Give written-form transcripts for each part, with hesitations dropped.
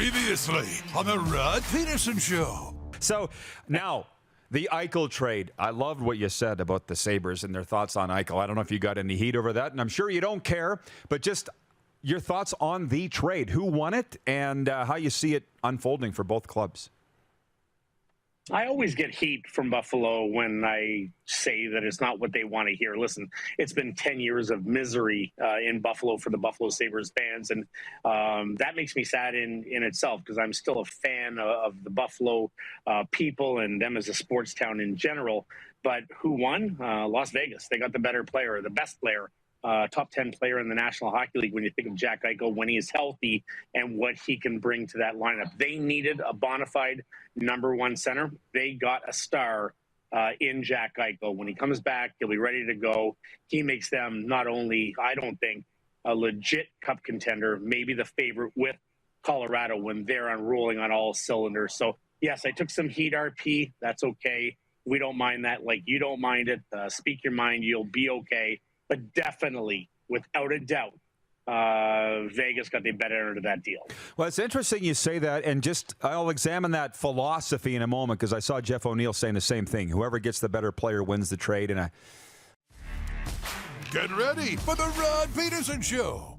Previously on the Rod Pedersen Show. So now, the Eichel trade. I loved what you said about the Sabres and their thoughts on Eichel. I don't know if you got any heat over that, and I'm sure you don't care, but just your thoughts on the trade. Who won it, and how you see it unfolding for both clubs. I always get heat from Buffalo when I say that it's not what they want to hear. Listen, it's been 10 years of misery in Buffalo for the Buffalo Sabres fans, and that makes me sad in itself because I'm still a fan of the Buffalo people and them as a sports town in general. But who won? Las Vegas. They got the better player, the best player. Top 10 player in the National Hockey League when you think of Jack Eichel when he is healthy and what he can bring to that lineup. They needed a bona fide number one center. They got a star in Jack Eichel. When he comes back, he'll be ready to go. He makes them not only, I don't think, a legit cup contender, maybe the favorite with Colorado when they're unrolling on all cylinders. So, yes, I took some heat, RP. That's okay. We don't mind that like you don't mind it. Speak your mind. You'll be okay. But definitely, without a doubt, Vegas got the better end of that deal. Well, it's interesting you say that, and just I'll examine that philosophy in a moment because I saw Jeff O'Neill saying the same thing. Whoever gets the better player wins the trade. And Get ready for the Rod Pedersen Show.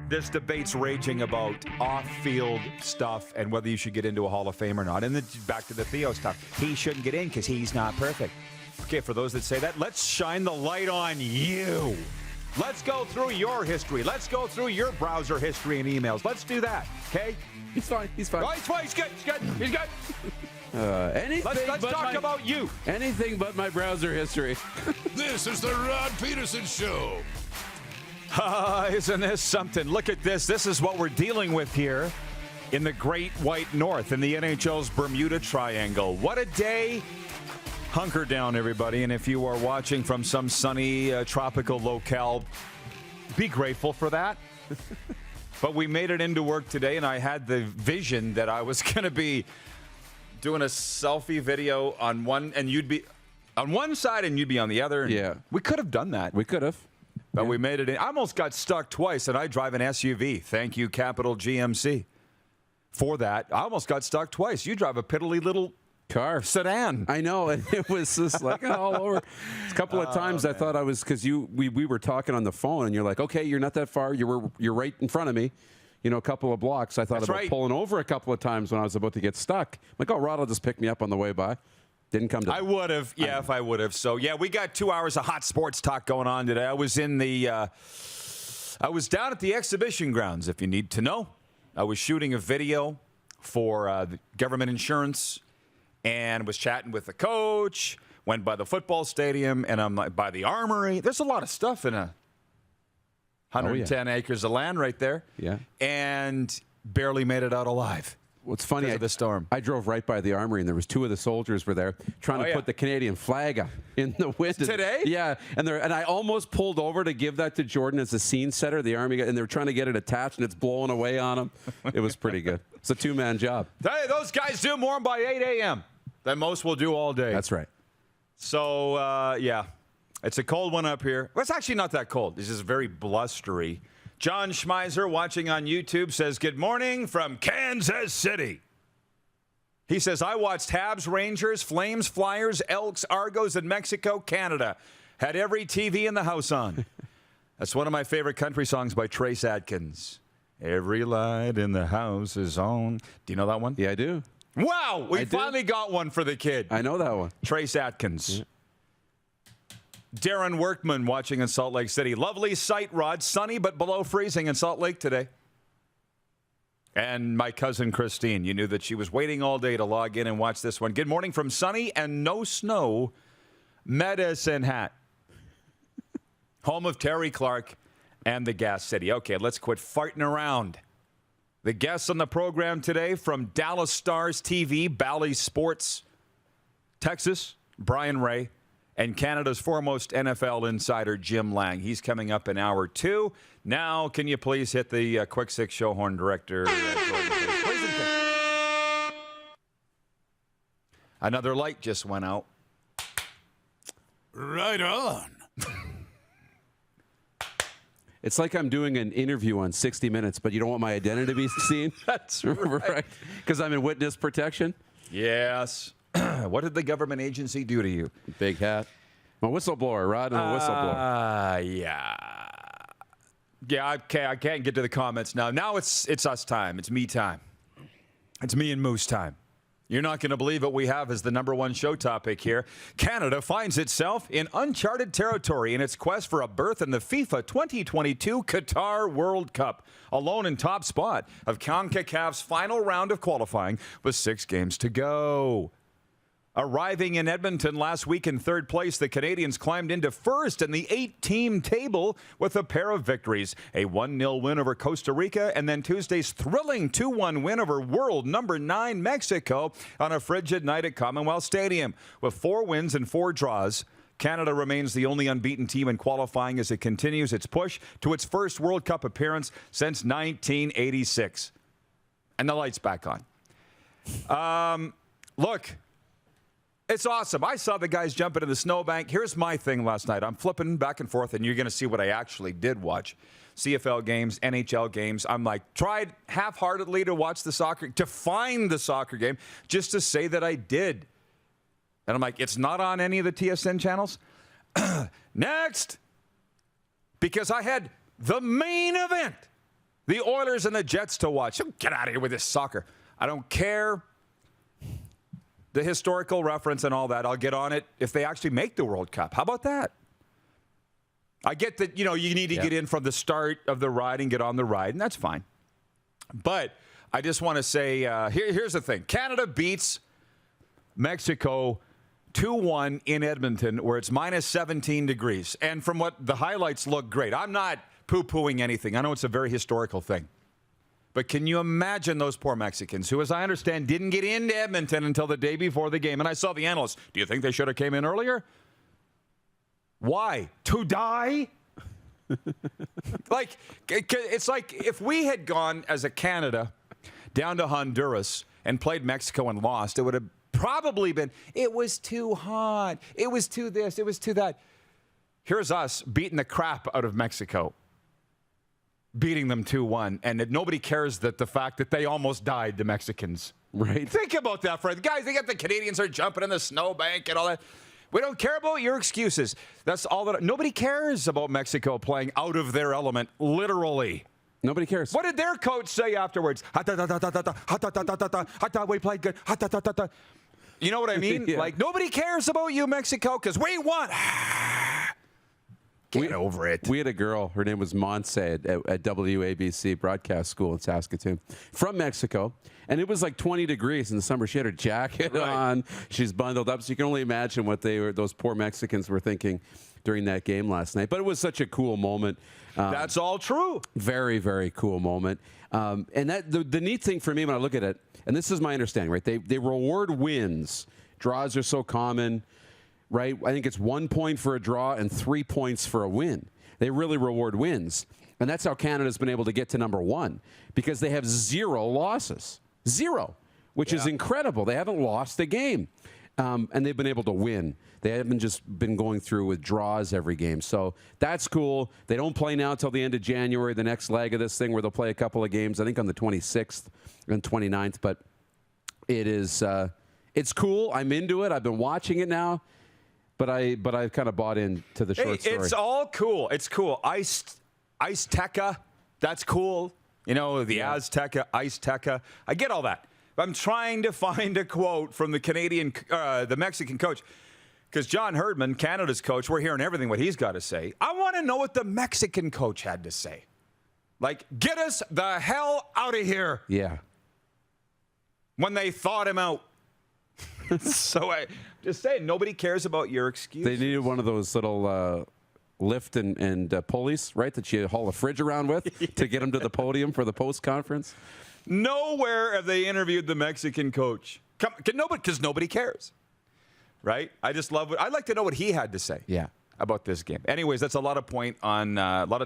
This debate's raging about off-field stuff and whether you should get into a Hall of Fame or not. And then back to the Theo stuff. He shouldn't get in because he's not perfect. Okay, for those that say that, let's shine the light on you. Let's go through your history. Let's go through your browser history and emails. Let's do that, okay? He's fine. He's fine. Oh, he's fine. He's good. He's good. He's good. Anything let's talk about you. Anything but my browser history. This is the Rod Pedersen Show. Isn't this something? Look at this. This is what we're dealing with here in the Great White North, in the NHL's Bermuda Triangle. What a day. Hunker down, everybody. And if you are watching from some sunny tropical locale, be grateful for that. But we made it into work today, and I had the vision that I was going to be doing a selfie video on one, and you'd be on one side and you'd be on the other. Yeah. We could have done that. We could have. But we made it in. I almost got stuck twice, and I drive an SUV. Thank you, Capital GMC, for that. I almost got stuck twice. You drive a piddly little car sedan. I know, and it was just like all over. A couple of times I thought I was, because we were talking on the phone, and you're like, okay, you're not that far. You're right in front of me, a couple of blocks. I thought That's about right. pulling over a couple of times when I was about to get stuck. I'm like, oh, Rod will just pick me up on the way by. Didn't come to. I would have, yeah, if I would have. So, yeah, we got 2 hours of hot sports talk going on today. I was in I was down at the exhibition grounds, if you need to know. I was shooting a video for the government insurance and was chatting with the coach, went by the football stadium, and I'm like, by the armory. There's a lot of stuff in 110 acres of land right there. Yeah. And barely made it out alive. What's funny, the storm. I drove right by the armory, and there was 2 of the soldiers were there trying to put the Canadian flag up in the wind. Today? Yeah, and I almost pulled over to give that to Jordan as a scene setter. The army, and they were trying to get it attached, and it's blowing away on them. It was pretty good. It's a 2-man job. Hey, those guys do more by 8 a.m. than most will do all day. That's right. So, yeah, it's a cold one up here. Well, it's actually not that cold. It's just very blustery. John Schmeiser, watching on YouTube, says, good morning from Kansas City. He says, I watched Habs, Rangers, Flames, Flyers, Elks, Argos, and Mexico, Canada. Had every TV in the house on. That's one of my favorite country songs by Trace Adkins. Every light in the house is on. Do you know that one? Yeah, I do. Wow, we finally got one for the kid. I know that one. Trace Adkins. Yeah. Darren Workman watching in Salt Lake City. Lovely sight, Rod. Sunny but below freezing in Salt Lake today. And my cousin Christine, you knew that she was waiting all day to log in and watch this one. Good morning from sunny and no snow, Medicine Hat. Home of Terry Clark and the Gas City. Okay, let's quit farting around. The guests on the program today from Dallas Stars TV, BallySports Texas, Brien Rea, and Canada's foremost NFL insider, Jim Lang. He's coming up in hour 2. Now, can you please hit the Quick Six show horn director? Another light just went out. Right on. It's like I'm doing an interview on 60 Minutes, but you don't want my identity to be seen? That's right. Because I'm in witness protection? Yes. What did the government agency do to you? Big hat. I'm a whistleblower, Rod. I'm a whistleblower. Yeah. Yeah, okay, I can't get to the comments now. Now it's us time. It's me time. It's me and Moose time. You're not going to believe what we have as the number one show topic here. Canada finds itself in uncharted territory in its quest for a berth in the FIFA 2022 Qatar World Cup, alone in top spot of CONCACAF's final round of qualifying with 6 games to go. Arriving in Edmonton last week in third place, the Canadians climbed into first in the 8-team table with a pair of victories, a 1-0 win over Costa Rica, and then Tuesday's thrilling 2-1 win over world number 9 Mexico on a frigid night at Commonwealth Stadium. With 4 wins and 4 draws, Canada remains the only unbeaten team in qualifying as it continues its push to its first World Cup appearance since 1986. And the light's back on. Look. It's awesome. I saw the guys jump into the snowbank. Here's my thing last night. I'm flipping back and forth, and you're going to see what I actually did watch. CFL games, NHL games. I'm like, tried half-heartedly to watch the soccer, to find the soccer game, just to say that I did. And I'm like, it's not on any of the TSN channels? Next! Because I had the main event, the Oilers and the Jets to watch. So get out of here with this soccer. I don't care. The historical reference and all that, I'll get on it if they actually make the World Cup. How about that? I get that, you need to get in from the start of the ride and get on the ride, and that's fine. But I just want to say, here's the thing. Canada beats Mexico 2-1 in Edmonton, where it's minus 17 degrees. And from what the highlights look great. I'm not poo-pooing anything. I know it's a very historical thing. But can you imagine those poor Mexicans who, as I understand, didn't get into Edmonton until the day before the game? And I saw the analysts. Do you think they should have came in earlier? Why? To die? It's like if we had gone as a Canada down to Honduras and played Mexico and lost, it would have probably been, it was too hot. It was too this. It was too that. Here's us beating the crap out of Mexico. Beating them 2-1, and nobody cares that the fact that they almost died, the Mexicans. Right. Think about that, Fred. Guys, they got the Canadians are jumping in the snowbank and all that. We don't care about your excuses. That's all that. Nobody cares about Mexico playing out of their element, literally. Nobody cares. What did their coach say afterwards? We played good. You know what I mean? Yeah. Like, nobody cares about you, Mexico, because we won. Get over it. We had a girl, her name was Montse at WABC Broadcast School in Saskatoon, from Mexico, and it was like 20 degrees in the summer. She had her jacket on. She's bundled up, so you can only imagine what those poor Mexicans were thinking during that game last night. But it was such a cool moment. That's all true. Very, very cool moment. And that the neat thing for me when I look at it, and this is my understanding, right? They reward wins. Draws are so common. Right? I think it's 1 point for a draw and 3 points for a win. They really reward wins. And that's how Canada's been able to get to number 1, because they have 0 losses. 0, which is incredible. They haven't lost a game. And they've been able to win. They haven't just been going through with draws every game. So that's cool. They don't play now until the end of January, the next leg of this thing, where they'll play a couple of games, I think on the 26th and 29th. But it is it's cool. I'm into it. I've been watching it now. But I've kind of bought into the short story. It's all cool. It's cool. Azteca, that's cool. The Azteca, Azteca. I get all that. But I'm trying to find a quote from the Mexican coach. Because John Herdman, Canada's coach, we're hearing everything what he's got to say. I want to know what the Mexican coach had to say. Like, get us the hell out of here. Yeah. When they thawed him out. So I just saying, nobody cares about your excuse. They needed one of those little lift and pulleys, right, that you haul a fridge around with to get them to the podium for the post conference. Nowhere have they interviewed the Mexican coach. Because nobody cares. right? I just love I'd like to know what he had to say. Yeah. About this game. Anyways, that's a lot of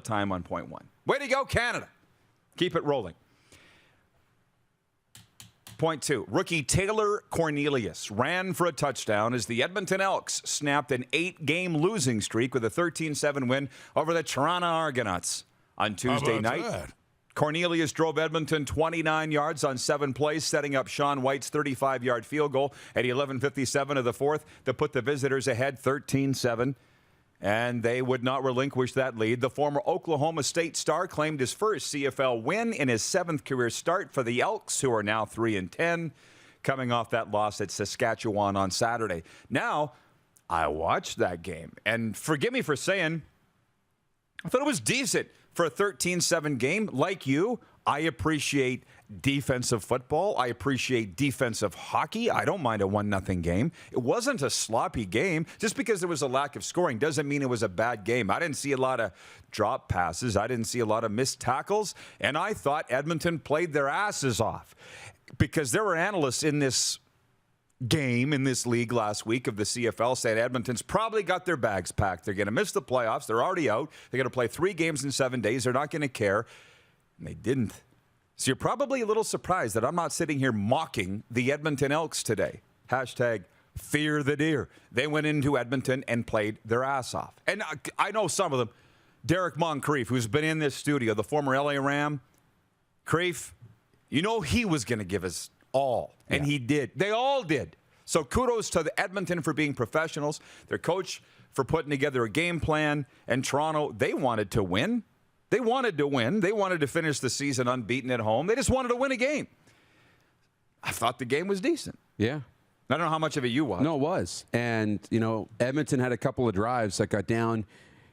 time on point one. Way to go, Canada. Keep it rolling. Point two, rookie Taylor Cornelius ran for a touchdown as the Edmonton Elks snapped an 8-game losing streak with a 13-7 win over the Toronto Argonauts on Tuesday night. That? Cornelius drove Edmonton 29 yards on 7 plays, setting up Sean White's 35-yard field goal at 11:57 of the fourth to put the visitors ahead 13-7. And they would not relinquish that lead. The former Oklahoma State star claimed his first CFL win in his 7th career start for the Elks, who are now 3-10, coming off that loss at Saskatchewan on Saturday. Now, I watched that game, and forgive me for saying, I thought it was decent for a 13-7 game. Like you, I appreciate defensive football. I appreciate defensive hockey. I don't mind a 1-0 game. It wasn't a sloppy game. Just because there was a lack of scoring doesn't mean it was a bad game. I didn't see a lot of drop passes. I didn't see a lot of missed tackles. And I thought Edmonton played their asses off because there were analysts in this game in this league last week of the CFL said Edmonton's probably got their bags packed. They're going to miss the playoffs. They're already out. They're going to play 3 games in 7 days. They're not going to care. And they didn't. So you're probably a little surprised that I'm not sitting here mocking the Edmonton Elks today. Hashtag fear the deer. They went into Edmonton and played their ass off. And I know some of them. Derek Moncrief, who's been in this studio, the former LA Ram. Crief, you know he was going to give us all. And he did. They all did. So kudos to the Edmonton for being professionals. Their coach for putting together a game plan. And Toronto, they wanted to win. They wanted to win. They wanted to finish the season unbeaten at home. They just wanted to win a game. I thought the game was decent. Yeah. I don't know how much of it you watched. No, it was. And, Edmonton had a couple of drives that got down,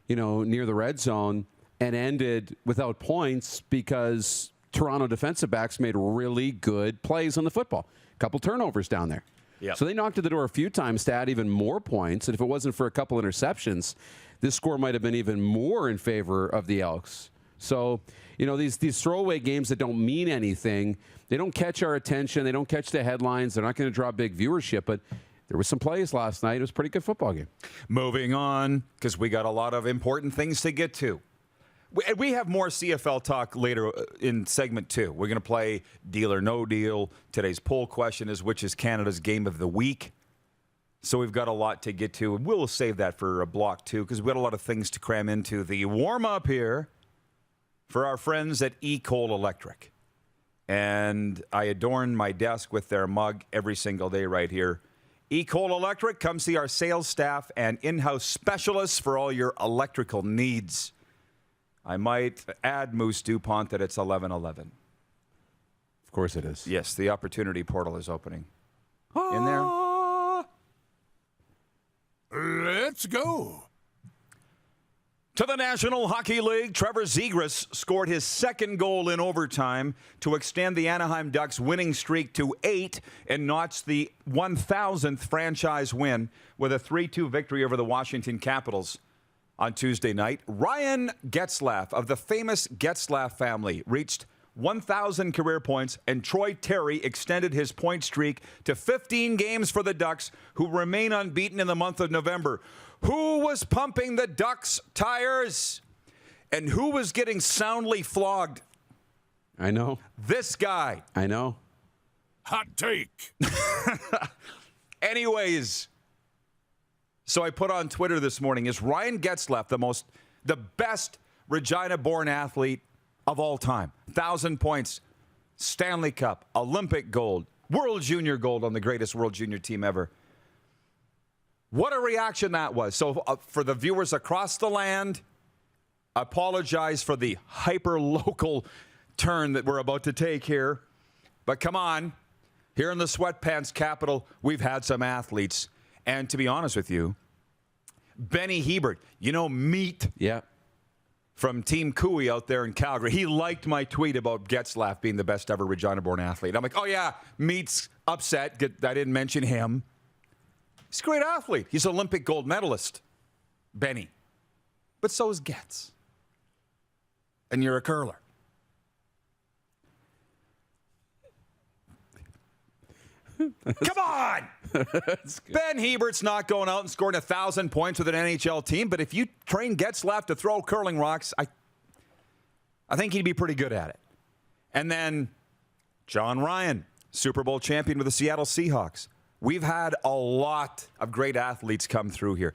near the red zone and ended without points because Toronto defensive backs made really good plays on the football. A couple turnovers down there. Yep. So they knocked at the door a few times to add even more points. And if it wasn't for a couple interceptions, this score might have been even more in favor of the Elks. So, these throwaway games that don't mean anything, they don't catch our attention. They don't catch the headlines. They're not going to draw big viewership. But there were some plays last night. It was a pretty good football game. Moving on, because we got a lot of important things to get to. We have more CFL talk later in segment 2. We're going to play Deal or No Deal. Today's poll question is, which is Canada's game of the week? So we've got a lot to get to. We'll save that for a block 2 because we've got a lot of things to cram into the warm-up here for our friends at E-Coal Electric. And I adorn my desk with their mug every single day right here. E-Coal Electric, come see our sales staff and in-house specialists for all your electrical needs. I might add, Moose DuPont, that it's 11:11. Of course it is. Yes, the opportunity portal is opening. In there? Let's go. To the National Hockey League, Trevor Zegras scored his 2nd goal in overtime to extend the Anaheim Ducks' winning streak to 8 and notch the 1,000th franchise win with a 3-2 victory over the Washington Capitals on Tuesday night. Ryan Getzlaf of the famous Getzlaf family reached 1,000 career points, and Troy Terry extended his point streak to 15 games for the Ducks, who remain unbeaten in the month of November. Who was pumping the Ducks' tires? And who was getting soundly flogged? I know. This guy. I know. Hot take. Anyways, so I put on Twitter this morning, is Ryan Getzlaf the best Regina-born athlete of all time? 1,000 points, Stanley Cup, Olympic gold, World Junior gold on the greatest World Junior team ever. What a reaction that was. So for the viewers across the land, I apologize for the hyper-local turn that we're about to take here. But come on, here in the sweatpants capital, we've had some athletes. And to be honest with you, Benny Hebert, Meat. Yeah. From Team Cooey out there in Calgary. He liked my tweet about Getzlaf being the best ever Regina-born athlete. I'm like, oh yeah, Meat's upset that I didn't mention him. He's a great athlete. He's an Olympic gold medalist, Benny. But so is Getz. And you're a curler. Come on! Ben Hebert's not going out and scoring 1,000 points with an NHL team, but if you train Getzlaf to throw curling rocks, I think he'd be pretty good at it. And then John Ryan, Super Bowl champion with the Seattle Seahawks. We've had a lot of great athletes come through here.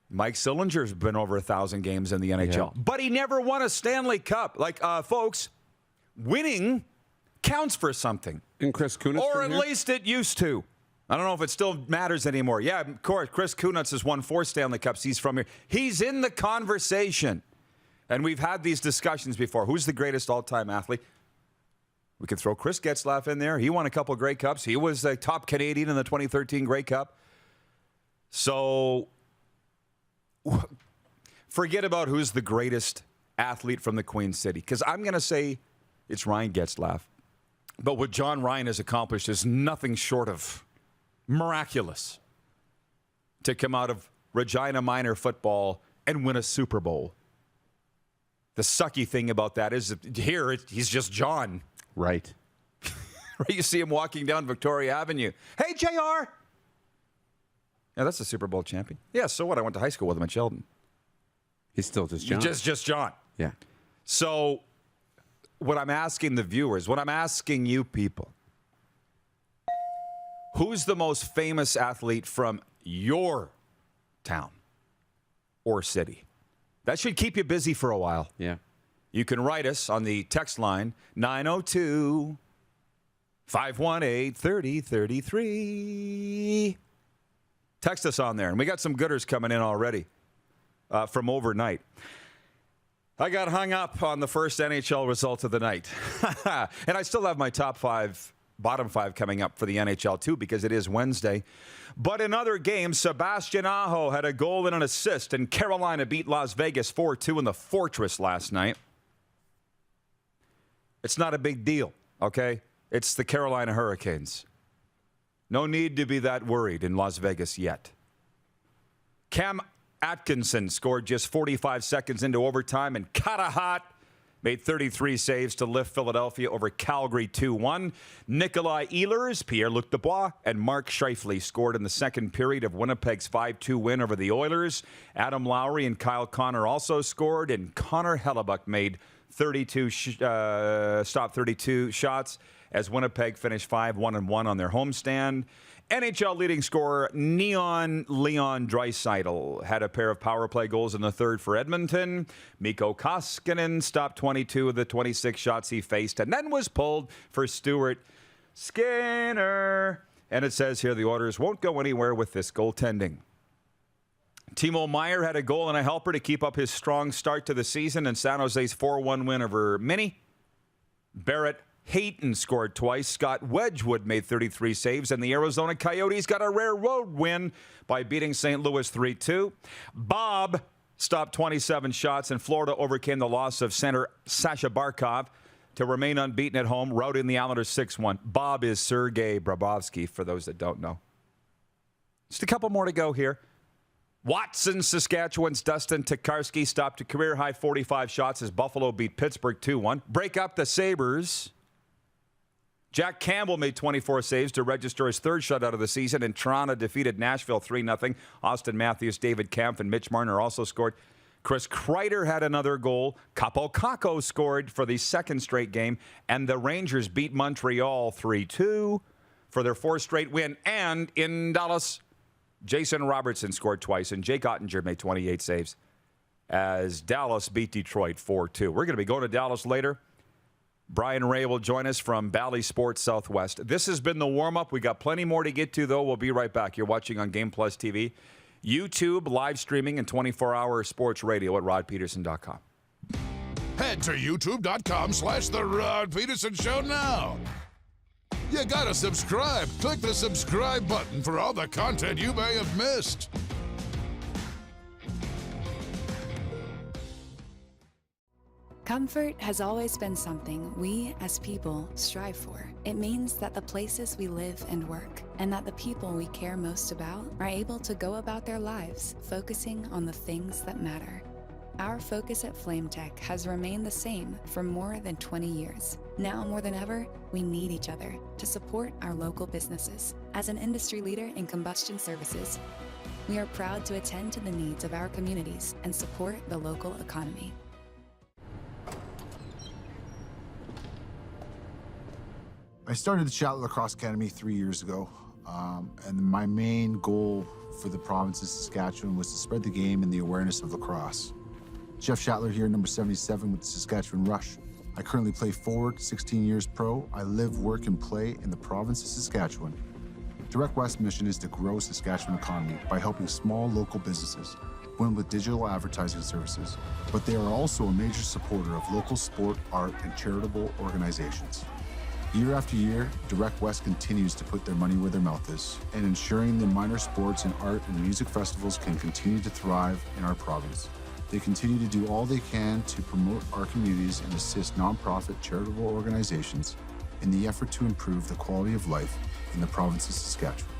Mike Sillinger's been over 1,000 games in the NHL, but he never won a Stanley Cup. Like, folks, winning counts for something. And Chris Kunitz, or at least it used to. I don't know if it still matters anymore. Yeah, of course, Chris Kunitz has won 4 Stanley Cups. He's from here. He's in the conversation. And we've had these discussions before. Who's the greatest all-time athlete? We could throw Chris Getzlaf in there. He won a couple Grey Cups. He was a top Canadian in the 2013 Grey Cup. So forget about who's the greatest athlete from the Queen City, because I'm going to say it's Ryan Getzlaf. But what John Ryan has accomplished is nothing short of miraculous to come out of Regina minor football and win a Super Bowl. The sucky thing about that is that here he's just John. Right. You see him walking down Victoria Avenue. Hey, JR. Yeah, that's a Super Bowl champion. Yeah, so what? I went to high school with him at Sheldon. He's still just John. Just John. Yeah. So what I'm asking the viewers, what I'm asking you people, who's the most famous athlete from your town or city? That should keep you busy for a while. Yeah. You can write us on the text line 902-518-3033. Text us on there. And we got some gooders coming in already from overnight. I got hung up on the first NHL result of the night. And I still have my top 5, bottom 5 coming up for the NHL too, because it is Wednesday. But in other games, Sebastian Aho had a goal and an assist, and Carolina beat Las Vegas 4-2 in the Fortress last night. It's not a big deal, okay? It's the Carolina Hurricanes. No need to be that worried in Las Vegas yet. Cam Atkinson scored just 45 seconds into overtime, and Katahat made 33 saves to lift Philadelphia over Calgary 2-1. Nikolai Ehlers, Pierre-Luc Dubois, and Mark Scheifele scored in the second period of Winnipeg's 5-2 win over the Oilers. Adam Lowry and Kyle Connor also scored, and Connor Hellebuck made 32 shots as Winnipeg finished 5-1-1 on their homestand. NHL leading scorer Leon Draisaitl had a pair of power play goals in the third for Edmonton. Mikko Koskinen stopped 22 of the 26 shots he faced and then was pulled for Stuart Skinner. And it says here the Oilers won't go anywhere with this goaltending. Timo Meier had a goal and a helper to keep up his strong start to the season in San Jose's 4-1 win over Mini. Barrett Hayton scored twice. Scott Wedgwood made 33 saves, and the Arizona Coyotes got a rare road win by beating St. Louis 3-2. Bob stopped 27 shots, and Florida overcame the loss of center Sasha Barkov to remain unbeaten at home, routing the Islanders 6-1. Bob is Sergei Brabovsky, for those that don't know. Just a couple more to go here. Watson, Saskatchewan's Dustin Tokarski stopped a career-high 45 shots as Buffalo beat Pittsburgh 2-1. Break up the Sabres. Jack Campbell made 24 saves to register his third shutout of the season, and Toronto defeated Nashville 3-0. Austin Matthews, David Kampf, and Mitch Marner also scored. Chris Kreider had another goal. Capo Caco scored for the second straight game, and the Rangers beat Montreal 3-2 for their fourth straight win. And in Dallas, Jason Robertson scored twice, and Jake Ottinger made 28 saves as Dallas beat Detroit 4-2. We're going to be going to Dallas later. Brien Rea will join us from BallySports Southwest. This has been the warm-up. We got plenty more to get to, though. We'll be right back. You're watching on Game Plus TV, YouTube, live streaming, and 24-hour sports radio at rodpedersen.com. Head to youtube.com/The Rod Pedersen Show now. You gotta subscribe. Click the subscribe button for all the content you may have missed. Comfort has always been something we, as people, strive for. It means that the places we live and work, and that the people we care most about, are able to go about their lives focusing on the things that matter. Our focus at FlameTech has remained the same for more than 20 years. Now more than ever, we need each other to support our local businesses. As an industry leader in combustion services, we are proud to attend to the needs of our communities and support the local economy. I started the Shatler Lacrosse Academy 3 years ago, and my main goal for the province of Saskatchewan was to spread the game and the awareness of lacrosse. Jeff Shatler here, number 77 with the Saskatchewan Rush. I currently play forward, 16 years pro. I live, work, and play in the province of Saskatchewan. Direct West's mission is to grow Saskatchewan economy by helping small local businesses win with digital advertising services, but they are also a major supporter of local sport, art, and charitable organizations. Year after year, Direct West continues to put their money where their mouth is, and ensuring the minor sports and art and music festivals can continue to thrive in our province. They continue to do all they can to promote our communities and assist nonprofit charitable organizations in the effort to improve the quality of life in the province of Saskatchewan.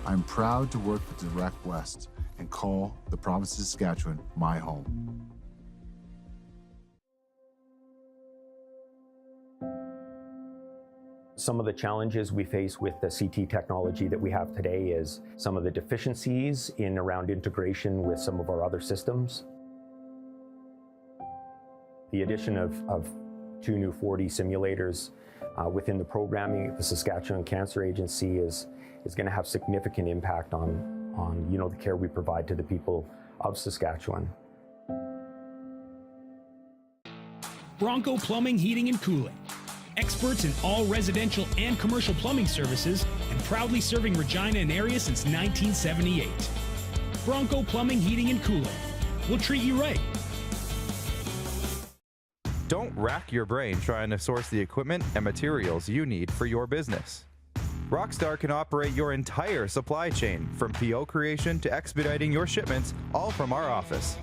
I'm proud to work with Direct West and call the province of Saskatchewan my home. Some of the challenges we face with the CT technology that we have today is some of the deficiencies in around integration with some of our other systems. The addition of 2 new 4D simulators within the programming at the Saskatchewan Cancer Agency is going to have significant impact on the care we provide to the people of Saskatchewan. Bronco Plumbing, Heating and Cooling. Experts in all residential and commercial plumbing services and proudly serving Regina and area since 1978. Bronco Plumbing, Heating and Cooling. We'll treat you right. Don't rack your brain trying to source the equipment and materials you need for your business. Rockstar can operate your entire supply chain, from PO creation to expediting your shipments, all from our office.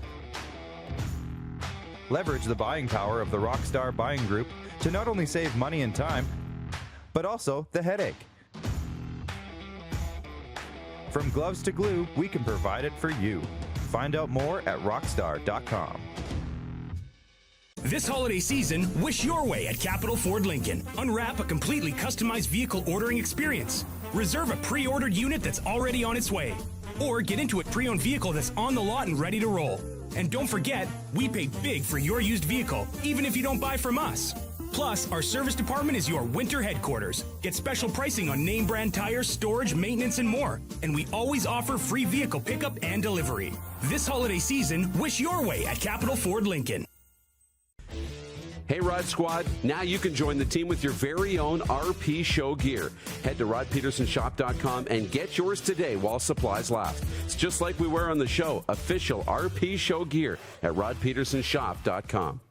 Leverage the buying power of the Rockstar Buying Group to not only save money and time, but also the headache. From gloves to glue, we can provide it for you. Find out more at rockstar.com. This holiday season, wish your way at Capital Ford Lincoln. Unwrap a completely customized vehicle ordering experience. Reserve a pre-ordered unit that's already on its way. Or get into a pre-owned vehicle that's on the lot and ready to roll. And don't forget, we pay big for your used vehicle, even if you don't buy from us. Plus, our service department is your winter headquarters. Get special pricing on name brand tires, storage, maintenance, and more. And we always offer free vehicle pickup and delivery. This holiday season, wish your way at Capital Ford Lincoln. Hey, Rod Squad, now you can join the team with your very own RP Show gear. Head to rodpedersenshop.com and get yours today while supplies last. It's just like we wear on the show, official RP Show gear at rodpedersenshop.com.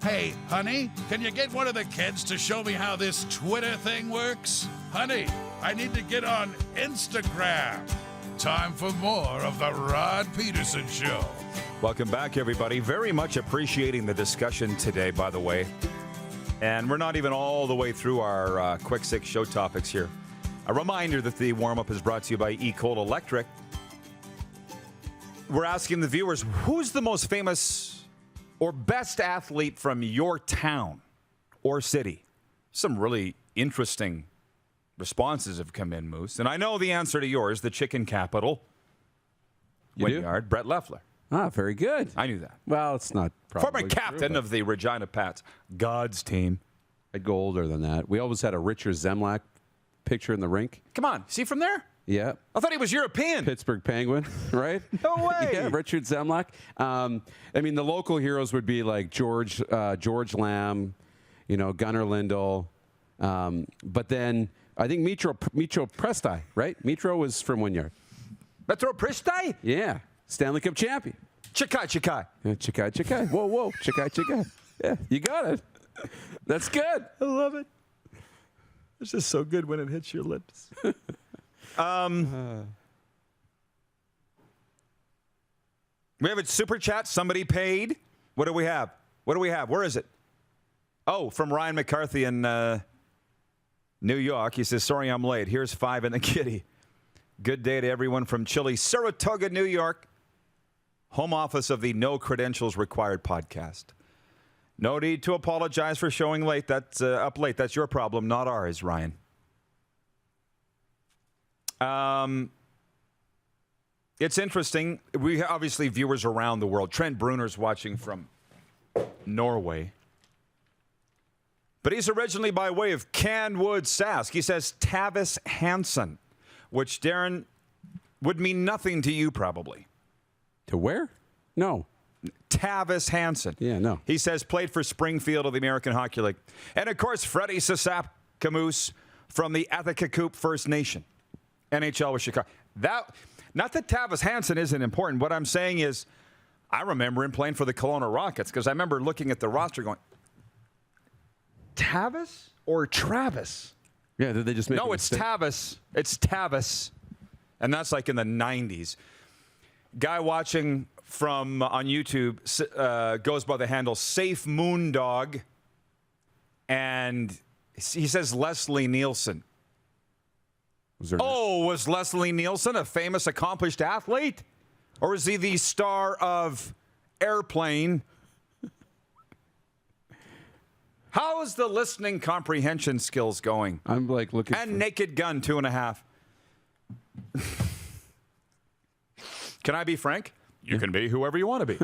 Hey, honey, can you get one of the kids to show me how this Twitter thing works? Honey, I need to get on Instagram. Time for more of the Rod Pedersen Show. Welcome back, everybody. Very much appreciating the discussion today, by the way. And we're not even all the way through our quick 6 show topics here. A reminder that the warm-up is brought to you by eCoal Electric. We're asking the viewers, who's the most famous or best athlete from your town or city? Some really interesting responses have come in, Moose. And I know the answer to yours, the chicken capital. Wynyard, Brett Leffler. Ah, very good. I knew that. Well, it's not probably former captain true, of the Regina Pats, God's team. I'd go older than that. We always had a Richard Zemlak picture in the rink. Come on, is he from there? Yeah. I thought he was European. Pittsburgh Penguin, right? No way. Yeah, Richard Zemlak. I mean, the local heroes would be like George Lamb, Gunnar Lindell. But then I think Mitro Presti, right? Mitro was from Wynyard. Metro Presti? Yeah. Stanley Cup champion. Chikai. Yeah, Chikai. Whoa. Chikai. Yeah, you got it. That's good. I love it. It's just so good when it hits your lips. We have a super chat. Somebody paid. What do we have? Where is it? Oh, from Ryan McCarthy in New York. He says, sorry I'm late. Here's 5 in the kitty. Good day to everyone from chilly Saratoga, New York. home office of the No Credentials Required podcast. No need to apologize for showing late. That's up late. That's your problem, not ours, Ryan. It's interesting. We obviously viewers around the world. Trent Bruner's watching from Norway. But he's originally by way of Canwood, Sask. He says Tavis Hansen, which, Darren, would mean nothing to you probably. To where? No. Tavis Hansen. Yeah, no. He says played for Springfield of the American Hockey League. And, of course, Freddie Sasakamoose from the Athakakoup First Nation. NHL with Chicago. Not that Tavis Hansen isn't important. What I'm saying is I remember him playing for the Kelowna Rockets because I remember looking at the roster going, Tavis or Travis? Yeah, did they just make No, it's Tavis. It's Tavis. And that's like in the 90s. Guy watching from on YouTube goes by the handle Safe Moondog. And he says Leslie Nielsen. Was Leslie Nielsen a famous, accomplished athlete? Or is he the star of Airplane? How is the listening comprehension skills going? I'm like looking and Naked Gun 2.5. Can I be frank? You can be whoever you want to be.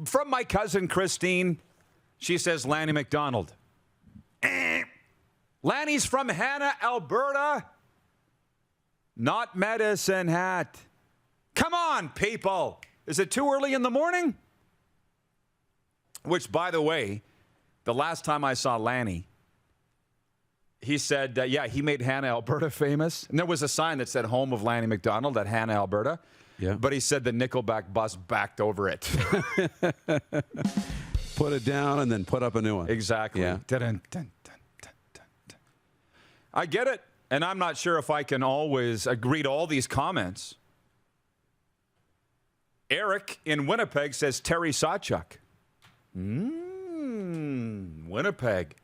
From my cousin Christine, she says Lanny McDonald. Lanny's from Hanna, Alberta. Not Medicine Hat. Come on, people. Is it too early in the morning? Which, by the way, the last time I saw Lanny, he said, he made Hanna, Alberta famous. And there was a sign that said home of Lanny McDonald at Hanna, Alberta. Yeah. But he said the Nickelback bus backed over it. Put it down and then put up a new one. Exactly. Yeah. Dun, dun, dun, dun, dun, dun. I get it. And I'm not sure if I can always agree to all these comments. Eric in Winnipeg says Terry Sawchuk. Winnipeg.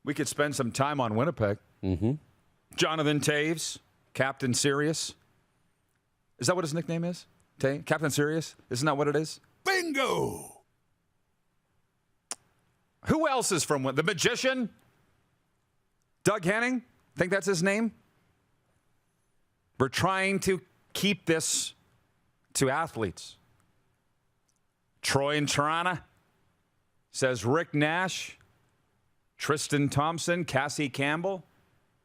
We could spend some time on Winnipeg. Mm-hmm. Jonathan Taves, Captain Sirius. Is that what his nickname is? Captain Sirius? Isn't that what it is? Bingo! Who else is from the Magician? Doug Henning? Think that's his name? We're trying to keep this to athletes. Troy in Toronto says Rick Nash, Tristan Thompson, Cassie Campbell,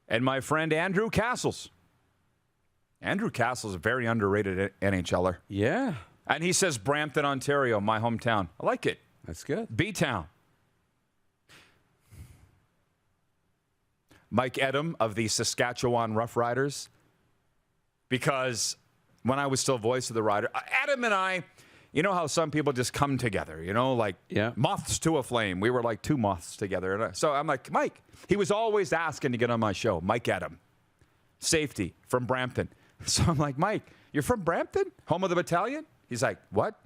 and my friend Andrew Castles. Andrew Castles is a very underrated NHLer. Yeah. And he says Brampton, Ontario, my hometown. I like it. That's good. B-Town. Mike Edom of the Saskatchewan Roughriders. Because when I was still voice of the Rider, Adam and I, you know how some people just come together, like moths to a flame. We were like two moths together. And so I'm like, Mike, he was always asking to get on my show. Mike Edom, safety from Brampton. So I'm like, Mike, you're from Brampton? Home of the battalion? He's like, what?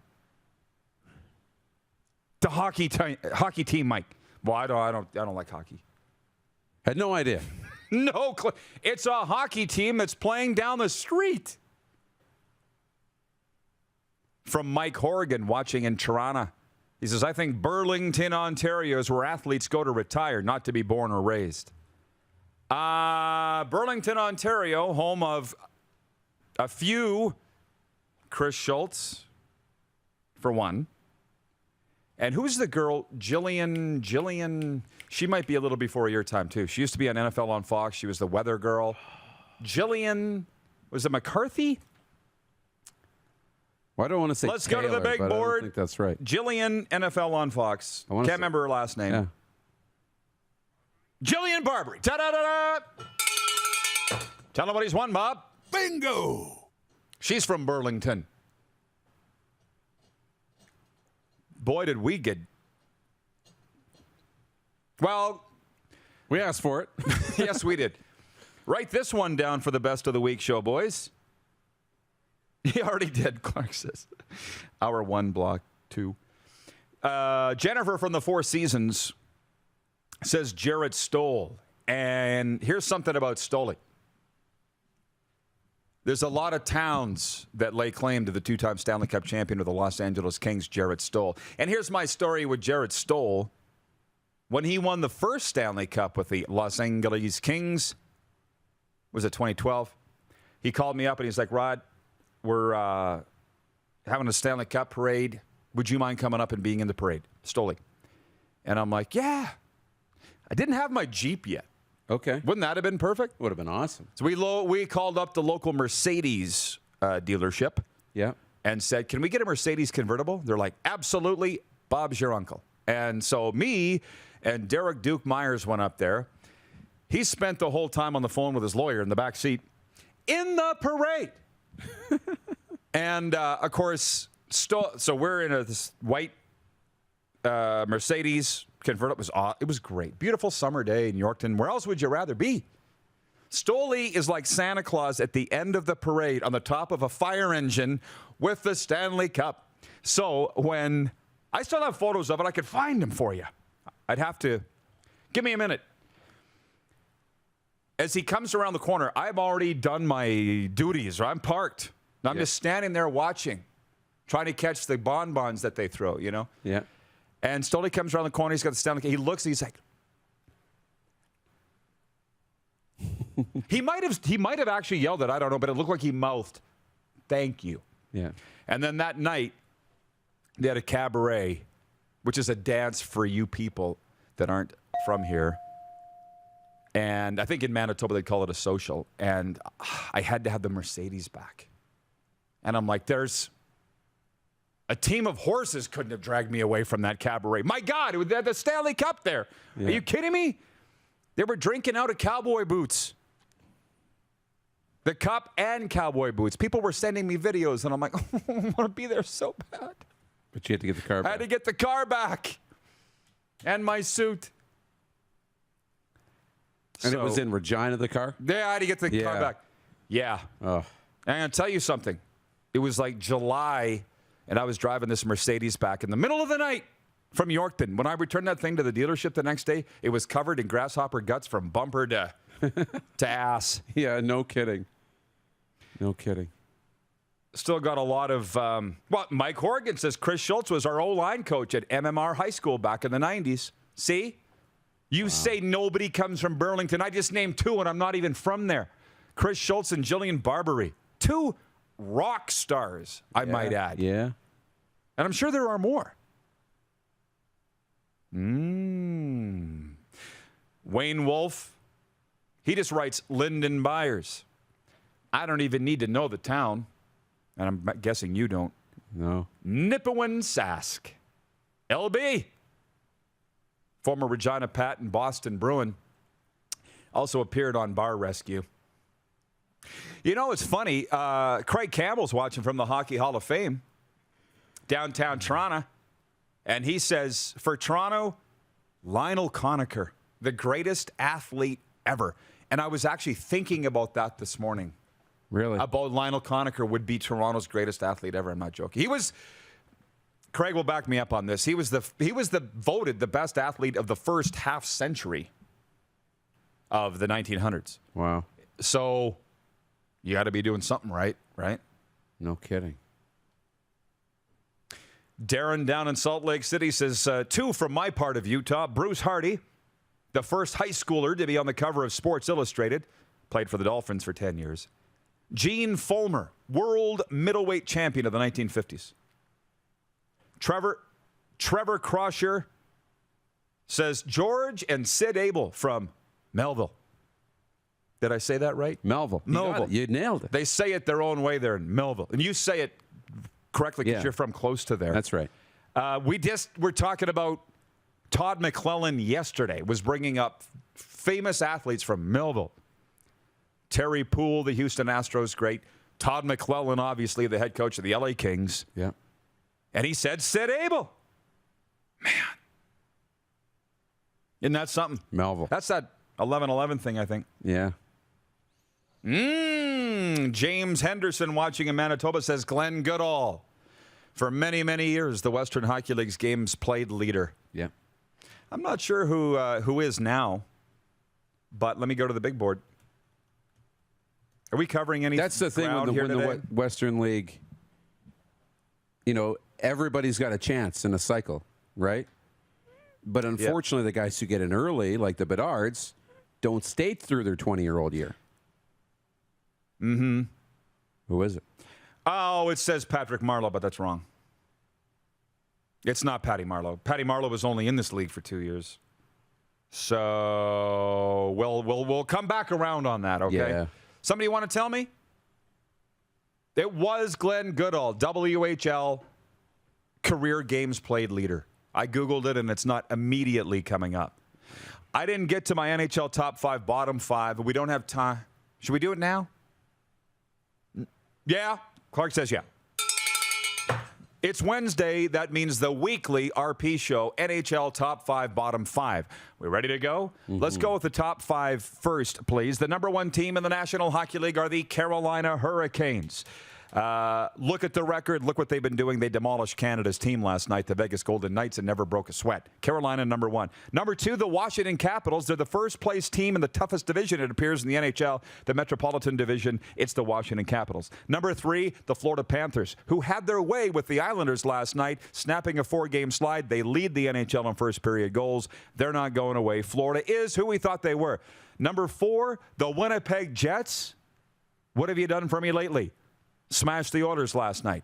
The hockey team, Mike. Well, I don't like hockey. Had no idea. No clue. It's a hockey team that's playing down the street. From Mike Horrigan, watching in Toronto. He says, I think Burlington, Ontario is where athletes go to retire, not to be born or raised. Burlington, Ontario, home of a few Chris Schultz, for one. And who's the girl? Jillian. She might be a little before your time, too. She used to be on NFL on Fox. She was the weather girl. Jillian, was it McCarthy? Well, I don't want to say Let's Taylor, go to the big but board. I don't think that's right. Jillian, NFL on Fox. Can't remember her last name. Yeah. Jillian Barbary. Da-da-da-da. Tell him what he's won, Bob. Bingo! She's from Burlington. Boy, did we get... Well... We asked for it. Yes, we did. Write this one down for the best of the week show, boys. He already did, Clark says. Hour 1, block 2. Jennifer from the Four Seasons says Jarrett Stoll. And here's something about Stoley. There's a lot of towns that lay claim to the two-time Stanley Cup champion of the Los Angeles Kings, Jarrett Stoll. And here's my story with Jarrett Stoll. When he won the first Stanley Cup with the Los Angeles Kings, was it 2012? He called me up and he's like, Rod, we're having a Stanley Cup parade. Would you mind coming up and being in the parade? Stoley. And I'm like, yeah. I didn't have my Jeep yet. Okay. Wouldn't that have been perfect? Would have been awesome. So we called up the local Mercedes dealership. Yeah. And said, can we get a Mercedes convertible? They're like, absolutely. Bob's your uncle. And so me and Derek Duke Myers went up there. He spent the whole time on the phone with his lawyer in the back seat in the parade. And, of course, so we're in this white Mercedes convertible. It was great. Beautiful summer day in Yorkton. Where else would you rather be? Stoley is like Santa Claus at the end of the parade on the top of a fire engine with the Stanley Cup. So when I still have photos of it, I could find them for you. I'd have to give me a minute. As he comes around the corner, I've already done my duties, or I'm parked. And I'm just standing there watching, trying to catch the bonbons that they throw, you know? Yeah. And Stoley comes around the corner. He's got the Stanley Cup. He looks, and he's like, he might have actually yelled it, I don't know, but it looked like he mouthed, thank you. Yeah. And then that night, they had a cabaret, which is a dance for you people that aren't from here. And I think in Manitoba, they call it a social. And I had to have the Mercedes back. And I'm like, there's a team of horses couldn't have dragged me away from that cabaret. My God, they had the Stanley Cup there. Yeah. Are you kidding me? They were drinking out of cowboy boots. The cup and cowboy boots. People were sending me videos, and I'm like, I want to be there so bad. But you had to get the car back. I had to get the car back. And my suit. And it was in Regina, the car? Yeah, I had to get the car back. Yeah. Oh. And I'm going to tell you something. It was like July, and I was driving this Mercedes back in the middle of the night from Yorkton. When I returned that thing to the dealership the next day, it was covered in grasshopper guts from bumper to ass. Yeah, no kidding. No kidding. Still got a lot of, Mike Horgan says Chris Schultz was our O-line coach at MMR High School back in the 90s. See? You say nobody comes from Burlington. I just named two, and I'm not even from there. Chris Schultz and Jillian Barbary. Two rock stars, I might add. Yeah. And I'm sure there are more. Wayne Wolf, he just writes Lyndon Byers. I don't even need to know the town, and I'm guessing you don't. No. Nipawin Sask. LB. Former Regina Pat and Boston Bruin. Also appeared on Bar Rescue. You know, it's funny. Craig Campbell's watching from the Hockey Hall of Fame, downtown Toronto. And he says, for Toronto, Lionel Conacher, the greatest athlete ever. And I was actually thinking about that this morning. Really? About Lionel Conacher would be Toronto's greatest athlete ever. I'm not joking. Craig will back me up on this. He was voted the best athlete of the first half century of the 1900s. Wow. So you got to be doing something right? No kidding. Darren down in Salt Lake City says, two from my part of Utah. Bruce Hardy, the first high schooler to be on the cover of Sports Illustrated, played for the Dolphins for 10 years. Gene Fulmer, world middleweight champion of the 1950s. Trevor Crosher says George and Sid Abel from Melville. Did I say that right? Melville. You nailed it. They say it their own way there in Melville. And you say it correctly because you're from close to there. That's right. We're talking about Todd McClellan yesterday, was bringing up famous athletes from Melville. Terry Poole, the Houston Astros great. Todd McClellan, obviously, the head coach of the LA Kings. Yeah. And he said, Sid Abel. Man. Isn't that something? Melville. That's that 11-11 thing, I think. Yeah. James Henderson, watching in Manitoba, says Glenn Goodall. For many, many years, the Western Hockey League's games played leader. Yeah. I'm not sure who is now, but let me go to the big board. Are we covering any? That's the thing ground when here the today? Western League, everybody's got a chance in a cycle, right? But unfortunately, the guys who get in early, like the Bedards, don't stay through their 20-year-old year. Mm-hmm. Who is it? Oh, it says Patrick Marleau, but that's wrong. It's not Patty Marleau. Patty Marleau was only in this league for 2 years. So we'll come back around on that, okay? Yeah. Somebody want to tell me? It was Glenn Goodall, WHL career games played leader. I Googled it, and it's not immediately coming up. I didn't get to my NHL top 5, bottom 5, but we don't have time. Should we do it now? Yeah. Clark says yeah. It's Wednesday. That means the weekly RP show, NHL Top 5, Bottom 5. We ready to go? Mm-hmm. Let's go with the top 5 first, please. The number 1 team in the National Hockey League are the Carolina Hurricanes. Look at the record. Look what they've been doing. They demolished Canada's team last night, the Vegas Golden Knights, and never broke a sweat. Carolina, number 1. Number 2, the Washington Capitals. They're the first-place team in the toughest division, it appears, in the NHL, the Metropolitan Division. It's the Washington Capitals. Number 3, the Florida Panthers, who had their way with the Islanders last night, snapping a 4-game slide. They lead the NHL in first-period goals. They're not going away. Florida is who we thought they were. Number 4, the Winnipeg Jets. What have you done for me lately? Smashed the Oilers last night.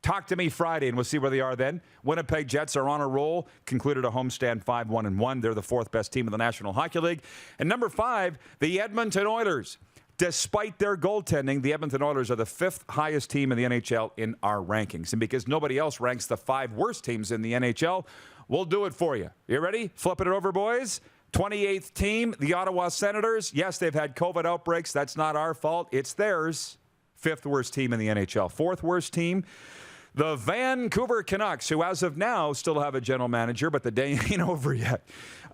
Talk to me Friday, and we'll see where they are then. Winnipeg Jets are on a roll. Concluded a homestand 5-1-1. They're the 4th best team in the National Hockey League. And number 5, the Edmonton Oilers. Despite their goaltending, the Edmonton Oilers are the 5th highest team in the NHL in our rankings. And because nobody else ranks the 5 worst teams in the NHL, we'll do it for you. You ready? Flipping it over, boys. 28th team, the Ottawa Senators. Yes, they've had COVID outbreaks. That's not our fault. It's theirs. 5th worst team in the NHL. 4th worst team, the Vancouver Canucks, who as of now still have a general manager, but the day ain't over yet.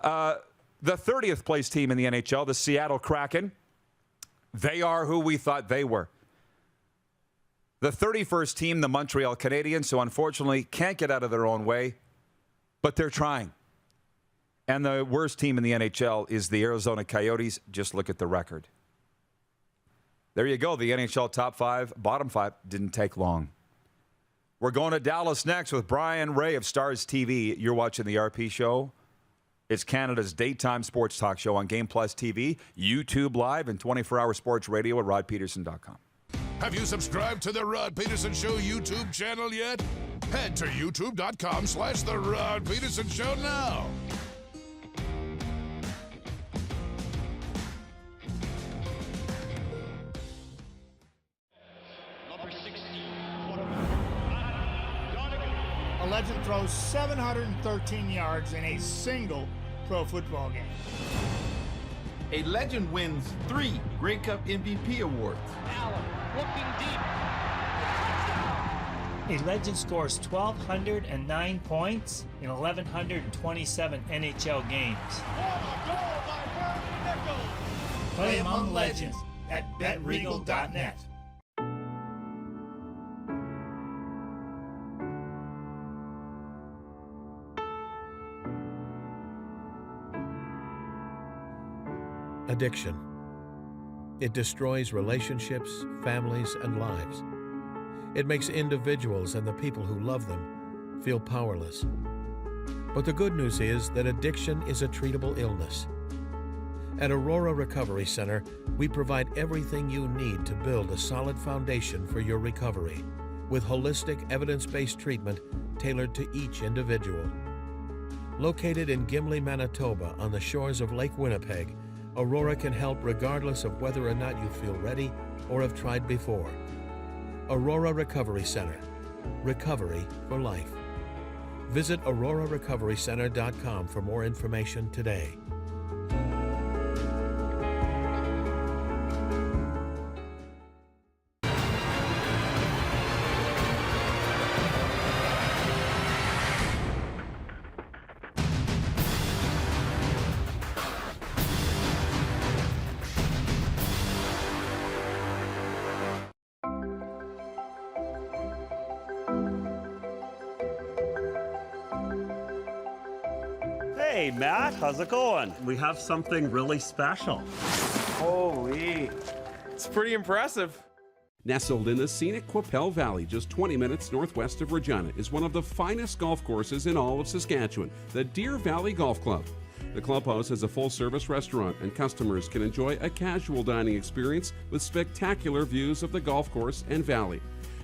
The 30th place team in the NHL, the Seattle Kraken. They are who we thought they were. The 31st team, the Montreal Canadiens, who unfortunately can't get out of their own way, but they're trying. And the worst team in the NHL is the Arizona Coyotes. Just look at the record. There you go. The NHL top 5, bottom 5 didn't take long. We're going to Dallas next with Brien Rea of Stars TV. You're watching the RP show. It's Canada's daytime sports talk show on Game Plus TV, YouTube Live, and 24-hour sports radio at rodpedersen.com. Have you subscribed to the Rod Pedersen Show YouTube channel yet? Head to youtube.com/The Rod Pedersen Show now. A legend throws 713 yards in a single pro football game. A legend wins 3 Grey Cup MVP awards. Allen looking deep. A legend scores 1,209 points in 1,127 NHL games. Play among legends at betregal.net. Addiction. It destroys relationships, families, and lives. It makes individuals and the people who love them feel powerless. But the good news is that addiction is a treatable illness. At Aurora Recovery Center, we provide everything you need to build a solid foundation for your recovery, with holistic, evidence-based treatment tailored to each individual. Located in Gimli, Manitoba, on the shores of Lake Winnipeg, Aurora can help regardless of whether or not you feel ready or have tried before. Aurora Recovery Center. Recovery for life. Visit aurorarecoverycenter.com for more information today. Hey, Matt, how's it going? We have something really special. Holy, That's pretty impressive. Nestled in the scenic Qu'Appelle Valley, just 20 minutes northwest of Regina, is one of the finest golf courses in all of Saskatchewan, the Deer Valley Golf Club. The clubhouse has a full-service restaurant, and customers can enjoy a casual dining experience with spectacular views of the golf course and valley.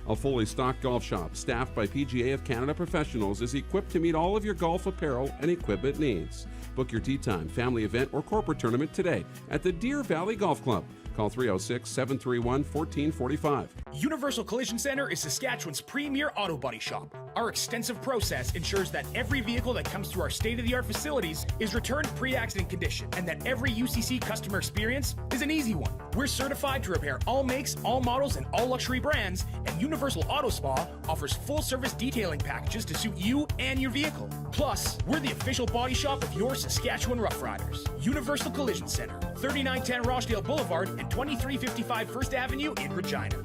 A fully stocked golf shop, staffed by PGA of Canada professionals, is equipped to meet all of your golf apparel and equipment needs. Book your tee time, family event, or corporate tournament today at the Deer Valley Golf Club. Call 306-731-1445. Universal Collision Center is Saskatchewan's premier auto body shop. Our extensive process ensures that every vehicle that comes through our state-of-the-art facilities is returned pre-accident condition, and that every UCC customer experience is an easy one. We're certified to repair all makes, all models, and all luxury brands, and Universal Auto Spa offers full-service detailing packages to suit you and your vehicle. Plus, we're the official body shop of your Saskatchewan Rough Riders. Universal Collision Center, 3910 Rochdale Boulevard and 2355 First Avenue in Regina.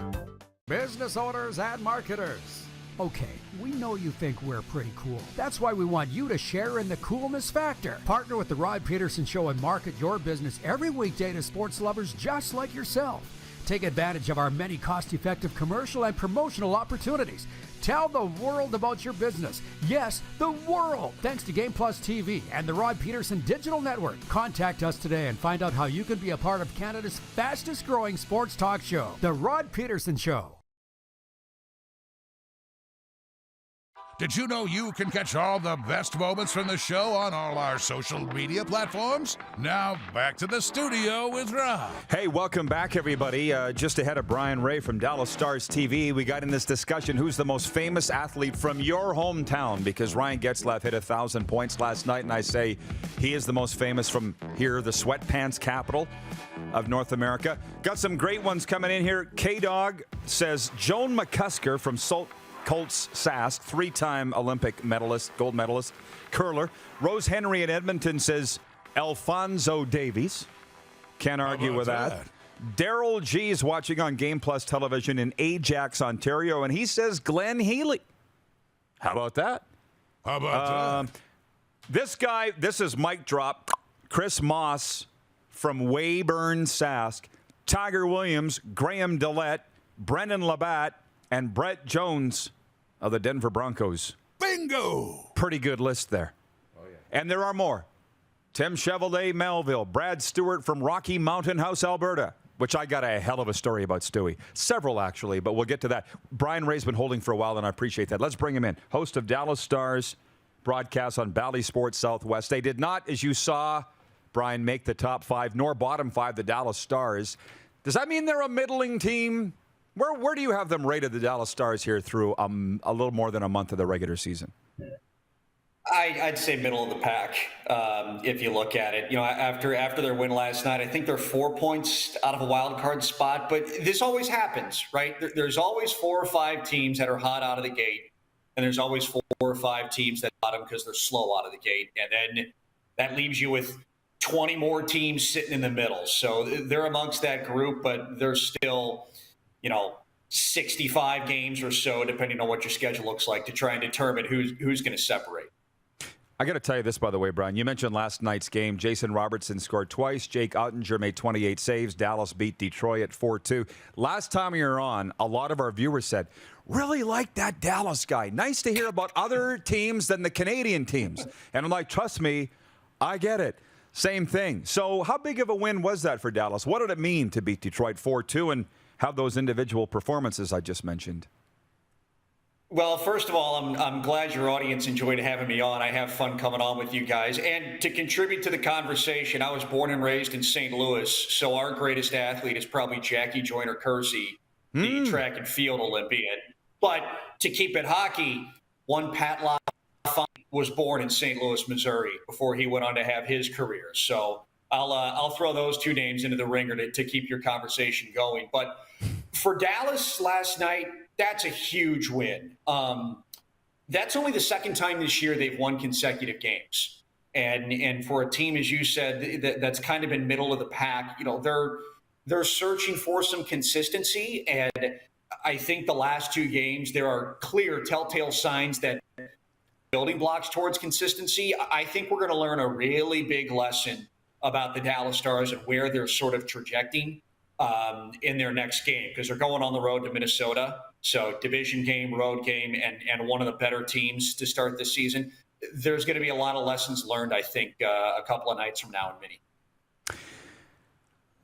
Business owners and marketers. Okay, we know you think we're pretty cool. That's why we want you to share in the coolness factor. Partner with the Rod Pedersen Show and market your business every weekday to sports lovers just like yourself. Take advantage of our many cost-effective commercial and promotional opportunities. Tell the world about your business. Yes, the world. Thanks to Game Plus TV and the Rod Pedersen Digital Network. Contact us today and find out how you can be a part of Canada's fastest-growing sports talk show, The Rod Pedersen Show. Did you know you can catch all the best moments from the show on all our social media platforms? Now, back to the studio with Rob. Hey, welcome back, everybody. Just ahead of Brien Rea from Dallas Stars TV, we got in this discussion, who's the most famous athlete from your hometown? Because Ryan Getzlaff hit 1,000 points last night, and I say he is the most famous from here, the sweatpants capital of North America. Got some great ones coming in here. K-Dog says Joan McCusker from Colts Sask, 3-time Olympic medalist, gold medalist, curler. Rose Henry in Edmonton says Alphonso Davies. Can't argue with that. Daryl G is watching on Game Plus television in Ajax, Ontario, and he says Glenn Healy. How about that? How about that? This guy, this is mic drop. Chris Moss from Weyburn, Sask. Tiger Williams, Graham Dillette, Brendan Labatt, and Brett Jones of the Denver Broncos. Bingo! Pretty good list there. Oh, yeah. And there are more. Tim Chevalier, Melville. Brad Stewart from Rocky Mountain House, Alberta, which I got a hell of a story about Stewie. Several, actually, but we'll get to that. Brien Rea's been holding for a while, and I appreciate that. Let's bring him in. Host of Dallas Stars broadcast on BallySports Southwest. They did not, as you saw, Brien, make the top 5 nor bottom 5, the Dallas Stars. Does that mean they're a middling team? Where do you have them rated, the Dallas Stars, here through a little more than a month of the regular season? I'd say middle of the pack, if you look at it. You know, after their win last night, I think they're 4 points out of a wild card spot. But this always happens, right? There's always 4 or 5 teams that are hot out of the gate, and there's always 4 or 5 teams that bottom because they're slow out of the gate. And then that leaves you with 20 more teams sitting in the middle. So they're amongst that group, but they're still, 65 games or so, depending on what your schedule looks like, to try and determine who's going to separate. I got to tell you this, by the way, Brien. You mentioned last night's game. Jason Robertson scored twice. Jake Ottinger made 28 saves. Dallas beat Detroit at 4-2. Last time you were on, a lot of our viewers said, really like that Dallas guy. Nice to hear about other teams than the Canadian teams. And I'm like, trust me, I get it. Same thing. So how big of a win was that for Dallas? What did it mean to beat Detroit 4-2 and have those individual performances I just mentioned? Well, first of all, I'm glad your audience enjoyed having me on. I have fun coming on with you guys. And to contribute to the conversation, I was born and raised in St. Louis, so our greatest athlete is probably Jackie Joyner-Kersee, the track and field Olympian. But to keep it hockey, one Pat LaFont was born in St. Louis, Missouri, before he went on to have his career. So I'll throw those 2 names into the ringer to keep your conversation going. But for Dallas last night, that's a huge win. That's only the second time this year they've won consecutive games. And for a team, as you said, that's kind of been middle of the pack, they're searching for some consistency. And I think the last 2 games, there are clear telltale signs that building blocks towards consistency. I think we're going to learn a really big lesson about the Dallas Stars and where they're sort of trajecting in their next game because they're going on the road to Minnesota. So division game, road game, and one of the better teams to start this season. There's going to be a lot of lessons learned, I think, a couple of nights from now in Mini.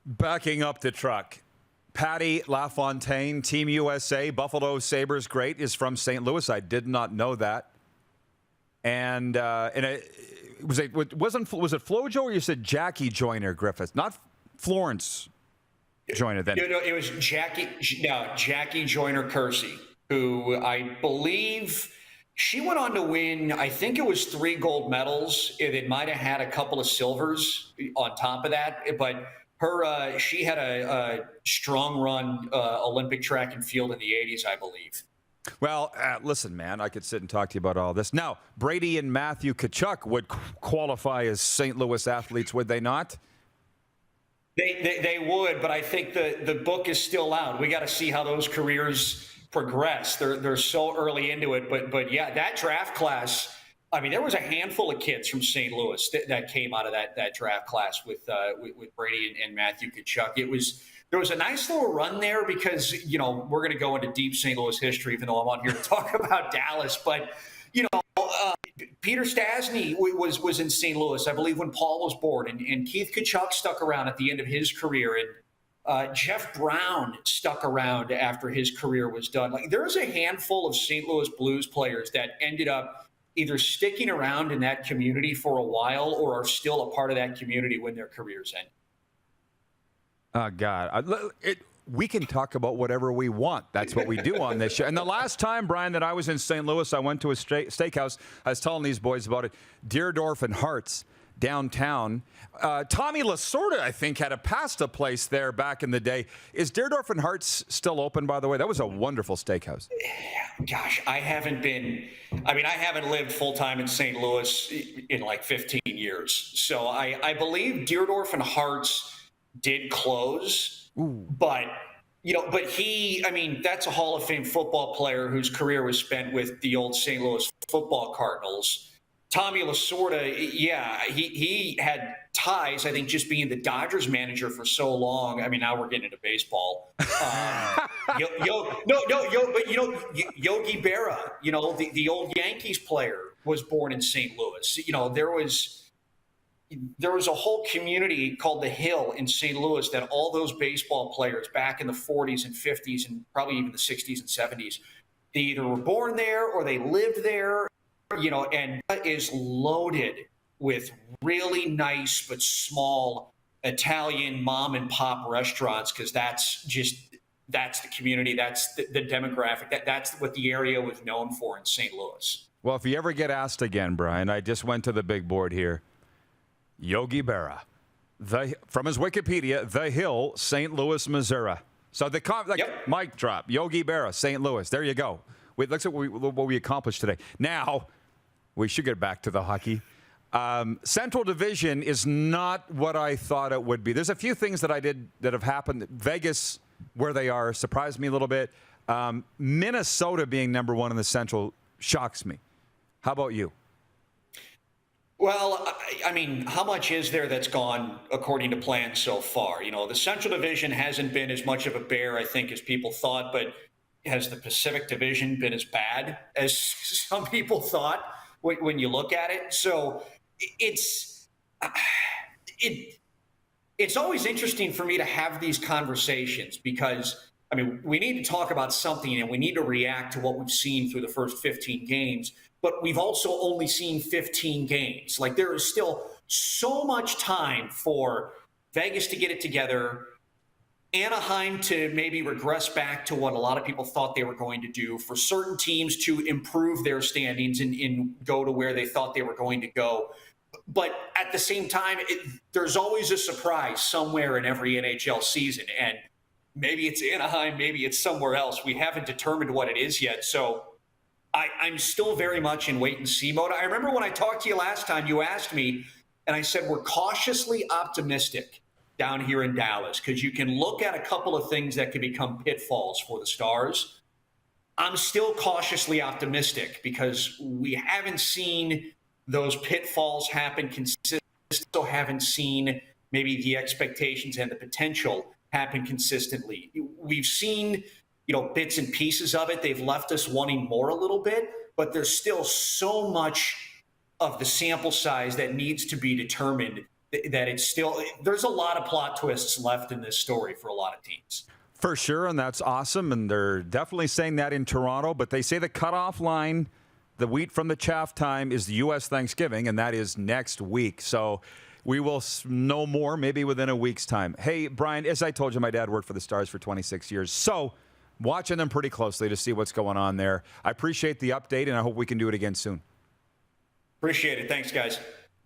Backing up the truck. Patty LaFontaine, Team USA, Buffalo Sabres great, is from St. Louis. I did not know that. And was it Flojo or you said Jackie Joyner Griffiths? Not Florence Joyner then. No, it was Jackie Joyner Kersey, who I believe she went on to win, I think it was 3 gold medals. It might have had a couple of silvers on top of that, but she had a strong run Olympic track and field in the 80s, I believe. Well, listen, man, I could sit and talk to you about all this. Now, Brady and Matthew Tkachuk would qualify as St. Louis athletes, would they not? They would, but I think the book is still out. We got to see how those careers progress. They're so early into it, but yeah, that draft class. I mean, there was a handful of kids from St. Louis that came out of that draft class with Brady and Matthew Tkachuk. There was a nice little run there because, we're going to go into deep St. Louis history, even though I'm on here to talk about Dallas. But, Peter Stastny was in St. Louis, I believe, when Paul was born. And Keith Tkachuk stuck around at the end of his career. And Jeff Brown stuck around after his career was done. Like, there's a handful of St. Louis Blues players that ended up either sticking around in that community for a while or are still a part of that community when their careers end. Oh, God. We can talk about whatever we want. That's what we do on this show. And the last time, Brian, that I was in St. Louis, I went to a steakhouse. I was telling these boys about it. Deerdorf and Hart's downtown. Tommy Lasorda, I think, had a pasta place there back in the day. Is Deerdorf and Hart's still open, by the way? That was a wonderful steakhouse. Gosh, I haven't lived full-time in St. Louis in like 15 years. So I believe Deerdorf and Hart's did close. Ooh. But that's a Hall of Fame football player whose career was spent with the old St. Louis football Cardinals. Tommy Lasorda, yeah, he had ties, I think, just being the Dodgers manager for so long. I mean, now we're getting into baseball. But Yogi Berra, the old Yankees player, was born in St. Louis. There was a whole community called the Hill in St. Louis that all those baseball players back in the 40s and 50s and probably even the 60s and 70s, they either were born there or they lived there. And that is loaded with really nice but small Italian mom and pop restaurants because that's the community, that's the demographic, that's what the area was known for in St. Louis. Well, if you ever get asked again, Brian, I just went to the big board here. Yogi Berra, from his Wikipedia, The Hill, St. Louis, Missouri. So mic drop, Yogi Berra, St. Louis. There you go. Let's look at what we accomplished today. Now, we should get back to the hockey. Central Division is not what I thought it would be. There's a few things that have happened. Vegas, where they are, surprised me a little bit. Minnesota being number 1 in the Central shocks me. How about you? Well, I mean, how much is there that's gone according to plan so far? The Central Division hasn't been as much of a bear, I think, as people thought, but has the Pacific Division been as bad as some people thought when you look at it? So it's always interesting for me to have these conversations because, I mean, we need to talk about something and we need to react to what we've seen through the first 15 games. But we've also only seen 15 games. Like, there is still so much time for Vegas to get it together, Anaheim to maybe regress back to what a lot of people thought they were going to do, for certain teams to improve their standings and go to where they thought they were going to go. But at the same time, there's always a surprise somewhere in every NHL season. And maybe it's Anaheim, maybe it's somewhere else. We haven't determined what it is yet. So I'm still very much in wait-and-see mode. I remember when I talked to you last time, you asked me, and I said we're cautiously optimistic down here in Dallas because you can look at a couple of things that could become pitfalls for the Stars. I'm still cautiously optimistic because we haven't seen those pitfalls happen consistently. Still haven't seen maybe the expectations and the potential happen consistently. We've seen, bits and pieces of it. They've left us wanting more a little bit, but there's still so much of the sample size that needs to be determined that there's a lot of plot twists left in this story for a lot of teams. For sure, and that's awesome, and they're definitely saying that in Toronto, but they say the cutoff line, the wheat from the chaff time, is the U.S. Thanksgiving, and that is next week. So we will know more maybe within a week's time. Hey, Brian, as I told you, my dad worked for the Stars for 26 years, so watching them pretty closely to see what's going on there. I appreciate the update, and I hope we can do it again soon. Appreciate it. Thanks, guys.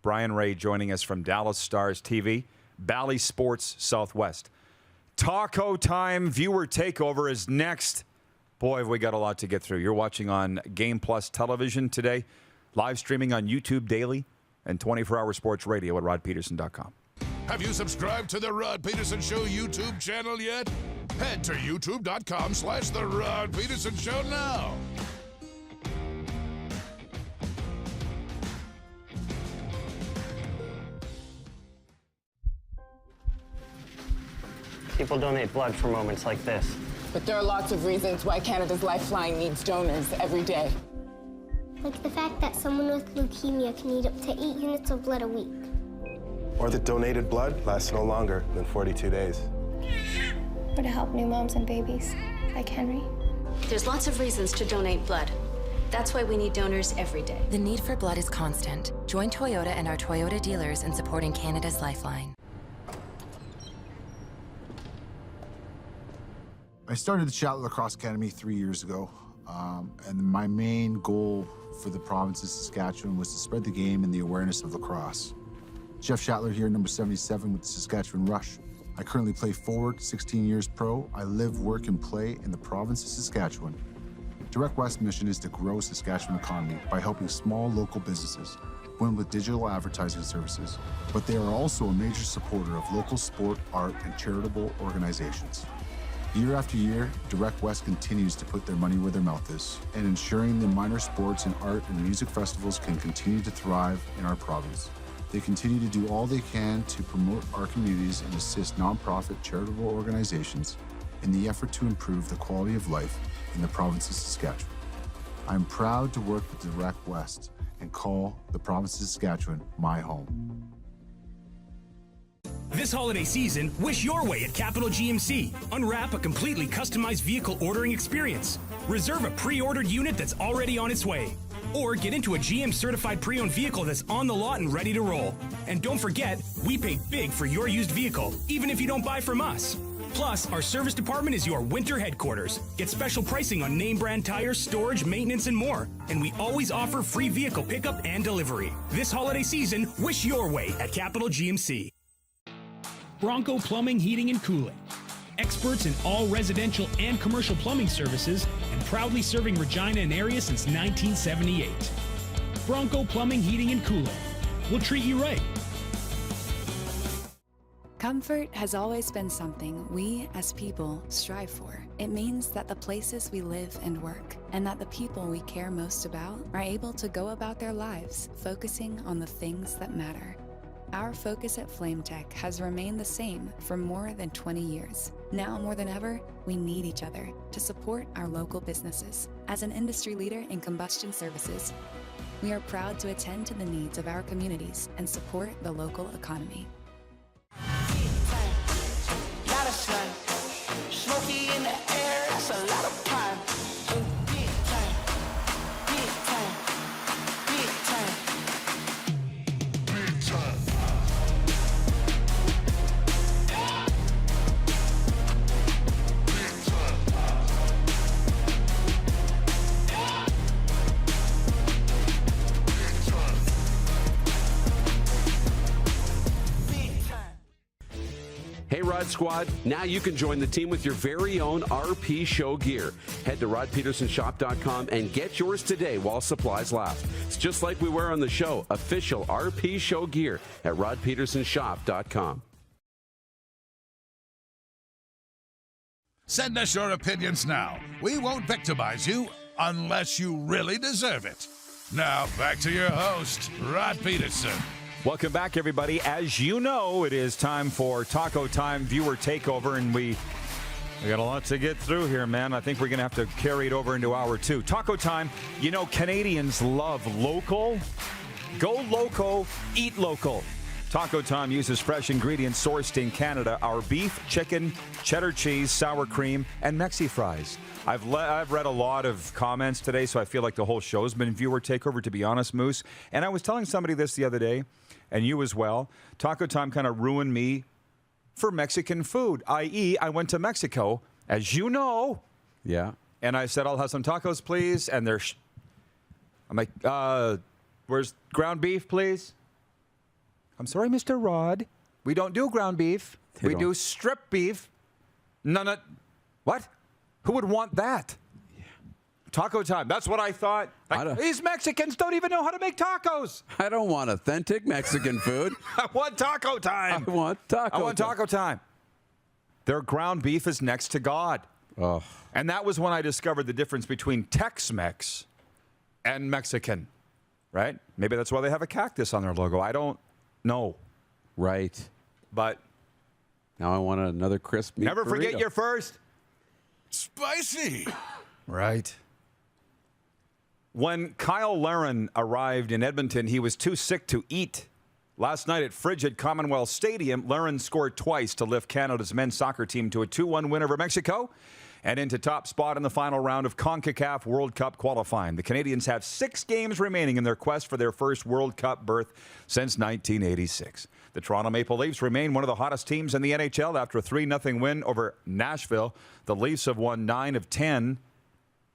Brien Rea joining us from Dallas Stars TV, BallySports Southwest. Taco Time viewer takeover is next. Boy, have we got a lot to get through. You're watching on Game Plus Television today, live streaming on YouTube daily, and 24-hour sports radio at rodpedersen.com. Have you subscribed to the Rod Pedersen Show YouTube channel yet? Head to youtube.com/The Rod Pedersen Show now. People donate blood for moments like this. But there are lots of reasons why Canada's Lifeline needs donors every day. Like the fact that someone with leukemia can need up to 8 units of blood a week. Or that donated blood lasts no longer than 42 days. Or to help new moms and babies, like Henry. There's lots of reasons to donate blood. That's why we need donors every day. The need for blood is constant. Join Toyota and our Toyota dealers in supporting Canada's Lifeline. I started the Chatelaine Lacrosse Academy 3 years ago, and my main goal for the province of Saskatchewan was to spread the game and the awareness of lacrosse. Jeff Shatler here, number 77 with the Saskatchewan Rush. I currently play forward, 16 years pro. I live, work, and play in the province of Saskatchewan. Direct West's mission is to grow Saskatchewan economy by helping small local businesses win with digital advertising services, but they are also a major supporter of local sport, art, and charitable organizations. Year after year, Direct West continues to put their money where their mouth is, and ensuring the minor sports and art and music festivals can continue to thrive in our province. They continue to do all they can to promote our communities and assist nonprofit charitable organizations in the effort to improve the quality of life in the province of Saskatchewan. I'm proud to work with Direct West and call the province of Saskatchewan my home. This holiday season, wish your way at Capital GMC. Unwrap a completely customized vehicle ordering experience. Reserve a pre-ordered unit that's already on its way. Or get into a GM certified pre-owned vehicle that's on the lot and ready to roll. And don't forget, we pay big for your used vehicle, even if you don't buy from us. Plus, our service department is your winter headquarters. Get special pricing on name brand tires, storage, maintenance, and more. And we always offer free vehicle pickup and delivery. This holiday season, wish your way at Capital GMC. Bronco Plumbing, Heating, and Cooling. Experts in all residential and commercial plumbing services and proudly serving Regina and area since 1978. Bronco Plumbing, Heating, and Cooling. We'll treat you right. Comfort has always been something we, as people, strive for. It means that the places we live and work, and that the people we care most about, are able to go about their lives, focusing on the things that matter. Our focus at FlameTech has remained the same for more than 20 years. Now more than ever, we need each other to support our local businesses. As an industry leader in combustion services, we are proud to attend to the needs of our communities and support the local economy. Smoky in the air, that's a lot of pine. Big time, big time, big time, big time. Hey Rod Squad, now you can join the team with your very own RP Show gear. Head to rodpedersenshop.com and get yours today while supplies last. It's just like we wear on the show, official RP Show gear at rodpedersenshop.com. Send us your opinions now. We won't victimize you unless you really deserve it. Now, back to your host, Rod Pedersen. Welcome back, everybody. As you know, it is time for Taco Time Viewer Takeover, and we got a lot to get through here, man. I think we're going to have to carry it over into hour 2. Taco Time, you know, Canadians love local. Go local, eat local. Taco Time uses fresh ingredients sourced in Canada. Our beef, chicken, cheddar cheese, sour cream, and Mexi fries. I've read a lot of comments today, so I feel like the whole show's been viewer takeover, to be honest, Moose. And I was telling somebody this the other day, and you as well. Taco Time kind of ruined me for Mexican food, i.e., I went to Mexico, as you know. Yeah. And I said, I'll have some tacos, please. And I'm like, where's ground beef, please? I'm sorry, Mr. Rod. We don't do ground beef. We do strip beef. None. What? Who would want that? Yeah. Taco Time. That's what I thought. These Mexicans don't even know how to make tacos. I don't want authentic Mexican food. I want Taco Time. I want Taco Time. Their ground beef is next to God. Oh. And that was when I discovered the difference between Tex-Mex and Mexican. Right? Maybe that's why they have a cactus on their logo. I don't know. Right. But now I want another crisp meat never burrito. Forget your first. Spicy. Right. When Kyle Larin arrived in Edmonton, he was too sick to eat. Last night at frigid Commonwealth Stadium, Larin scored twice to lift Canada's men's soccer team to a 2-1 win over Mexico and into top spot in the final round of CONCACAF World Cup qualifying. The Canadians have 6 games remaining in their quest for their first World Cup berth since 1986. The Toronto Maple Leafs remain one of the hottest teams in the NHL after a 3-0 win over Nashville. The Leafs have won 9 of 10.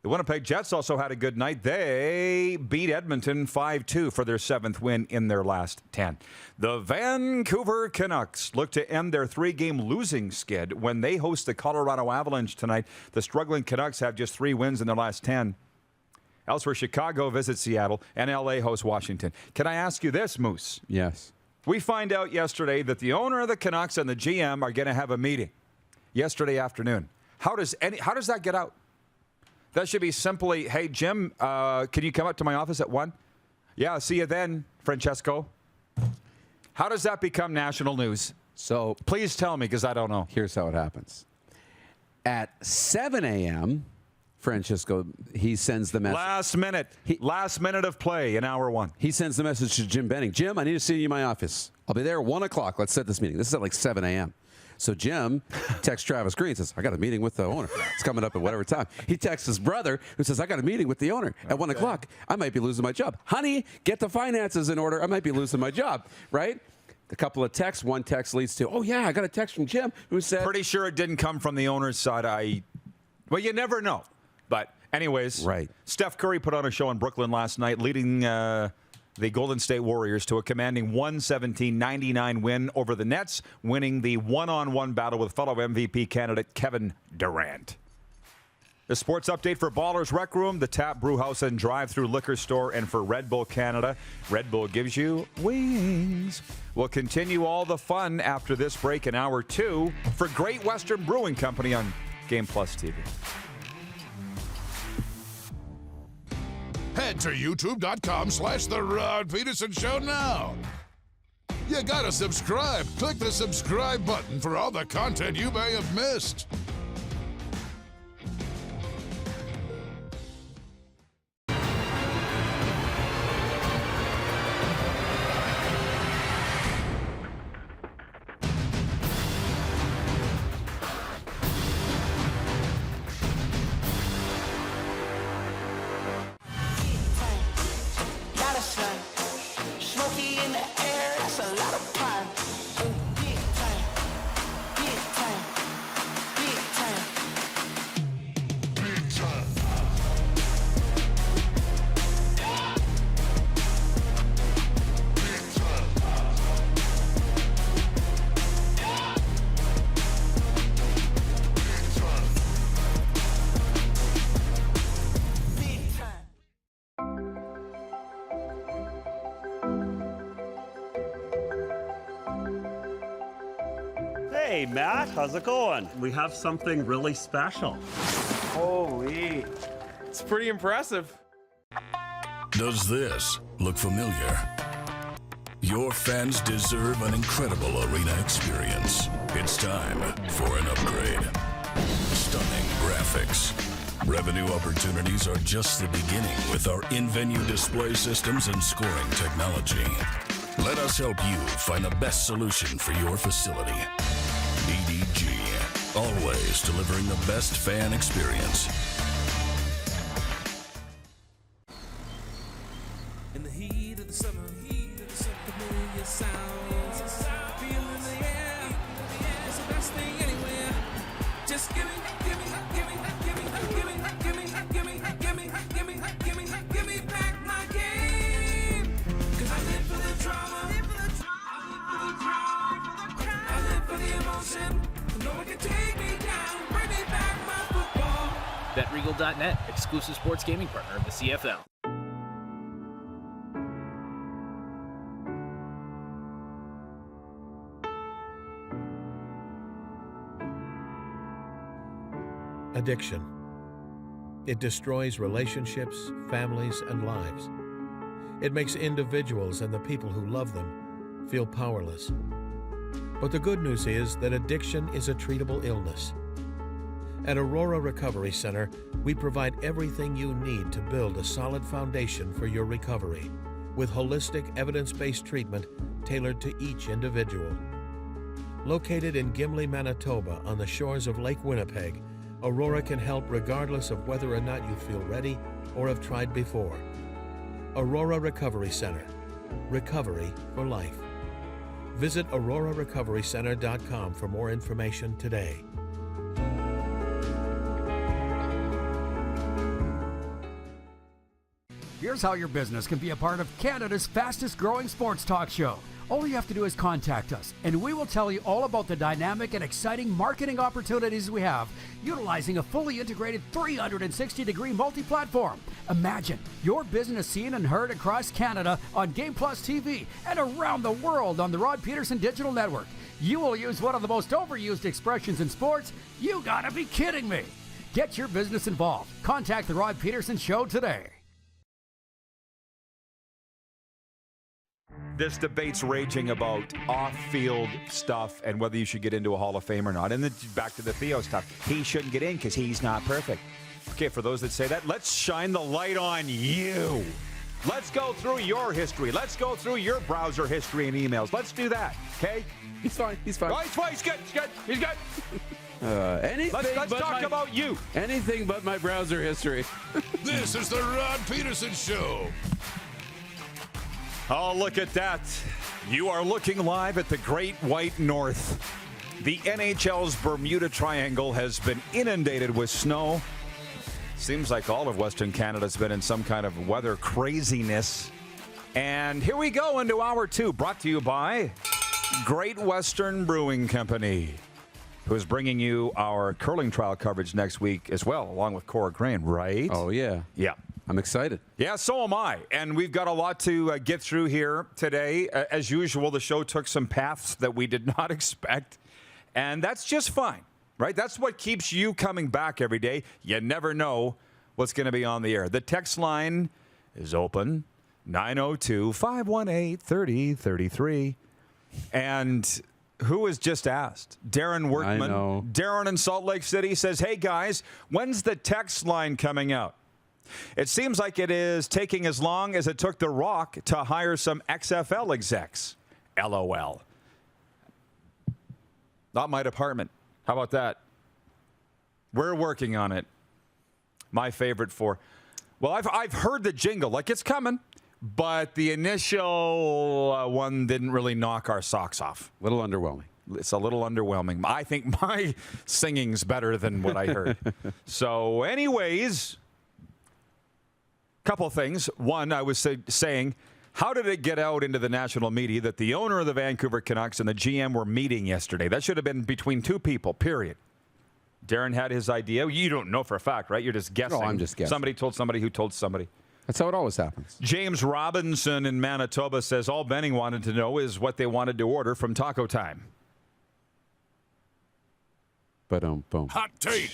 The Winnipeg Jets also had a good night. They beat Edmonton 5-2 for their 7th win in their last 10. The Vancouver Canucks look to end their 3-game losing skid when they host the Colorado Avalanche tonight. The struggling Canucks have just 3 wins in their last 10. Elsewhere, Chicago visits Seattle, and LA hosts Washington. Can I ask you this, Moose? Yes. We find out yesterday that the owner of the Canucks and the GM are going to have a meeting yesterday afternoon. How does that get out? That should be simply, hey, Jim, can you come up to my office at 1? Yeah, see you then, Francesco. How does that become national news? So please tell me, because I don't know. Here's how it happens. At 7 a.m., Francesco, he sends the message. Last minute of play in hour 1. He sends the message to Jim Benning. Jim, I need to see you in my office. I'll be there at 1 o'clock. Let's set this meeting. This is at like 7 a.m. So Jim texts Travis Green, says, I got a meeting with the owner. It's coming up at whatever time. He texts his brother, who says, I got a meeting with the owner at 1 o'clock. I might be losing my job. Honey, get the finances in order. I might be losing my job, right? A couple of texts. One text leads to, oh, yeah, I got a text from Jim who said. Pretty sure it didn't come from the owner's side. Well, you never know. But anyways, right. Steph Curry put on a show in Brooklyn last night, leading the Golden State Warriors to a commanding 117-99 win over the Nets, winning the one-on-one battle with fellow MVP candidate Kevin Durant. The sports update for Ballers Rec Room, the Tap Brew House and Drive-Thru Liquor Store, and for Red Bull Canada, Red Bull gives you wings. We'll continue all the fun after this break in hour 2 for Great Western Brewing Company on Game Plus TV. Head to youtube.com/The Rod Pedersen Show now. You gotta subscribe. Click the subscribe button for all the content you may have missed. Hey, Matt, how's it going? We have something really special. Holy, it's pretty impressive. Does this look familiar? Your fans deserve an incredible arena experience. It's time for an upgrade. Stunning graphics. Revenue opportunities are just the beginning with our in-venue display systems and scoring technology. Let us help you find the best solution for your facility. EDG, always delivering the best fan experience. In the heat of the summer, familiar sounds, feeling the air. It's the best thing anywhere. Just give me back my game. 'Cause I live for the drama. I live for the emotion. No one can take me down. Bring me back my football. BetRegal.net, exclusive sports gaming partner of the CFL. Addiction. It destroys relationships, families, and lives. It makes individuals and the people who love them feel powerless. But the good news is that addiction is a treatable illness. At Aurora Recovery Center, we provide everything you need to build a solid foundation for your recovery, with holistic, evidence-based treatment tailored to each individual. Located in Gimli, Manitoba, on the shores of Lake Winnipeg, Aurora can help regardless of whether or not you feel ready or have tried before. Aurora Recovery Center. Recovery for life. Visit aurorarecoverycenter.com for more information today. Here's how your business can be a part of Canada's fastest growing sports talk show. All you have to do is contact us, and we will tell you all about the dynamic and exciting marketing opportunities we have, utilizing a fully integrated 360-degree multi-platform. Imagine your business seen and heard across Canada on Game Plus TV and around the world on the Rod Pedersen Digital Network. You will use one of the most overused expressions in sports. You gotta be kidding me. Get your business involved. Contact the Rod Pedersen Show today. This debate's raging about off-field stuff and whether you should get into a Hall of Fame or not. And then back to the Theo stuff. He shouldn't get in because he's not perfect. Okay, for those that say that, let's shine the light on you. Let's go through your history. Let's go through your browser history and emails. Let's do that, okay? He's fine. He's fine. Oh, he's good. He's good. He's good. Anything let's talk about you. Anything but my browser history. This is the Rod Pedersen Show. Oh, look at that. You are looking live at the Great White North. The NHL's Bermuda Triangle has been inundated with snow. Seems like all of Western Canada's been in some kind of weather craziness. And here we go into hour two, brought to you by Great Western Brewing Company, who is bringing you our curling trial coverage next week as well, along with Cora Crane, right? Oh, yeah. Yeah. I'm excited. Yeah, so am I. And we've got a lot to get through here today. As usual, the show took some paths that we did not expect. And that's just fine, right? That's what keeps you coming back every day. You never know what's going to be on the air. The text line is open, 902-518-3033. And who was just asked? Darren Workman. I know. Darren in Salt Lake City says, hey, guys, when's the text line coming out? It seems like it is taking as long as it took The Rock to hire some XFL execs. LOL. Not my department. How about that? We're working on it. My favorite for... Well, I've heard the jingle. Like, it's coming. But the initial one didn't really knock our socks off. A little underwhelming. It's a little underwhelming. I think my singing's better than what I heard. So, anyways... Couple things. One, I was saying, how did it get out into the national media that the owner of the Vancouver Canucks and the GM were meeting yesterday? That should have been between two people, period. Darren had his idea. You don't know for a fact, right? You're just guessing. No, I'm just guessing. Somebody told somebody who told somebody. That's how it always happens. James Robinson in Manitoba says all Benning wanted to know is what they wanted to order from Taco Time. Boom. Hot take.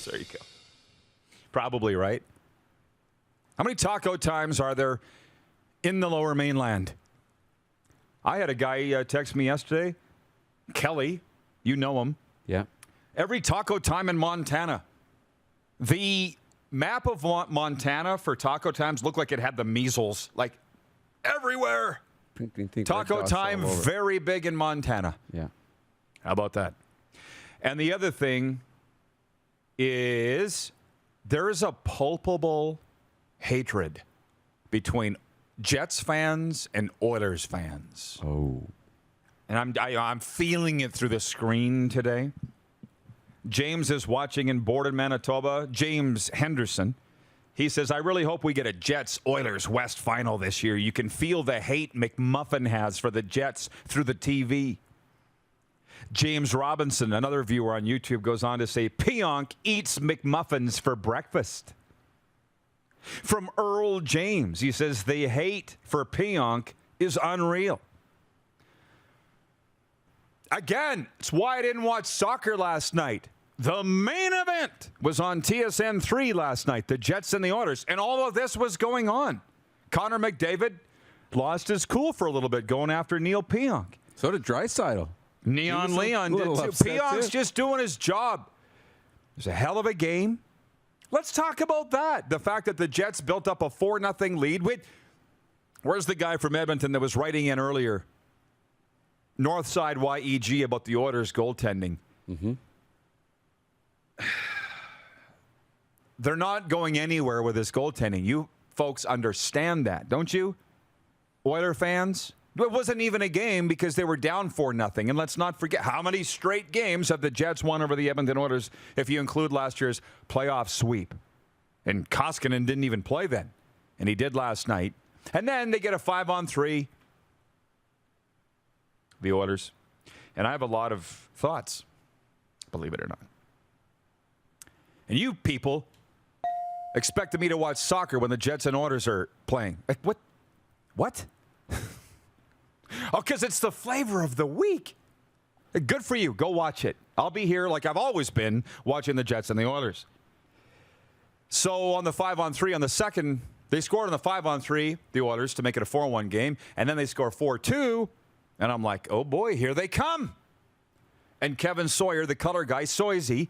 There you go. Probably right. How many Taco Times are there in the Lower Mainland? I had a guy text me yesterday, Kelly, you know him. Yeah. Every taco time in Montana. The map of Montana for taco times looked like it had the measles, like everywhere. Taco time, very big in Montana. Yeah. How about that? And the other thing is there is a palpable hatred between Jets fans and Oilers fans. Oh. And I'm feeling it through the screen today. James is watching in Borden, Manitoba. James Henderson. He says, I really hope we get a Jets-Oilers West final this year. You can feel the hate McMuffin has for the Jets through the TV. James Robinson, another viewer on YouTube, goes on to say, Pionk eats McMuffins for breakfast. From Earl James, he says, the hate for Pionk is unreal. Again, it's why I didn't watch soccer last night. The main event was on TSN 3 last night, the Jets and the Oilers, and all of this was going on. Connor McDavid lost his cool for a little bit going after Neil Pionk. So did Draisaitl. Neon Leon did too. Pionk's just doing his job. It was a hell of a game. Let's talk about that. The fact that the Jets built up a 4-0 lead. Wait, where's the guy from Edmonton that was writing in earlier? Northside YEG about the Oilers goaltending. Mm-hmm. They're not going anywhere with this goaltending. You folks understand that, don't you? Oiler fans? It wasn't even a game because they were down 4-0. And let's not forget, how many straight games have the Jets won over the Edmonton Oilers if you include last year's playoff sweep? And Koskinen didn't even play then. And he did last night. And then they get a 5-on-3. The Oilers. And I have a lot of thoughts, believe it or not. And you people expected me to watch soccer when the Jets and Oilers are playing. Like, what? What? Oh, because it's the flavor of the week. Good for you. Go watch it. I'll be here like I've always been watching the Jets and the Oilers. So on the 5-on-3, on the second, they scored on the 5-on-3, the Oilers, to make it a 4-1 game. And then they score 4-2. And I'm like, oh, boy, here they come. And Kevin Sawyer, the color guy, Soisy,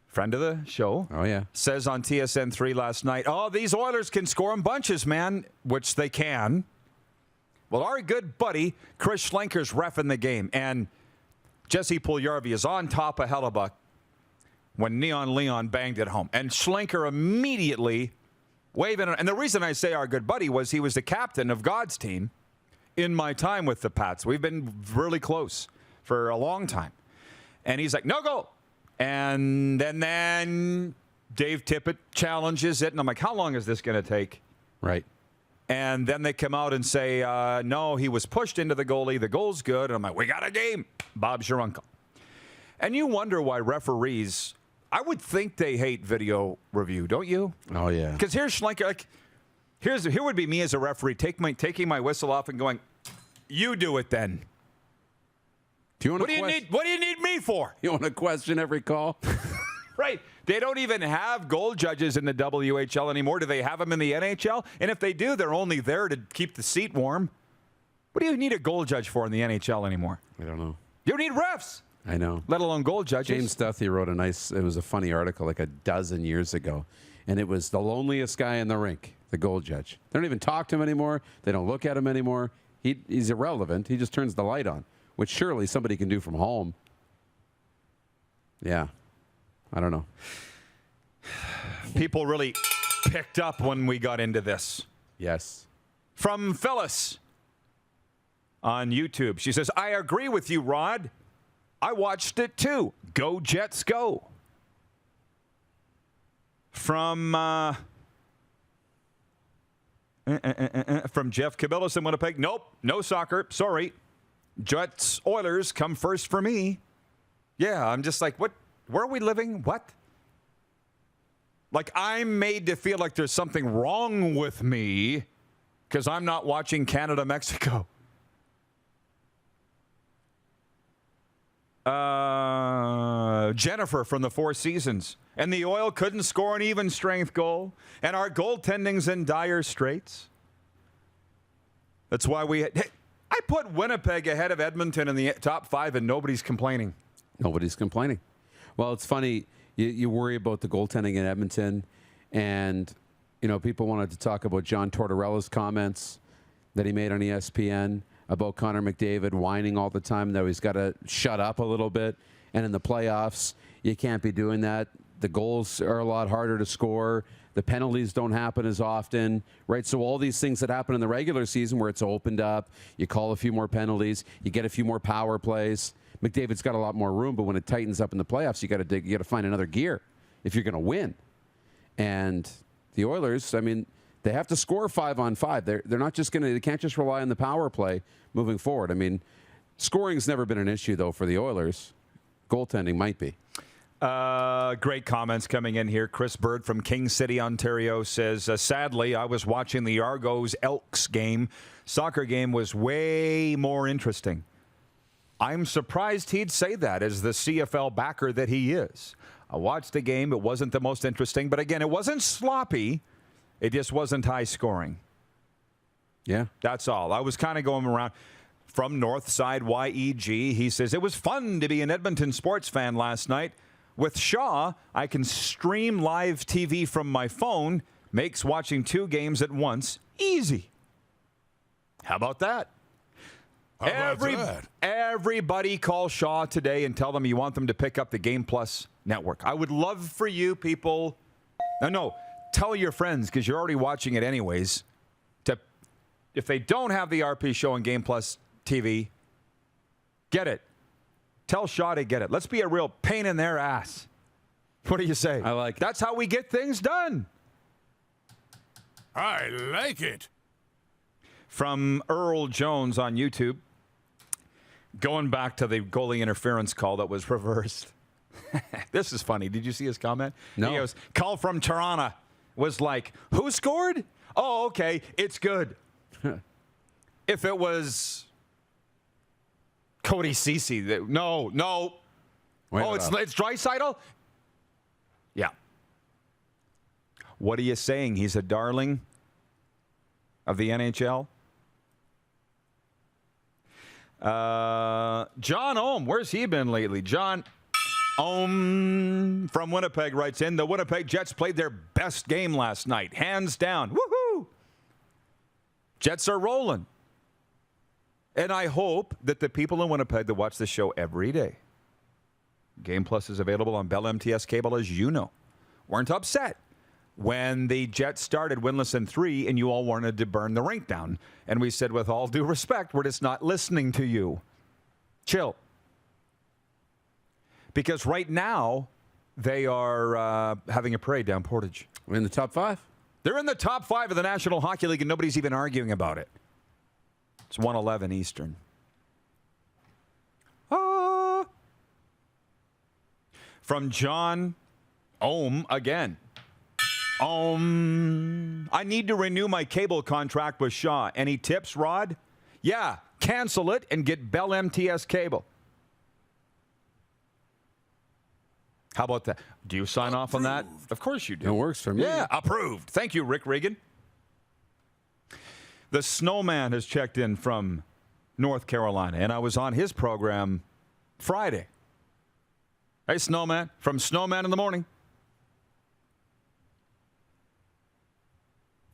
friend of the show, says on TSN 3 last night, oh, these Oilers can score in bunches, man, which they can. Well, our good buddy, Chris Schlenker's reffing the game. And Jesse Puljujarvi is on top of Hellebuck when Neon Leon banged it home. And Schlenker immediately waving. And the reason I say our good buddy was he was the captain of God's team in my time with the Pats. We've been really close for a long time. And he's like, no goal. And then Dave Tippett challenges it. And I'm like, how long is this going to take? Right. And then they come out and say, no, he was pushed into the goalie. The goal's good. And I'm like, we got a game. Bob's your uncle. And you wonder why referees, I would think they hate video review, don't you? Oh, yeah. Because here's Schlenker, like, here would be me as a referee taking my whistle off and going, you do it then. What do you need me for? You want to question every call? Right. They don't even have goal judges in the WHL anymore. Do they have them in the NHL? And if they do, they're only there to keep the seat warm. What do you need a goal judge for in the NHL anymore? I don't know. You don't need refs. I know. Let alone goal judges. James Duthie wrote it was a funny article like a dozen years ago. And it was the loneliest guy in the rink, the goal judge. They don't even talk to him anymore. They don't look at him anymore. He's irrelevant. He just turns the light on, which surely somebody can do from home. Yeah. I don't know. People really picked up when we got into this. Yes. From Phyllis on YouTube. She says, I agree with you, Rod. I watched it too. Go Jets, go. From Jeff Cabillas in Winnipeg. Nope, no soccer. Sorry. Jets, Oilers come first for me. Yeah, I'm just like, what? Where are we living? What? Like, I'm made to feel like there's something wrong with me because I'm not watching Canada-Mexico. Jennifer from the Four Seasons. And the Oil couldn't score an even strength goal. And our goaltending's in dire straits. That's why I put Winnipeg ahead of Edmonton in the top 5, and nobody's complaining. Nobody's complaining. Well, it's funny. You worry about the goaltending in Edmonton, and people wanted to talk about John Tortorella's comments that he made on ESPN about Connor McDavid whining all the time that he's got to shut up a little bit. And in the playoffs, you can't be doing that. The goals are a lot harder to score. The penalties don't happen as often, right? So all these things that happen in the regular season where it's opened up, you call a few more penalties, you get a few more power plays. McDavid's got a lot more room, but when it tightens up in the playoffs, you got to find another gear if you're going to win. And the Oilers, they have to score 5-on-5. They're not just they can't just rely on the power play moving forward. Scoring's never been an issue though for the Oilers. Goaltending might be. Great comments coming in here. Chris Bird from King City, Ontario says, sadly, I was watching the Argos Elks game. Soccer game was way more interesting. I'm surprised he'd say that as the CFL backer that he is. I watched the game. It wasn't the most interesting, but again, it wasn't sloppy. It just wasn't high scoring. Yeah. That's all. I was kind of going around. From Northside YEG, he says, it was fun to be an Edmonton sports fan last night. With Shaw, I can stream live TV from my phone. Makes watching 2 games at once easy. How about that? Everybody call Shaw today and tell them you want them to pick up the Game Plus network. I would love for you people. No, tell your friends because you're already watching it anyways. If they don't have the RP show on Game Plus TV, get it. Tell Shaw to get it. Let's be a real pain in their ass. What do you say? I like it. That's how we get things done. I like it. From Earl Jones on YouTube, going back to the goalie interference call that was reversed. This is funny. Did you see his comment? No. He goes, call from Toronto. Was like, who scored? Oh, okay. It's good. If it was Cody Ceci, no. It's Draisaitl? Yeah. What are you saying? He's a darling of the NHL? John Ohm, where's he been lately? John Ohm from Winnipeg writes in, the Winnipeg Jets played their best game last night. Hands down. Woohoo! Jets are rolling. And I hope that the people in Winnipeg that watch this show every day, Game Plus is available on Bell MTS cable, as you know, weren't upset when the Jets started winless in 3 and you all wanted to burn the rink down. And we said, with all due respect, we're just not listening to you. Chill. Because right now, they are having a parade down Portage. We're in the top 5. They're in the top 5 of the National Hockey League, and nobody's even arguing about it. It's 1:11 Eastern. From John Ohm again. I need to renew my cable contract with Shaw. Any tips, Rod? Yeah, cancel it and get Bell MTS cable. How about that? Do you sign off on that? Of course you do. It works for me. Yeah, approved. Thank you, Rick Regan. The Snowman has checked in from North Carolina, and I was on his program Friday. Hey, Snowman, from Snowman in the Morning.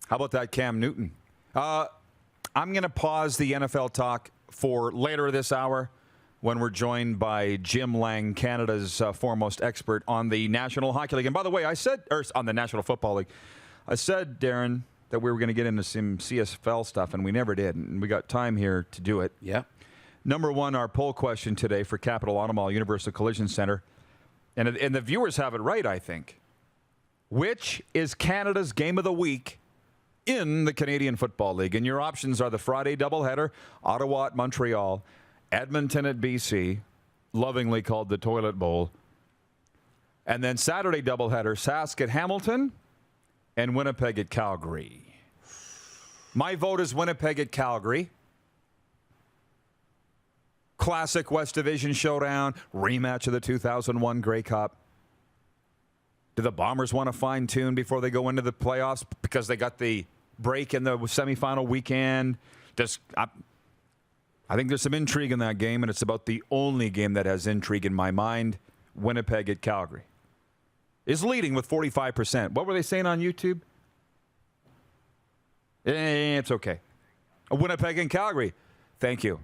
How about that, Cam Newton? I'm going to pause the NFL talk for later this hour when we're joined by Jim Lang, Canada's foremost expert on the National Hockey League. And by the way, on the National Football League, I said, Darren, that we were going to get into some CFL stuff, and we never did. And we got time here to do it. Yeah. Number 1, our poll question today for Capital Automall Universal Collision Center. And the viewers have it right, I think. Which is Canada's game of the week in the Canadian Football League? And your options are the Friday doubleheader, Ottawa at Montreal, Edmonton at BC, lovingly called the Toilet Bowl, and then Saturday doubleheader, Sask at Hamilton, and Winnipeg at Calgary. My vote is Winnipeg at Calgary. Classic West Division showdown, rematch of the 2001 Grey Cup. Do the Bombers want to fine-tune before they go into the playoffs because they got the break in the semifinal weekend? I think there's some intrigue in that game, and it's about the only game that has intrigue in my mind. Winnipeg at Calgary is leading with 45%. What were they saying on YouTube? It's okay. Winnipeg and Calgary. Thank you.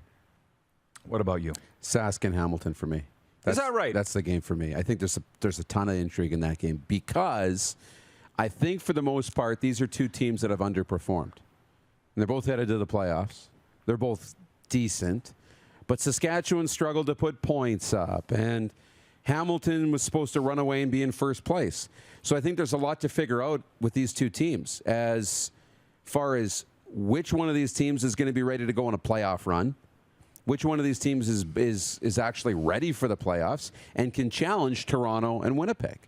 What about you? Sask and Hamilton for me. Is that right? That's the game for me. I think there's a ton of intrigue in that game because I think for the most part, these are two teams that have underperformed. And they're both headed to the playoffs. They're both decent. But Saskatchewan struggled to put points up. And Hamilton was supposed to run away and be in first place. So I think there's a lot to figure out with these two teams as far as which one of these teams is going to be ready to go on a playoff run. Which one of these teams is actually ready for the playoffs and can challenge Toronto and Winnipeg?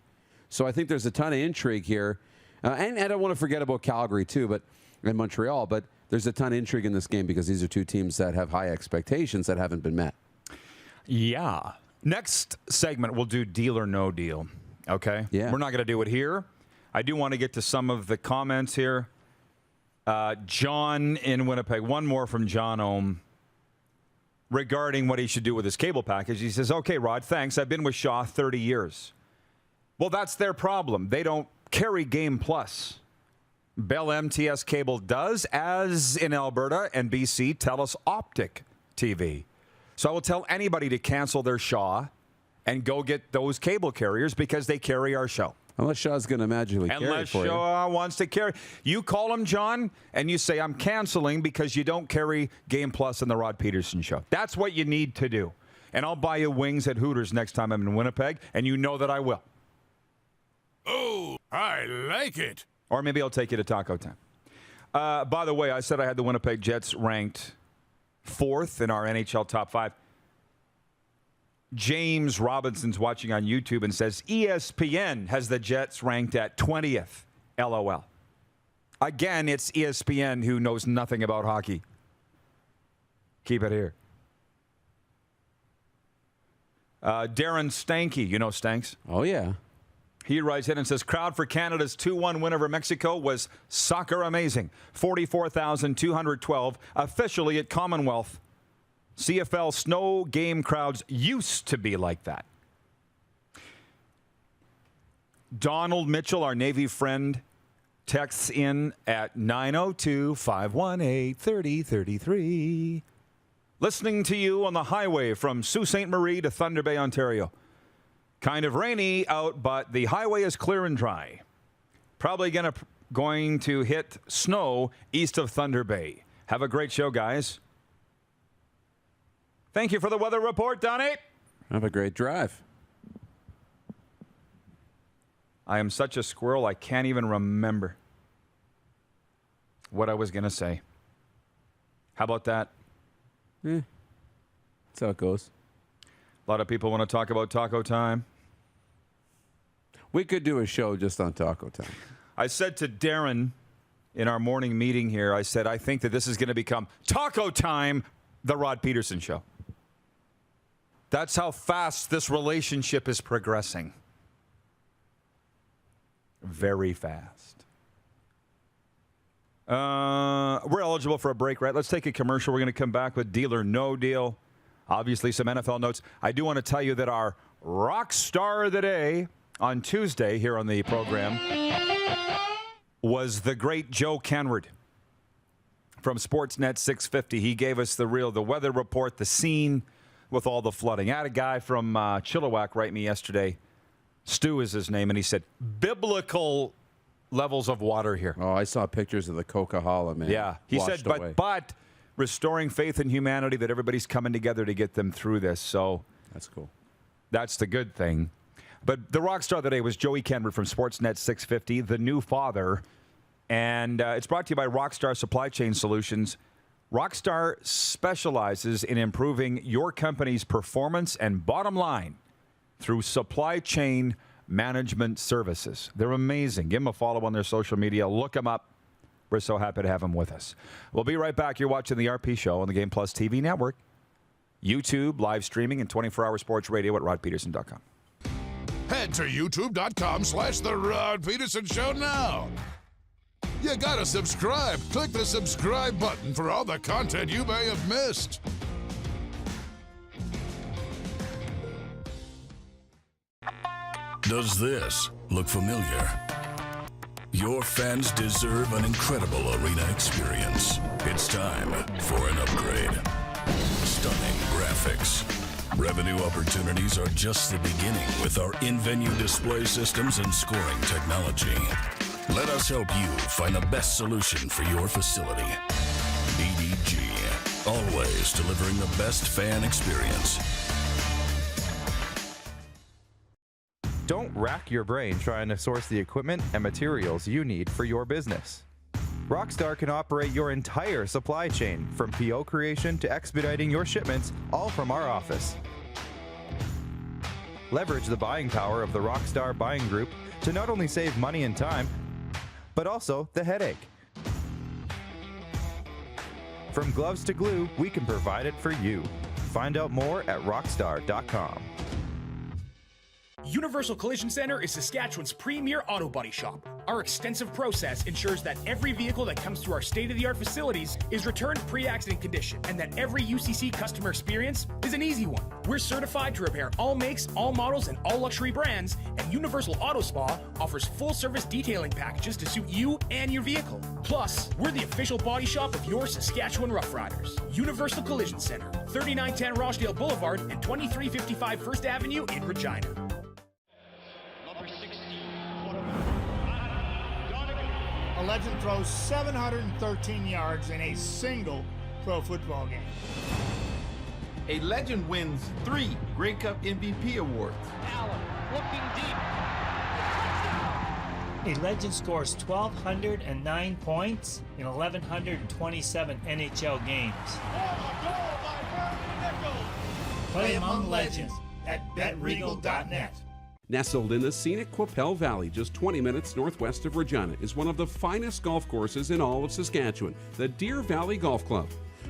So I think there's a ton of intrigue here. And I don't want to forget about Calgary, too, and Montreal. But there's a ton of intrigue in this game because these are two teams that have high expectations that haven't been met. Yeah. Next segment, we'll do deal or no deal. Okay? Yeah. We're not going to do it here. I do want to get to some of the comments here. John in Winnipeg. One more from John Ohm. Regarding what he should do with his cable package. He says, okay, Rod, thanks. I've been with Shaw 30 years. Well, that's their problem. They don't carry Game Plus. Bell MTS Cable does, as in Alberta and BC, TELUS Optic TV. So I will tell anybody to cancel their Shaw and go get those cable carriers because they carry our show. Unless Shaw's going to magically carry it for you. Unless Shaw wants to carry. You call him, John, and you say, I'm canceling because you don't carry Game Plus in the Rod Pedersen Show. That's what you need to do. And I'll buy you wings at Hooters next time I'm in Winnipeg, and you know that I will. Oh, I like it. Or maybe I'll take you to Taco Time. By the way, I said I had the Winnipeg Jets ranked 4th in our NHL Top 5. James Robinson's watching on YouTube and says ESPN has the Jets ranked at 20th. LOL. Again, it's ESPN who knows nothing about hockey. Keep it here. Darren Stanky. You know Stanks? Oh, yeah. He writes in and says, crowd for Canada's 2-1 win over Mexico was soccer amazing. 44,212 officially at Commonwealth. CFL snow game crowds used to be like that. Donald Mitchell, our Navy friend, texts in at 902-518-3033. Listening to you on the highway from Sault Ste. Marie to Thunder Bay, Ontario. Kind of rainy out, but the highway is clear and dry. Probably going to hit snow east of Thunder Bay. Have a great show, guys. Thank you for the weather report, Donnie. Have a great drive. I am such a squirrel, I can't even remember what I was going to say. How about that? That's how it goes. A lot of people want to talk about Taco Time. We could do a show just on Taco Time. I said to Darren in our morning meeting here, I said, I think that this is going to become Taco Time, the Rod Pedersen Show. That's how fast this relationship is progressing. Very fast. We're eligible for a break, right? Let's take a commercial. We're going to come back with Deal or No Deal. Obviously, some NFL notes. I do want to tell you that our rock star of the day on Tuesday here on the program was the great Joe Kenward from Sportsnet 650. He gave us the weather report, the scene with all the flooding. I had a guy from Chilliwack write me yesterday. Stu is his name, and he said, biblical levels of water here. Oh, I saw pictures of the Coquihalla, man. Yeah. He said, but restoring faith in humanity, that everybody's coming together to get them through this. So that's cool. That's the good thing. But the rock star of the day was Joey Kenward from Sportsnet 650, the new father. And it's brought to you by Rockstar Supply Chain Solutions. Rockstar specializes in improving your company's performance and bottom line through supply chain management services. They're amazing. Give them a follow on their social media. Look them up. We're so happy to have them with us. We'll be right back. You're watching the RP Show on the Game Plus TV network, YouTube, live streaming, and 24-hour sports radio at rodpedersen.com. Head to youtube.com/The Rod Pedersen Show now. You gotta subscribe. Click the subscribe button for all the content you may have missed. Does this look familiar? Your fans deserve an incredible arena experience. It's time for an upgrade. Stunning graphics. Revenue opportunities are just the beginning with our in-venue display systems and scoring technology. Let us help you find the best solution for your facility. EDG, always delivering the best fan experience. Don't rack your brain trying to source the equipment and materials you need for your business. Rockstar can operate your entire supply chain, from PO creation to expediting your shipments, all from our office. Leverage the buying power of the Rockstar buying group to not only save money and time, but also the headache. From gloves to glue, we can provide it for you. Find out more at rockstar.com. Universal Collision Center is Saskatchewan's premier auto body shop. Our extensive process ensures that every vehicle that comes through our state-of-the-art facilities is returned pre-accident condition, and that every UCC customer experience is an easy one. We're certified to repair all makes, all models, and all luxury brands, and Universal Auto Spa offers full-service detailing packages to suit you and your vehicle. Plus, we're the official body shop of your Saskatchewan Rough Riders. Universal Collision Center, 3910 Rochdale Boulevard and 2355 First Avenue in Regina. A legend throws 713 yards in a single pro football game. A legend wins 3 Grey Cup MVP awards. Allen looking deep. A legend scores 1,209 points in 1,127 NHL games. Play among legends at betregal.net. Nestled in the scenic Qu'Appelle Valley, just 20 minutes northwest of Regina, is one of the finest golf courses in all of Saskatchewan, the Deer Valley Golf Club.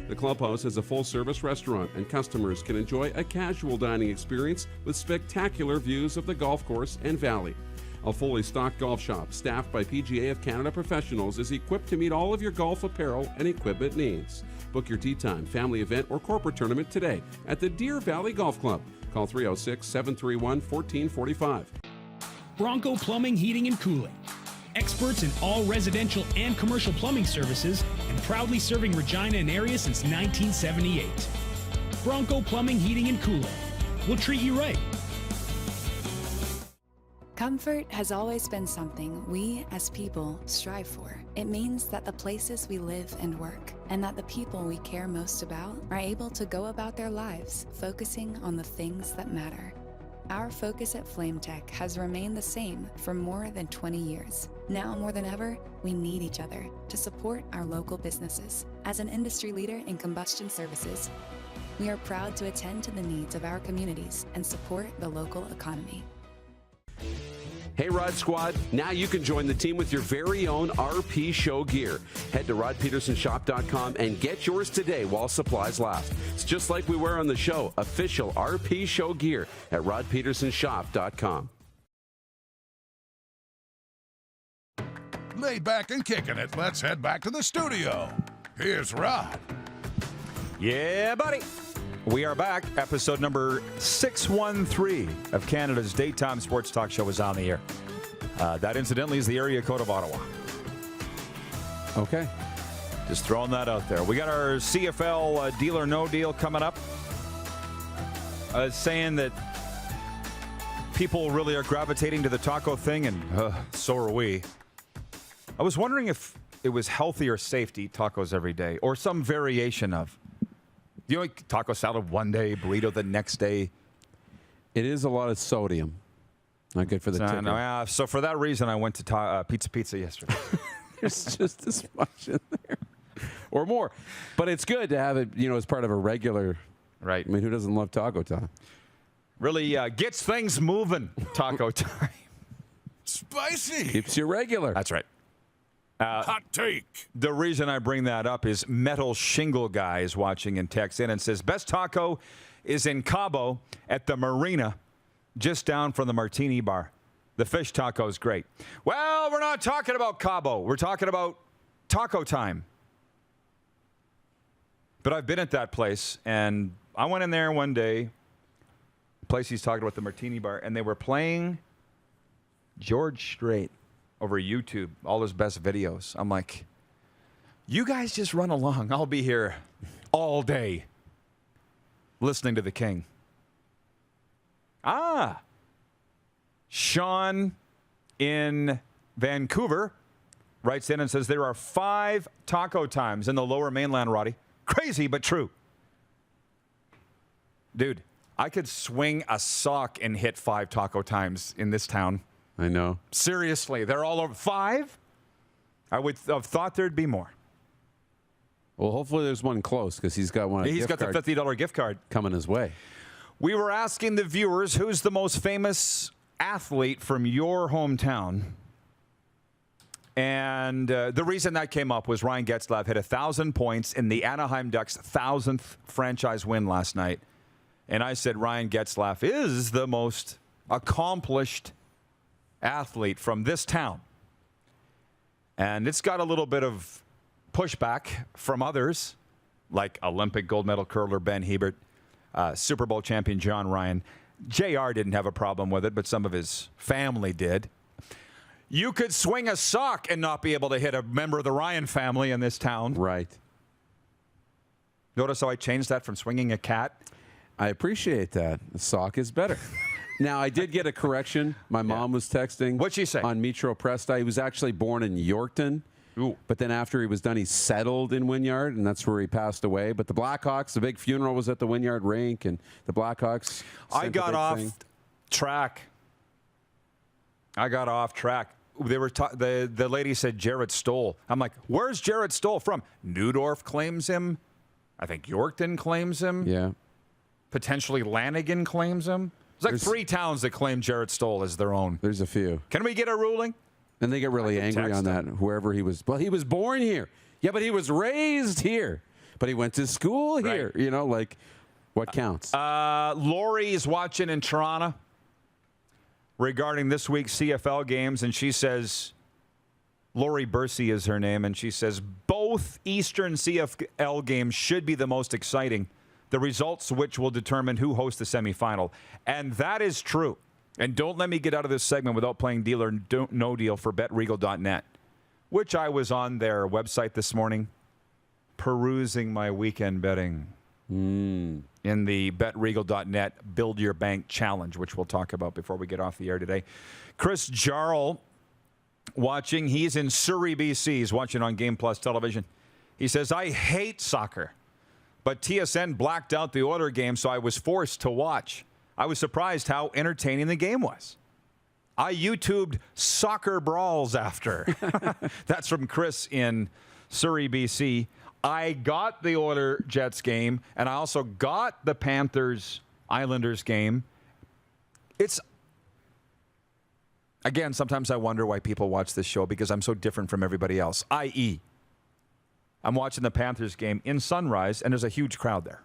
The clubhouse has a full-service restaurant, and customers can enjoy a casual dining experience with spectacular views of the golf course and valley. A fully stocked golf shop, staffed by PGA of Canada professionals, is equipped to meet all of your golf apparel and equipment needs. Book your tee time, family event, or corporate tournament today at the Deer Valley Golf Club. Call 306-731-1445. Bronco Plumbing, Heating, and Cooling. Experts in all residential and commercial plumbing services, and proudly serving Regina and area since 1978. Bronco Plumbing, Heating, and Cooling. We'll treat you right. Comfort has always been something we, as people, strive for. It means that the places we live and work, and that the people we care most about, are able to go about their lives focusing on the things that matter. Our focus at FlameTech has remained the same for more than 20 years. Now more than ever, we need each other to support our local businesses. As an industry leader in combustion services, we are proud to attend to the needs of our communities and support the local economy. Hey, Rod Squad, now you can join the team with your very own RP Show gear. Head to rodpedersenshop.com and get yours today while supplies last. It's just like we wear on the show, official RP Show gear at rodpedersenshop.com. Laid back and kicking it, let's head back to the studio. Here's Rod. Yeah, buddy. We are back. Episode number 613 of Canada's daytime sports talk show is on the air. That, incidentally, is the area code of Ottawa. Okay. Just throwing that out there. We got our CFL Deal or No Deal coming up. Saying that people really are gravitating to the taco thing, and so are we. I was wondering if it was healthy or safe to eat tacos every day, or some variation of. You know, taco salad one day, burrito the next day. It is a lot of sodium. Not good for the ticker. So for that reason, I went to Pizza yesterday. There's just this much in there. Or more. But it's good to have it, as part of a regular. Right. I mean, who doesn't love taco time? Really gets things moving, taco time. Spicy. Keeps you regular. That's right. Hot take. The reason I bring that up is Metal Shingle Guy is watching and texts in and says, best taco is in Cabo at the Marina, just down from the Martini Bar. The fish taco is great. Well, we're not talking about Cabo. We're talking about taco time. But I've been at that place, and I went in there one day, the place he's talking about, the Martini Bar, and they were playing George Strait over YouTube, all his best videos. I'm like, you guys just run along. I'll be here all day listening to the King. Sean in Vancouver writes in and says there are 5 taco times in the Lower Mainland, Roddy. Crazy, but true. Dude, I could swing a sock and hit 5 taco times in this town. I know. Seriously, they're all over. 5? I would have thought there'd be more. Well, hopefully there's one close because he's got one. He's got the $50 gift card coming his way. We were asking the viewers who's the most famous athlete from your hometown. And the reason that came up was Ryan Getzlaf hit 1,000 points in the Anaheim Ducks' 1,000th franchise win last night. And I said Ryan Getzlaf is the most accomplished athlete from this town. And it's got a little bit of pushback from others, like Olympic gold medal curler Ben Hebert, Super Bowl champion John Ryan. JR didn't have a problem with it, but some of his family did. You could swing a sock and not be able to hit a member of the Ryan family in this town. Right. Notice how I changed that from swinging a cat? I appreciate that. The sock is better. Now, I did get a correction. My mom was texting. What'd she say? On Metro Presta. He was actually born in Yorkton. Ooh. But then after he was done, he settled in Wynyard, and that's where he passed away. But the Blackhawks, the big funeral was at the Wynyard rink, and the Blackhawks. I got off track. They were the lady said Jarrett Stoll. I'm like, where's Jarrett Stoll from? Newdorf claims him. I think Yorkton claims him. Yeah. Potentially Lanigan claims him. There's 3 towns that claim Jarrett Stoll as their own. There's a few. Can we get a ruling? And they get really angry on that, whoever he was. Well, he was born here. Yeah, but he was raised here. But he went to school here. Right. You know, like, what counts? Lori is watching in Toronto regarding this week's CFL games, and she says, Lori Bursey is her name, and she says, both Eastern CFL games should be the most exciting, the results which will determine who hosts the semifinal. And that is true. And don't let me get out of this segment without playing Deal or No Deal for BetRegal.net, which I was on their website this morning, perusing my weekend betting in the BetRegal.net Build Your Bank Challenge, which we'll talk about before we get off the air today. Chris Jarl watching. He's in Surrey, BC. He's watching on Game Plus television. He says, I hate soccer, but TSN blacked out the Oilers game, so I was forced to watch. I was surprised how entertaining the game was. I YouTubed soccer brawls after. That's from Chris in Surrey, BC. I got the Oilers Jets game, and I also got the Panthers Islanders game. It's, again, sometimes I wonder why people watch this show because I'm so different from everybody else, i.e., I'm watching the Panthers game in Sunrise, and there's a huge crowd there.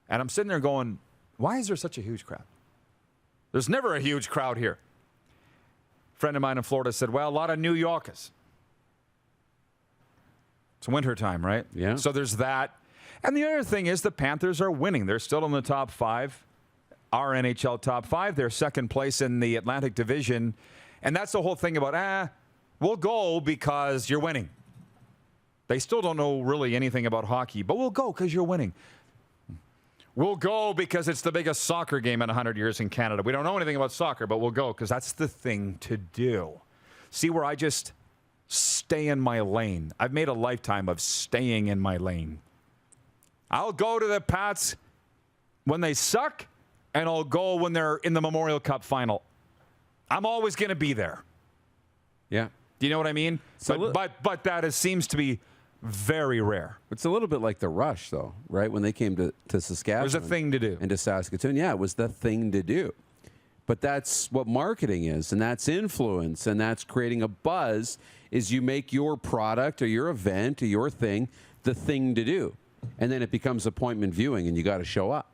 And I'm sitting there going, why is there such a huge crowd? There's never a huge crowd here. A friend of mine in Florida said, well, a lot of New Yorkers. It's wintertime, right? Yeah. So there's that. And the other thing is the Panthers are winning. They're still in the top 5, our NHL top 5. They're second place in the Atlantic Division. And that's the whole thing about, we'll go because you're winning. They still don't know really anything about hockey, but we'll go because you're winning. We'll go because it's the biggest soccer game in 100 years in Canada. We don't know anything about soccer, but we'll go because that's the thing to do. See where I just stay in my lane. I've made a lifetime of staying in my lane. I'll go to the Pats when they suck, and I'll go when they're in the Memorial Cup final. I'm always going to be there. Yeah. Do you know what I mean? So but that seems to be very rare. It's a little bit like the Rush, though, right? When they came to Saskatchewan. It was a thing to do. And to Saskatoon. Yeah, it was the thing to do. But that's what marketing is, and that's influence, and that's creating a buzz, is you make your product or your event or your thing the thing to do. And then it becomes appointment viewing, and you got to show up.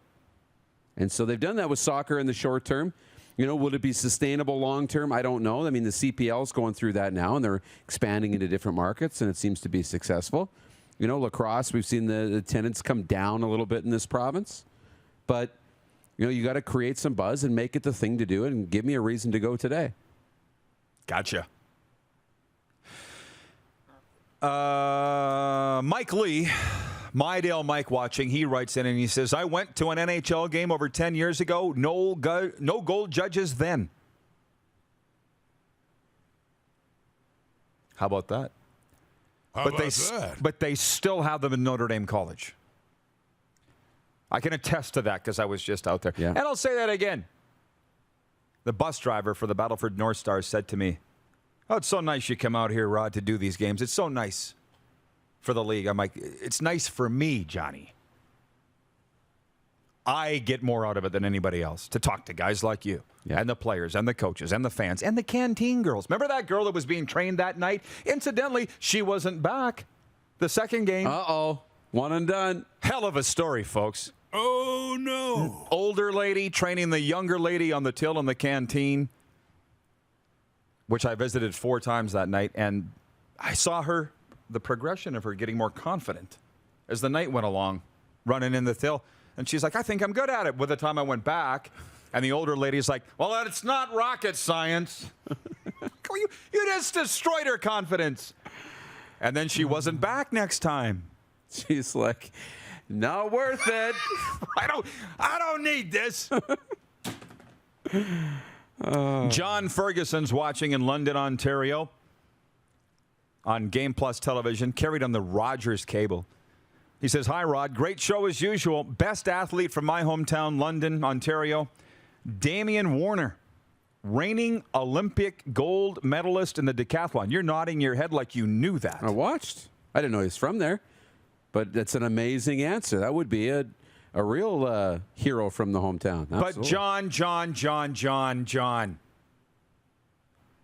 And so they've done that with soccer in the short term. You know, will it be sustainable long term? I don't know. I mean, the CPL is going through that now, and they're expanding into different markets, and it seems to be successful. You know, lacrosse, we've seen the attendance come down a little bit in this province. But, you know, you got to create some buzz and make it the thing to do, and give me a reason to go today. Gotcha. Mike Lee, Mydale Mike watching, he writes in and he says, I went to an NHL game over 10 years ago. No goal judges then. How about that? But they still have them in Notre Dame College. I can attest to that because I was just out there. Yeah. And I'll say that again. The bus driver for the Battleford North Stars said to me, oh, it's so nice you come out here, Rod, to do these games. It's so nice for the league. I'm like, it's nice for me, Johnny. I get more out of it than anybody else to talk to guys like you and the players and the coaches and the fans and the canteen girls. Remember that girl that was being trained that night? Incidentally, she wasn't back the second game. Uh-oh. One and done. Hell of a story, folks. Oh, no. Older lady training the younger lady on the till in the canteen, which I visited 4 times that night, and I saw her, the progression of her getting more confident as the night went along, running in the till. And she's like, I think I'm good at it. By the time I went back, and the older lady's like, well, it's not rocket science. you just destroyed her confidence. And then she wasn't back next time. She's like, not worth it. I don't need this. John Ferguson's watching in London, Ontario on Game Plus television, carried on the Rogers cable. He says, hi, Rod. Great show as usual. Best athlete from my hometown, London, Ontario, Damian Warner, reigning Olympic gold medalist in the decathlon. You're nodding your head like you knew that. I watched. I didn't know he was from there, but that's an amazing answer. That would be a real hero from the hometown. Absolutely. But John.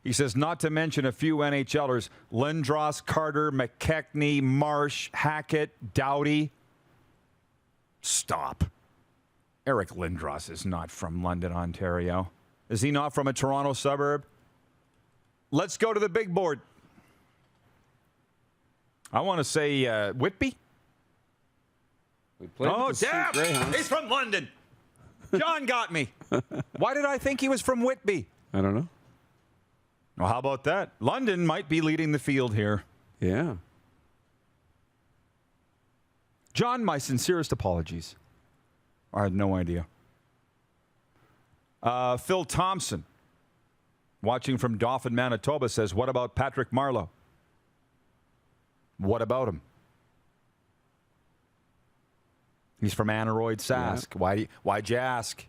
He says, not to mention a few NHLers, Lindros, Carter, McKechnie, Marsh, Hackett, Doughty. Stop. Eric Lindros is not from London, Ontario. Is he not from a Toronto suburb? Let's go to the big board. I want to say Whitby. Oh, damn! He's from London. John got me. Why did I think he was from Whitby? I don't know. Well, how about that? London might be leading the field here. Yeah. John, my sincerest apologies. I had no idea. Phil Thompson, watching from Dauphin, Manitoba, says, what about Patrick Marleau? What about him? He's from Aneroid, Sask. Yeah. Why'd you ask?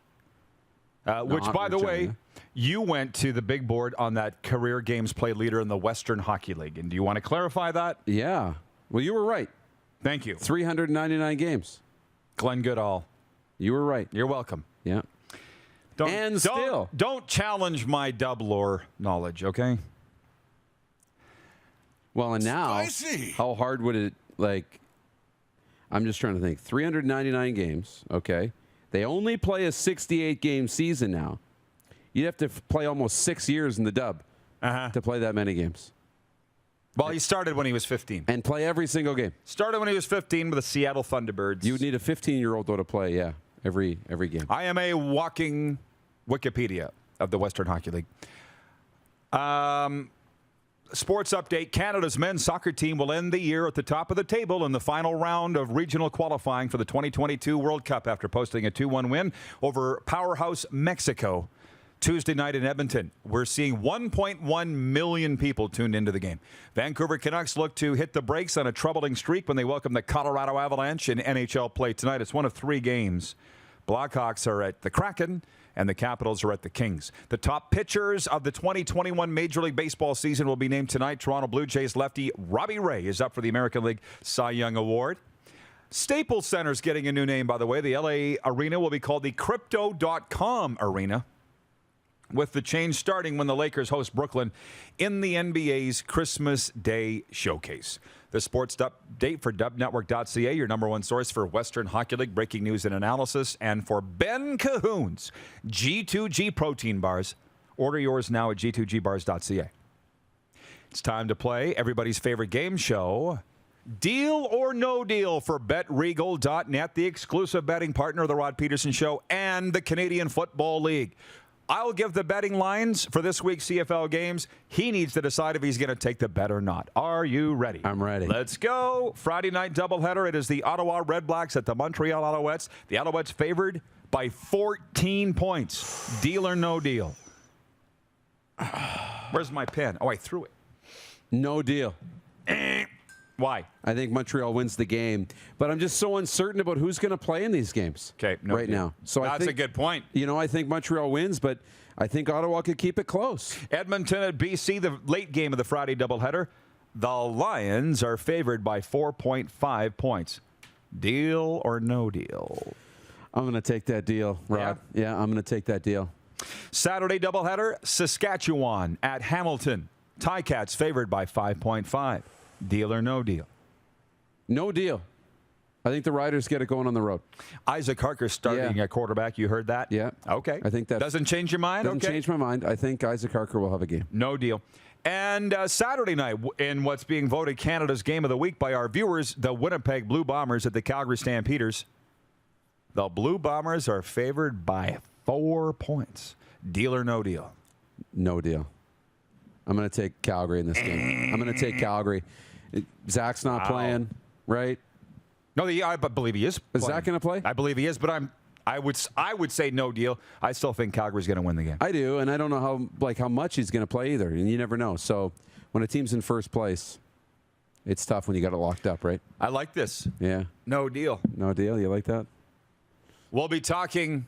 Which, by the way, you went to the big board on that career games played leader in the Western Hockey League. And do you want to clarify that? Yeah. Well, you were right. Thank you. 399 games. Glenn Goodall. You were right. You're welcome. Yeah. Don't challenge my dub lore knowledge, okay? Well, and now, how hard would it, I'm just trying to think. 399 games, okay? They only play a 68-game season now. You'd have to play almost 6 years in the dub to play that many games. Well, he started when he was 15. And play every single game. Started when he was 15 with the Seattle Thunderbirds. You would need a 15-year-old, though, to play, every game. I am a walking Wikipedia of the Western Hockey League. Sports update. Canada's men's soccer team will end the year at the top of the table in the final round of regional qualifying for the 2022 World Cup after posting a 2-1 win over powerhouse Mexico Tuesday night in Edmonton. We're seeing 1.1 million people tuned into the game. Vancouver Canucks look to hit the brakes on a troubling streak when they welcome the Colorado Avalanche in NHL play tonight. It's one of 3 games. Blackhawks are at the Kraken, and the Capitals are at the Kings. The top pitchers of the 2021 Major League Baseball season will be named tonight. Toronto Blue Jays lefty Robbie Ray is up for the American League Cy Young Award. Staples Center's getting a new name, by the way. The LA Arena will be called the Crypto.com Arena, with the change starting when the Lakers host Brooklyn in the NBA's Christmas Day Showcase. The sports update for dubnetwork.ca, your number one source for Western Hockey League breaking news and analysis, and for Ben Cahoon's G2G protein bars. Order yours now at g2gbars.ca. It's time to play everybody's favorite game show, Deal or No Deal, for BetRegal.net, the exclusive betting partner of the Rod Pedersen Show and the Canadian Football League. I'll give the betting lines for this week's CFL games. He needs to decide if he's going to take the bet or not. Are you ready? I'm ready. Let's go. Friday night doubleheader. It is the Ottawa Redblacks at the Montreal Alouettes. The Alouettes favored by 14 points. Deal or no deal? Where's my pen? Oh, I threw it. No deal. Why? I think Montreal wins the game, but I'm just so uncertain about who's going to play in these games right now. So That's a good point. I think Montreal wins, but I think Ottawa could keep it close. Edmonton at BC, the late game of the Friday doubleheader. The Lions are favored by 4.5 points. Deal or no deal? I'm going to take that deal, Rod. Yeah, I'm going to take that deal. Saturday doubleheader, Saskatchewan at Hamilton. Ticats favored by 5.5. Deal or no deal? No deal. I think the Riders get it going on the road. Isaac Harker starting at quarterback. You heard that? Yeah. Okay. I think that doesn't change your mind? Doesn't change my mind. I think Isaac Harker will have a game. No deal. And Saturday night, in what's being voted Canada's Game of the Week by our viewers, the Winnipeg Blue Bombers at the Calgary Stampeders. The Blue Bombers are favored by 4 points. Deal or no deal? No deal. I'm going to take Calgary in this game. I'm going to take Calgary. Zach's not playing, right? No, I believe he is playing. Is Zach going to play? I believe he is, but I would say no deal. I still think Calgary's going to win the game. I do, and I don't know how much he's going to play either, and you never know. So when a team's in first place, it's tough when you got it locked up, right? I like this. Yeah. No deal. No deal. You like that? We'll be talking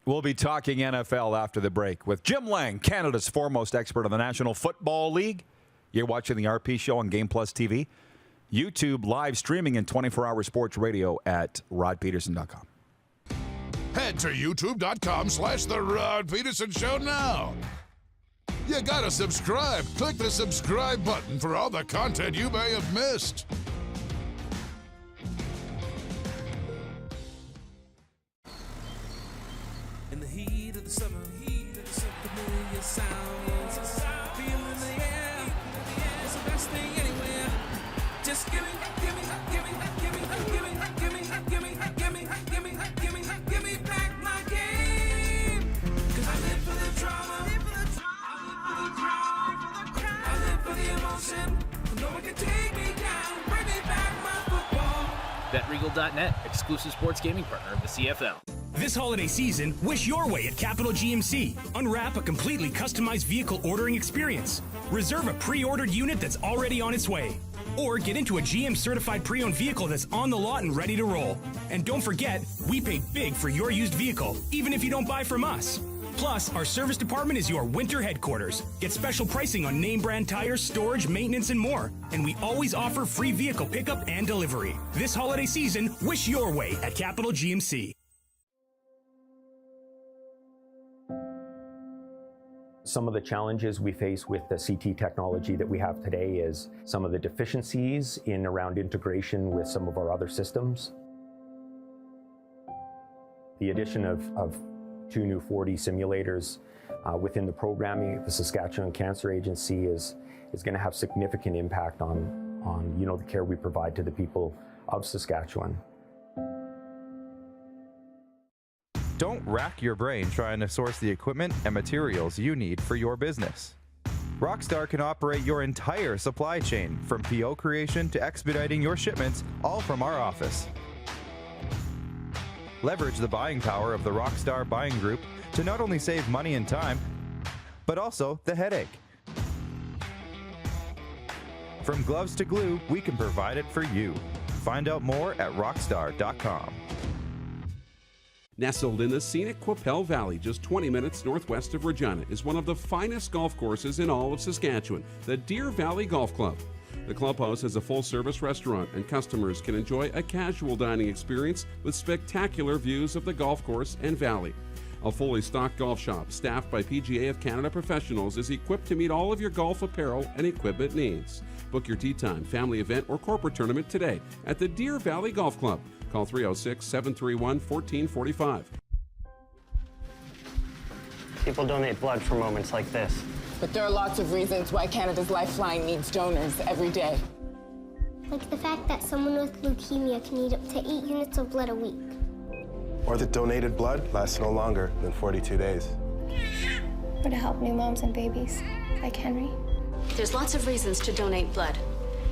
NFL after the break with Jim Lang, Canada's foremost expert on the National Football League. You're watching the RP Show on Game Plus TV, YouTube live streaming and 24-hour sports radio at rodpedersen.com. Head to youtube.com/The Rod Pedersen Show now. You gotta subscribe. Click the subscribe button for all the content you may have missed. In the heat of the summer, familiar sounds, feeling the air. It's the best thing anywhere. Just give me back my game. 'Cause I live for the drama. I live for the emotion. No one can take me down. Bring me back my football. BetRegal.net, exclusive sports gaming partner of the CFL. This holiday season, wish your way at Capital GMC. Unwrap a completely customized vehicle ordering experience. Reserve a pre-ordered unit that's already on its way. Or get into a GM certified pre-owned vehicle that's on the lot and ready to roll. And don't forget, we pay big for your used vehicle, even if you don't buy from us. Plus, our service department is your winter headquarters. Get special pricing on name brand tires, storage, maintenance, and more. And we always offer free vehicle pickup and delivery. This holiday season, wish your way at Capital GMC. Some of the challenges we face with the CT technology that we have today is some of the deficiencies in around integration with some of our other systems. The addition of 2 new 4D simulators within the programming at the Saskatchewan Cancer Agency is going to have significant impact on the care we provide to the people of Saskatchewan. Don't rack your brain trying to source the equipment and materials you need for your business. Rockstar can operate your entire supply chain, from PO creation to expediting your shipments, all from our office. Leverage the buying power of the Rockstar Buying Group to not only save money and time, but also the headache. From gloves to glue, we can provide it for you. Find out more at rockstar.com. Nestled in the scenic Qu'Appelle Valley, just 20 minutes northwest of Regina, is one of the finest golf courses in all of Saskatchewan, the Deer Valley Golf Club. The clubhouse has a full-service restaurant, and customers can enjoy a casual dining experience with spectacular views of the golf course and valley. A fully stocked golf shop, staffed by PGA of Canada professionals, is equipped to meet all of your golf apparel and equipment needs. Book your tee time, family event, or corporate tournament today at the Deer Valley Golf Club. Call 306-731-1445. People donate blood for moments like this. But there are lots of reasons why Canada's Lifeline needs donors every day. Like the fact that someone with leukemia can need up to 8 units of blood a week. Or that donated blood lasts no longer than 42 days. or to help new moms and babies, like Henry. There's lots of reasons to donate blood.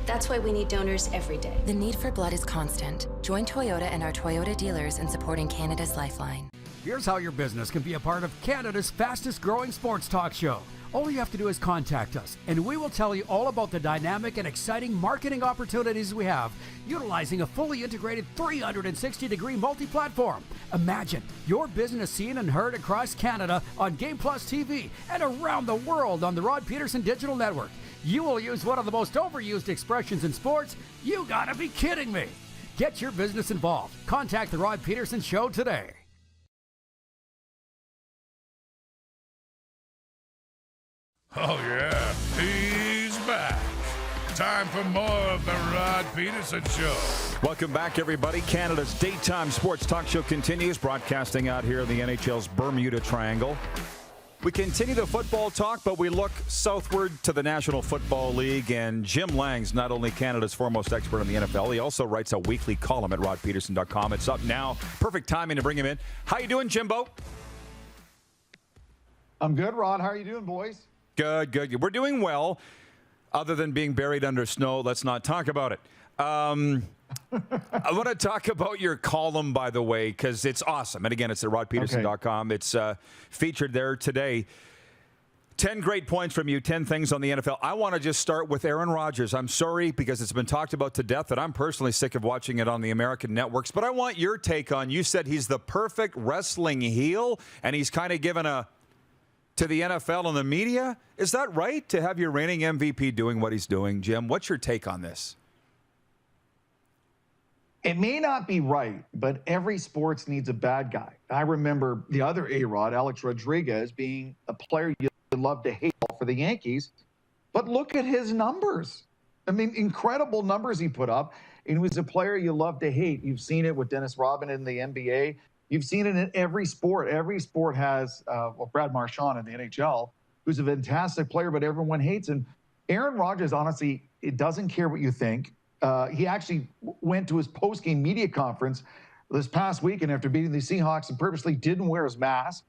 That's why we need donors every day. The need for blood is constant. Join Toyota and our Toyota dealers in supporting Canada's Lifeline. Here's how your business can be a part of Canada's fastest growing sports talk show. All you have to do is contact us, and we will tell you all about the dynamic and exciting marketing opportunities we have, utilizing a fully integrated 360-degree multi-platform. Imagine your business seen and heard across Canada on Game Plus TV and around the world on the Rod Pedersen Digital Network. You will use one of the most overused expressions in sports. You gotta be kidding me. Get your business involved. Contact the Rod Pedersen Show today. Oh, yeah, he's back. Time for more of the Rod Pedersen Show. Welcome back, everybody. Canada's daytime sports talk show continues, broadcasting out here in the NHL's Bermuda Triangle. We continue the football talk, but we look southward to the National Football League, and Jim Lang's not only Canada's foremost expert in the NFL, he also writes a weekly column at rodpedersen.com. It's up now. Perfect timing to bring him in. How you doing, Jimbo? I'm good, Rod. How are you doing, boys? Good. We're doing well. Other than being buried under snow, let's not talk about it. I want to talk about your column, by the way, because it's awesome. And again, it's at rodpedersen.com. Okay. It's featured there today. 10 great points from you, 10 things on the NFL. I want to just start with Aaron Rodgers. I'm sorry, because it's been talked about to death, and I'm personally sick of watching it on the American networks. But I want your take on, you said he's the perfect wrestling heel, and he's kind of given to the NFL and the media. Is that right, to have your reigning MVP doing what he's doing, Jim? What's your take on this? It may not be right, but every sports needs a bad guy. I remember the other A-Rod, Alex Rodriguez, being a player you love to hate for the Yankees. But look at his numbers. I mean, incredible numbers he put up. And he was a player you love to hate. You've seen it with Dennis Rodman in the NBA. You've seen it in every sport. Every sport has, Brad Marchand in the NHL, who's a fantastic player, but everyone hates him. Aaron Rodgers, honestly, it doesn't care what you think. He actually went to his post-game media conference this past weekend after beating the Seahawks and purposely didn't wear his mask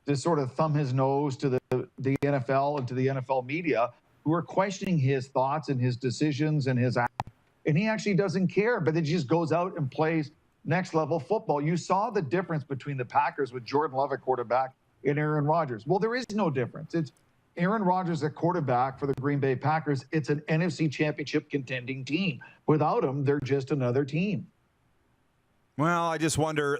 to sort of thumb his nose to the NFL and to the NFL media, who are questioning his thoughts and his decisions and his act. And he actually doesn't care, but then he just goes out and plays next-level football. You saw the difference between the Packers with Jordan Love at quarterback and Aaron Rodgers. Well, there is no difference. It's Aaron Rodgers at quarterback for the Green Bay Packers. It's an NFC Championship contending team. Without him, they're just another team. Well, I just wonder,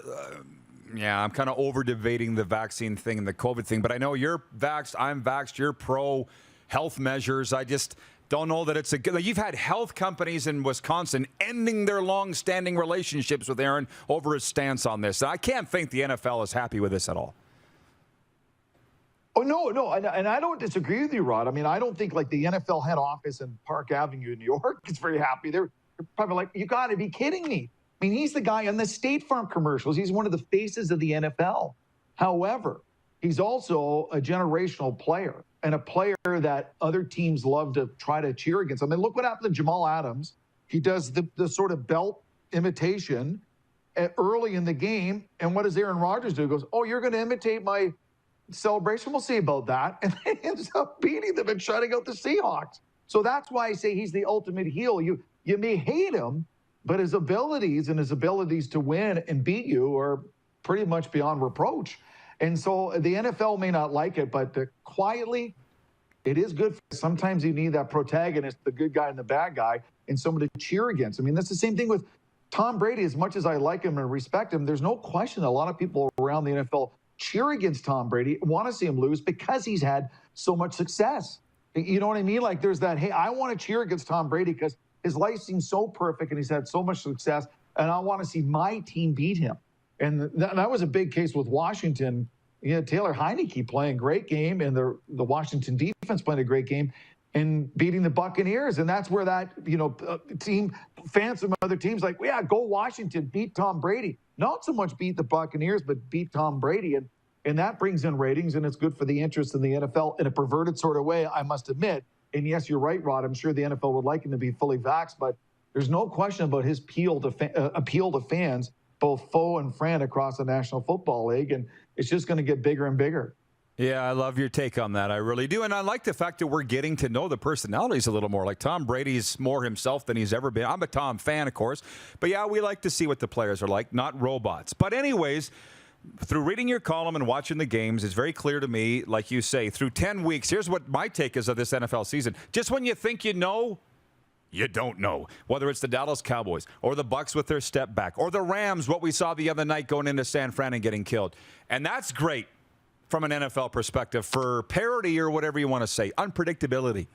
I'm kind of over-debating the vaccine thing and the COVID thing, but I know you're vaxxed, I'm vaxxed, you're pro-health measures. I just don't know that it's a good... You've had health companies in Wisconsin ending their long-standing relationships with Aaron over his stance on this. I can't think the NFL is happy with this at all. Oh, no, and I don't disagree with you, Rod. I mean, I don't think like the NFL head office in Park Avenue in New York is very happy. They're probably like, you got to be kidding me. I mean, he's the guy on the State Farm commercials. He's one of the faces of the NFL. However, he's also a generational player and a player that other teams love to try to cheer against. I mean, look what happened to Jamal Adams. He does the sort of belt imitation early in the game. And what does Aaron Rodgers do? He goes, oh, you're going to imitate my celebration? We'll see about that. And then ends up beating them and shutting out the Seahawks. So that's why I say he's the ultimate heel. You may hate him, but his abilities to win and beat you are pretty much beyond reproach. And so the NFL may not like it, but quietly, it is good. Sometimes you need that protagonist, the good guy and the bad guy, and someone to cheer against. I mean, that's the same thing with Tom Brady. As much as I like him and respect him, there's no question a lot of people around the NFL cheer against Tom Brady, want to see him lose because he's had so much success. You know what I mean? Like there's that, hey, I want to cheer against Tom Brady because his life seems so perfect and he's had so much success, and I want to see my team beat him. And that was a big case with Washington. You know, Taylor Heineke playing a great game, and the Washington defense playing a great game and beating the Buccaneers. And that's where that, team, fans from other teams like, yeah, go Washington, beat Tom Brady. Not so much beat the Buccaneers, but beat Tom Brady. And that brings in ratings, and it's good for the interest in the NFL in a perverted sort of way, I must admit. And yes, you're right, Rod. I'm sure the NFL would like him to be fully vaxxed, but there's no question about his appeal to fans, both foe and friend, across the National Football League. And it's just going to get bigger and bigger. Yeah, I love your take on that. I really do. And I like the fact that we're getting to know the personalities a little more. Like Tom Brady's more himself than he's ever been. I'm a Tom fan, of course. But yeah, we like to see what the players are like, not robots. But anyways, through reading your column and watching the games, it's very clear to me, like you say, through 10 weeks, here's what my take is of this NFL season. Just when you think you know, you don't know. Whether it's the Dallas Cowboys or the Bucs with their step back or the Rams, what we saw the other night going into San Fran and getting killed. And that's great from an NFL perspective for parity or whatever you want to say, unpredictability.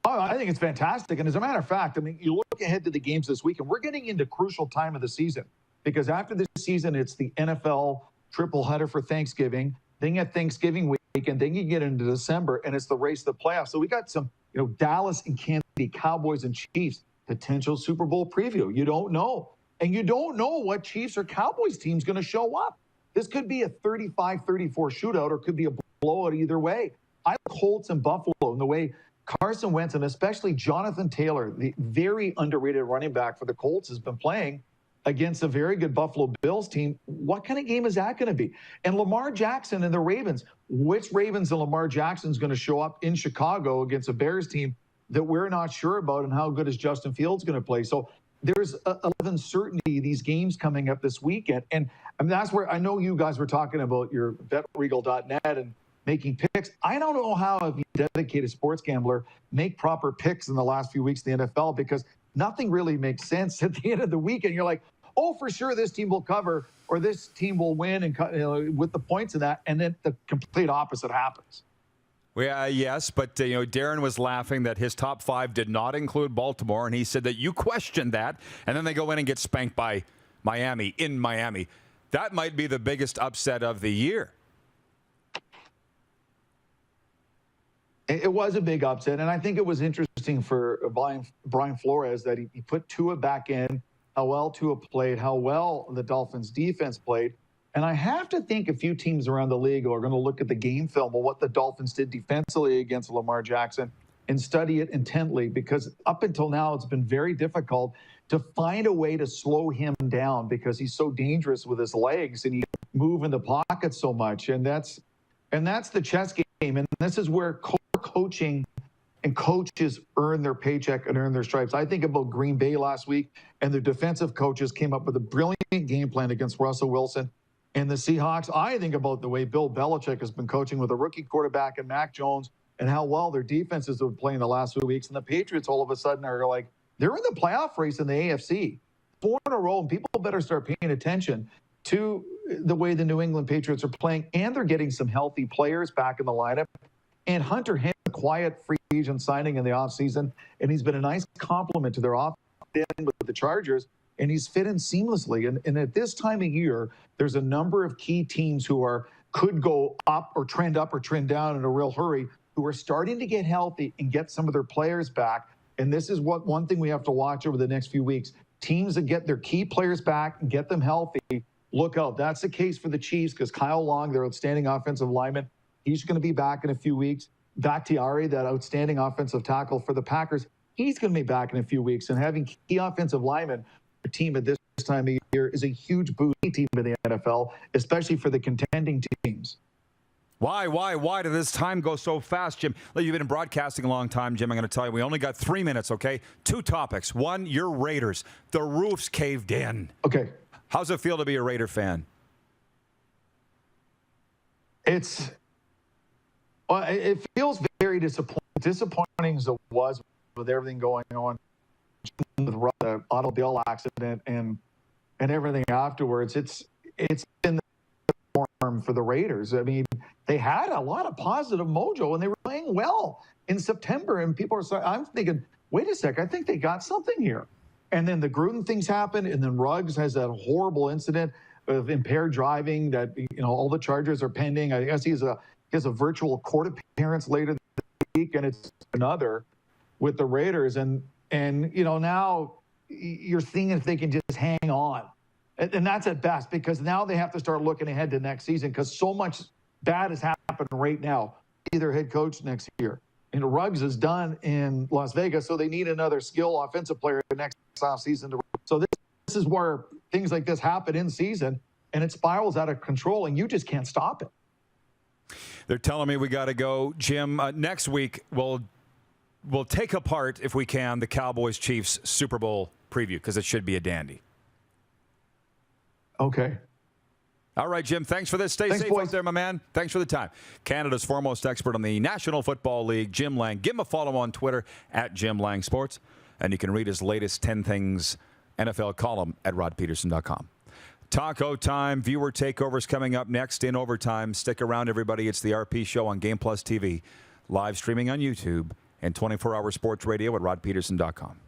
Oh, I think it's fantastic. And as a matter of fact, I mean, you look ahead to the games this week, and we're getting into crucial time of the season because after this season, it's the NFL triple header for Thanksgiving. Then you get Thanksgiving week, and then you get into December, and it's the race to the playoffs. So we got some, Dallas and Kansas City, Cowboys and Chiefs, potential Super Bowl preview. You don't know. And you don't know what Chiefs or Cowboys team's going to show up. This could be a 35-34 shootout or it could be a blowout either way. I like Colts and Buffalo and the way Carson Wentz and especially Jonathan Taylor, the very underrated running back for the Colts, has been playing against a very good Buffalo Bills team. What kind of game is that going to be? And Lamar Jackson and the Ravens. Which Ravens and Lamar Jackson is going to show up in Chicago against a Bears team that we're not sure about, and how good is Justin Fields going to play? So there's a uncertainty these games coming up this weekend. And I mean, that's where I know you guys were talking about your betregal.net and making picks. I don't know how, if you dedicated sports gambler, make proper picks in the last few weeks in the NFL, because nothing really makes sense at the end of the weekend. You're like, oh, for sure this team will cover or this team will win and with the points of that. And then the complete opposite happens. Well, yes, but Darren was laughing that his top 5 did not include Baltimore, and he said that you questioned that, and then they go in and get spanked by Miami in Miami. That might be the biggest upset of the year. It was a big upset, and I think it was interesting for Brian Flores that he put Tua back in, how well Tua played, how well the Dolphins' defense played. And I have to think a few teams around the league are going to look at the game film of what the Dolphins did defensively against Lamar Jackson and study it intently, because up until now, it's been very difficult to find a way to slow him down because he's so dangerous with his legs and he moves in the pocket so much. And that's the chess game. And this is where coaching and coaches earn their paycheck and earn their stripes. I think about Green Bay last week, and their defensive coaches came up with a brilliant game plan against Russell Wilson and the Seahawks. I think about the way Bill Belichick has been coaching with a rookie quarterback and Mac Jones and how well their defenses have been playing the last few weeks. And the Patriots all of a sudden are like, they're in the playoff race in the AFC 4 in a row, and people better start paying attention to the way the New England Patriots are playing. And they're getting some healthy players back in the lineup. And Hunter Henry, a quiet free agent signing in the offseason, and he's been a nice compliment to their offense with the Chargers. And he's fit in seamlessly. And at this time of year, there's a number of key teams who could go up or trend down in a real hurry, who are starting to get healthy and get some of their players back. And this is one thing we have to watch over the next few weeks. Teams that get their key players back and get them healthy, look out. That's the case for the Chiefs, because Kyle Long, their outstanding offensive lineman, he's going to be back in a few weeks. Bakhtiari, that outstanding offensive tackle for the Packers, he's going to be back in a few weeks. And having key offensive linemen, a team at this time of year, is a huge boost team in the NFL, especially for the contending teams. Why did this time go so fast, Jim? Look, you've been broadcasting a long time, Jim. I'm going to tell you, we only got 3 minutes, okay? 2 topics. One, your Raiders. The roof's caved in. Okay. How's it feel to be a Raider fan? It feels very disappointing as it was with everything going on with the automobile accident and everything afterwards. It's been the norm for the Raiders. I mean, they had a lot of positive mojo and they were playing well in September, and people are saying, I'm thinking, wait a sec, I think they got something here. And then the Gruden things happened, and then Ruggs has that horrible incident of impaired driving that, all the charges are pending. I guess he has a virtual court appearance later this week, and it's another with the Raiders. And now you're seeing if they can just hang on. And that's at best, because now they have to start looking ahead to next season, because so much bad has happened right now. Either head coach next year. And Ruggs is done in Las Vegas, so they need another skill offensive player next offseason. So this is where things like this happen in season. and it spirals out of control, and you just can't stop it. They're telling me we got to go. Jim, next week we'll take apart, if we can, the Cowboys-Chiefs Super Bowl preview, because it should be a dandy. Okay. All right, Jim, thanks for this. Stay safe out there, my man. Thanks for the time. Canada's foremost expert on the National Football League, Jim Lang. Give him a follow on Twitter at Jim Lang Sports, and you can read his latest 10 Things NFL column at rodpedersen.com. Taco time. Viewer takeovers coming up next in overtime. Stick around, everybody. It's the RP Show on Game Plus TV, live streaming on YouTube, and 24-hour sports radio at rodpedersen.com.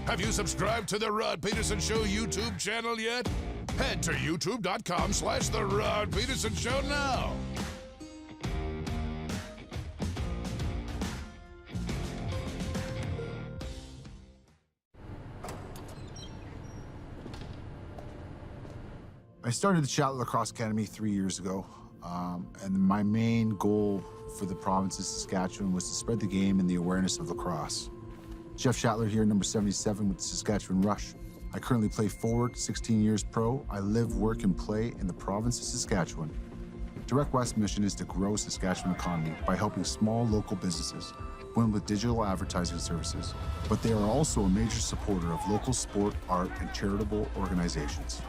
Have you subscribed to the Rod Pedersen Show YouTube channel yet? Head to youtube.com/The Rod Pedersen Show now. I started the Shatler Lacrosse Academy 3 years ago, and my main goal for the province of Saskatchewan was to spread the game and the awareness of lacrosse. Jeff Shatler here, number 77 with the Saskatchewan Rush. I currently play forward, 16 years pro. I live, work, and play in the province of Saskatchewan. Direct West's mission is to grow Saskatchewan economy by helping small local businesses win with digital advertising services, but they are also a major supporter of local sport, art, and charitable organizations.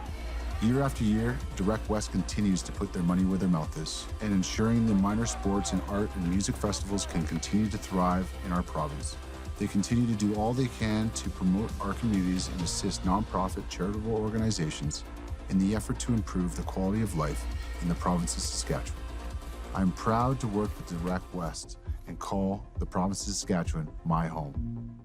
Year after year, Direct West continues to put their money where their mouth is, and ensuring the minor sports and art and music festivals can continue to thrive in our province. They continue to do all they can to promote our communities and assist nonprofit charitable organizations in the effort to improve the quality of life in the province of Saskatchewan. I'm proud to work with Direct West and call the province of Saskatchewan my home.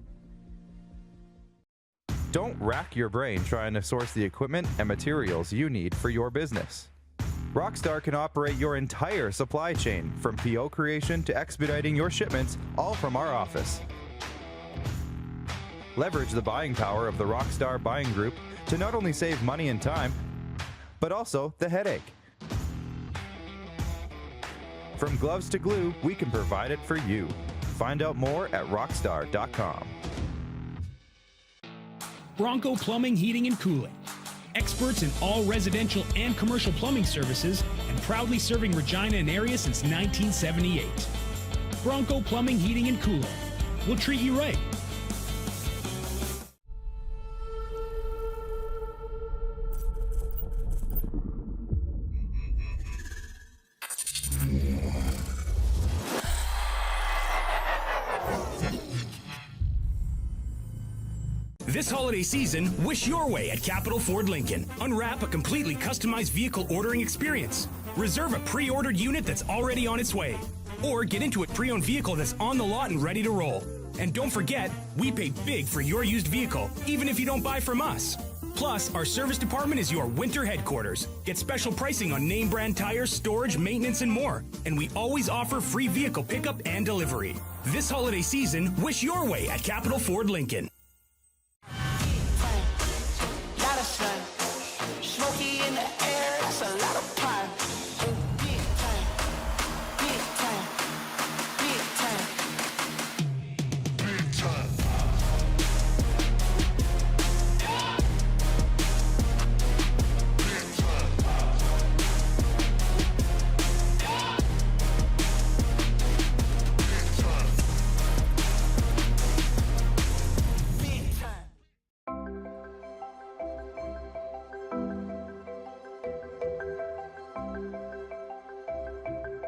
Don't rack your brain trying to source the equipment and materials you need for your business. Rockstar can operate your entire supply chain, from PO creation to expediting your shipments, all from our office. Leverage the buying power of the Rockstar Buying Group to not only save money and time, but also the headache. From gloves to glue, we can provide it for you. Find out more at rockstar.com. Bronco Plumbing, Heating, and Cooling. Experts in all residential and commercial plumbing services, and proudly serving Regina and area since 1978. Bronco Plumbing, Heating, and Cooling. We'll treat you right. This holiday season, wish your way at Capital Ford Lincoln. Unwrap a completely customized vehicle ordering experience. Reserve a pre-ordered unit that's already on its way. Or get into a pre-owned vehicle that's on the lot and ready to roll. And don't forget, we pay big for your used vehicle, even if you don't buy from us. Plus, our service department is your winter headquarters. Get special pricing on name brand tires, storage, maintenance, and more. And we always offer free vehicle pickup and delivery. This holiday season, wish your way at Capital Ford Lincoln. Smoky in the air, that's a lot of pine. Big time, big time, big time, big time.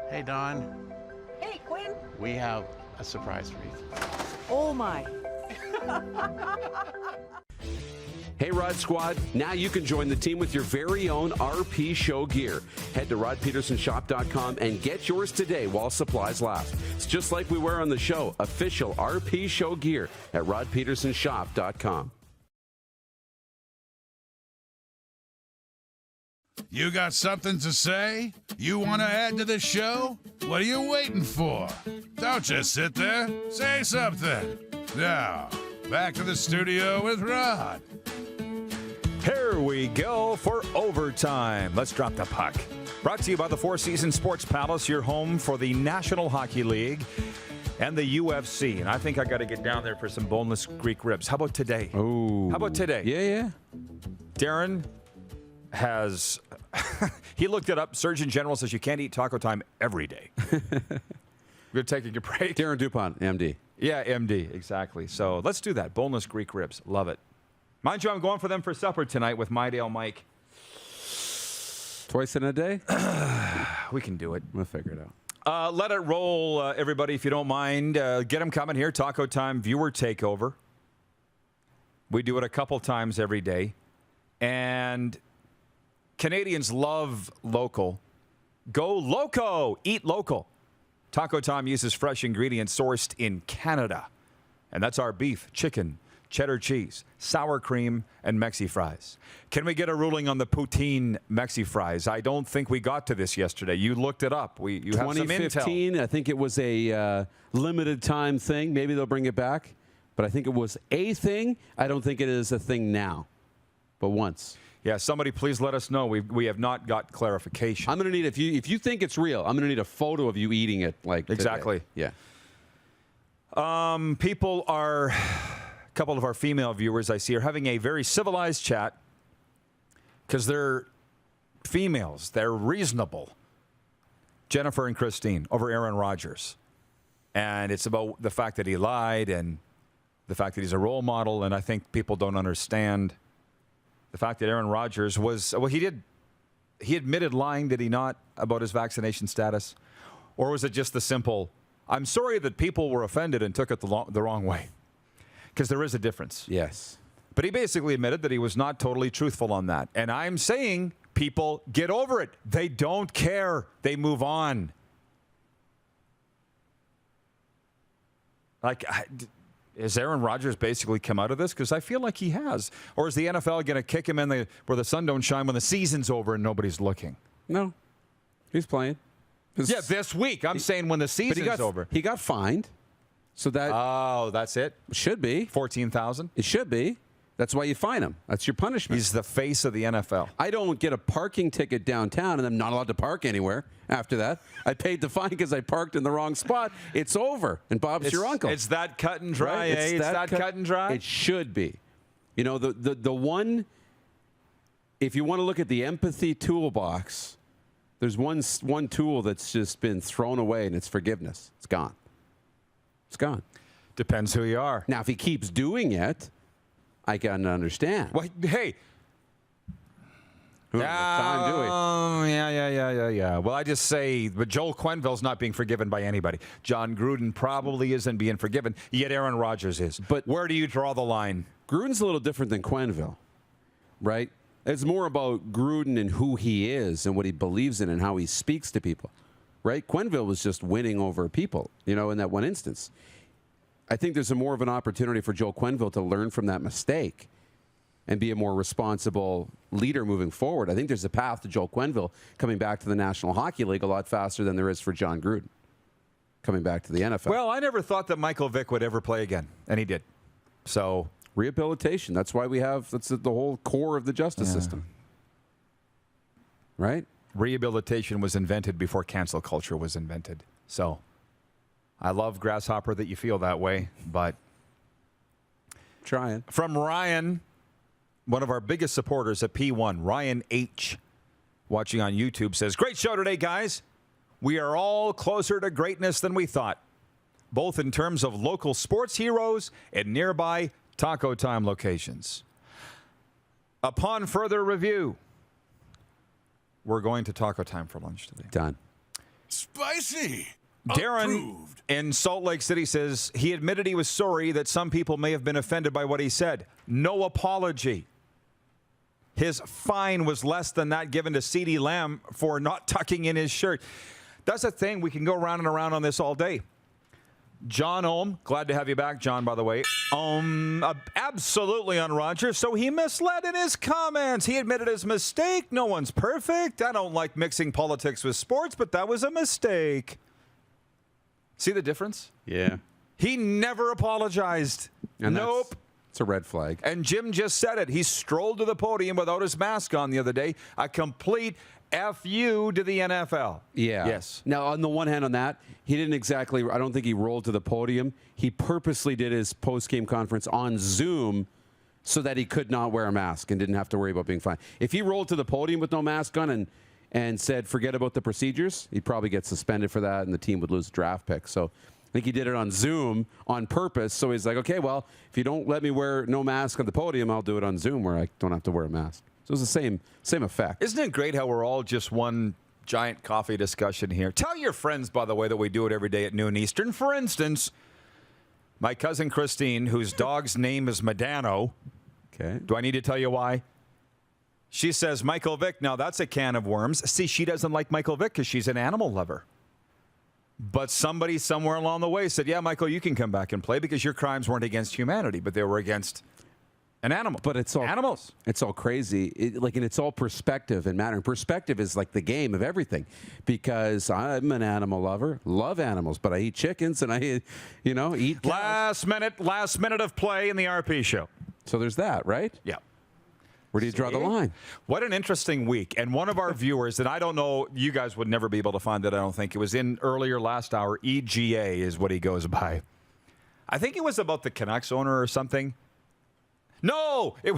Hey, Dawn. Hey, Quinn. We have a surprise for you. Oh, my. Hey, Rod Squad, now you can join the team with your very own RP Show gear. Head to rodpedersenshop.com and get yours today while supplies last. It's just like we wear on the show, official RP Show gear at rodpedersenshop.com. You got something to say? You want to add to the show? What are you waiting for? Don't just sit there. Say something. Now, back to the studio with Rod. Here we go for overtime. Let's drop the puck. Brought to you by the Four Seasons Sports Palace, your home for the National Hockey League and the UFC. And I think I got to get down there for some boneless Greek ribs. How about today? Oh. How about today? Yeah. Darren, has he looked it up. Surgeon General says you can't eat taco time every day. You're taking a break. Darren DuPont, MD. Yeah, MD, exactly. So let's do that. Boneless Greek ribs. Love it. Mind you, I'm going for them for supper tonight with My Dale Mike. Twice in a day? We can do it. We'll figure it out. Let it roll, everybody, if you don't mind. Get them coming here. Taco Time Viewer Takeover. We do it a couple times every day. And Canadians love local. Go loco. Eat local. Taco Time uses fresh ingredients sourced in Canada. And that's our beef, chicken, cheddar cheese, sour cream, and Mexi fries. Can we get a ruling on the poutine Mexi fries? I don't think we got to this yesterday. You looked it up. You have some intel. 2015, I think it was a limited time thing. Maybe they'll bring it back. But I think it was a thing. I don't think it is a thing now. But once. Yeah, somebody please let us know. We have not got clarification. I'm going to need, if you think it's real, I'm going to need a photo of you eating it. Exactly. Today. Yeah. People are, a couple of our female viewers I see are having a very civilized chat because they're females. They're reasonable. Jennifer and Christine over Aaron Rodgers. And it's about the fact that he lied and the fact that he's a role model. And I think people don't understand the fact that Aaron Rodgers was, he admitted lying, did he not, about his vaccination status? Or was it just the simple, I'm sorry that people were offended and took it the wrong way? Because there is a difference. Yes. But he basically admitted that he was not totally truthful on that. And I'm saying, people, get over it. They don't care. They move on. Has Aaron Rodgers basically come out of this? Because I feel like he has. Or is the NFL going to kick him in where the sun don't shine when the season's over and nobody's looking? No. He's playing. Yeah, this week. I'm saying when the season's over. He got fined. So that. Oh, that's it? Should be. $14,000? It should be. That's why you fine him. That's your punishment. He's the face of the NFL. I don't get a parking ticket downtown and I'm not allowed to park anywhere after that. I paid the fine because I parked in the wrong spot. It's over. And Bob's your uncle. It's that cut and dry, right? It's that cut and dry? It should be. You know, the one, if you want to look at the empathy toolbox, there's one tool that's just been thrown away, and it's forgiveness. It's gone. It's gone. Depends who you are. Now, if he keeps doing it, I can understand. Well, hey. Time do we? Yeah. Well, I just say, but Joel Quenneville's not being forgiven by anybody. John Gruden probably isn't being forgiven, yet Aaron Rodgers is. But where do you draw the line? Gruden's a little different than Quenneville, right? It's more about Gruden and who he is and what he believes in and how he speaks to people, right? Quenneville was just winning over people, in that one instance. I think there's more of an opportunity for Joel Quenneville to learn from that mistake and be a more responsible leader moving forward. I think there's a path to Joel Quenneville coming back to the National Hockey League a lot faster than there is for John Gruden coming back to the NFL. Well, I never thought that Michael Vick would ever play again, and he did. So rehabilitation, that's why that's the whole core of the justice system. Right? Rehabilitation was invented before cancel culture was invented. So I love Grasshopper that you feel that way, but trying. From Ryan, one of our biggest supporters at P1, Ryan H, watching on YouTube, says, great show today, guys. We are all closer to greatness than we thought, both in terms of local sports heroes and nearby Taco Time locations. Upon further review, we're going to Taco Time for lunch today. Done. Spicy. Darren in Salt Lake City says he admitted he was sorry that some people may have been offended by what he said. No apology. His fine was less than that given to CeeDee Lamb for not tucking in his shirt. That's a thing. We can go around and around on this all day. John Ohm, glad to have you back, John, by the way. Absolutely on Rodgers, so he misled in his comments. He admitted his mistake. No one's perfect. I don't like mixing politics with sports, but that was a mistake. See the difference? Yeah. He never apologized. And nope. It's a red flag. And Jim just said it. He strolled to the podium without his mask on the other day. A complete F-you to the NFL. Yeah. Yes. Now, on the one hand on that, he didn't exactly, I don't think he rolled to the podium. He purposely did his post-game conference on Zoom so that he could not wear a mask and didn't have to worry about being fined. If he rolled to the podium with no mask on and said, forget about the procedures, he'd probably get suspended for that and the team would lose a draft pick. So I think he did it on Zoom on purpose. So he's like, okay, well, if you don't let me wear no mask on the podium, I'll do it on Zoom where I don't have to wear a mask. So it was the same effect. Isn't it great how we're all just one giant coffee discussion here? Tell your friends, by the way, that we do it every day at noon Eastern. For instance, my cousin Christine, whose dog's name is Medano. Okay. Do I need to tell you why? She says, Michael Vick, now that's a can of worms. See, she doesn't like Michael Vick because she's an animal lover. But somebody somewhere along the way said, yeah, Michael, you can come back and play because your crimes weren't against humanity, but they were against an animal. But it's all animals. It's all crazy. And it's all perspective and matter. And perspective is like the game of everything, because I'm an animal lover, love animals, but I eat chickens and I, eat cows. Last minute of play in the RP show. So there's that, right? Yeah. Where do you draw the line? What an interesting week. And one of our viewers, and I don't know, you guys would never be able to find it, I don't think. It was in earlier last hour. EGA is what he goes by. I think it was about the Canucks owner or something. No! It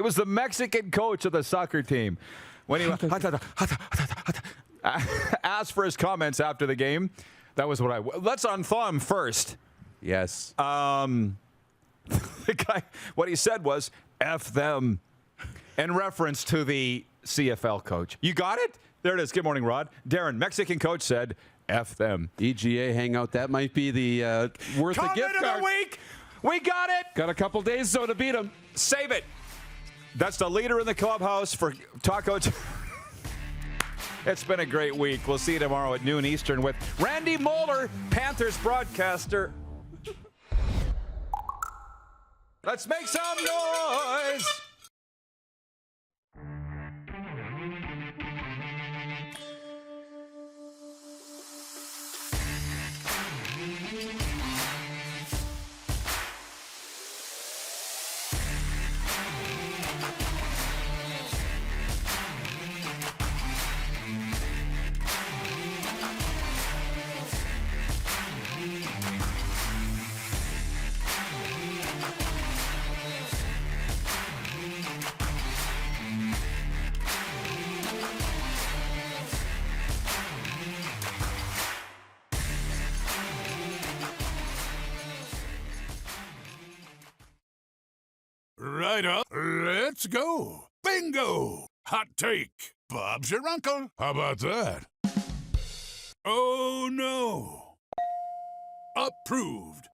was the Mexican coach of the soccer team. When he asked for his comments after the game. That was what let's unthaw him first. Yes. The guy, what he said was, F them. In reference to the CFL coach. You got it? There it is. Good morning, Rod. Darren, Mexican coach said, F them. EGA hangout. That might be the worth a gift card. Comment of the week. We got it. Got a couple days, though, to beat him. Save it. That's the leader in the clubhouse for Taco. It's been a great week. We'll see you tomorrow at noon Eastern with Randy Moeller, Panthers broadcaster. Let's make some noise. Right up. Let's go. Bingo. Hot take. Bob's your uncle. How about that? Oh, no. Approved.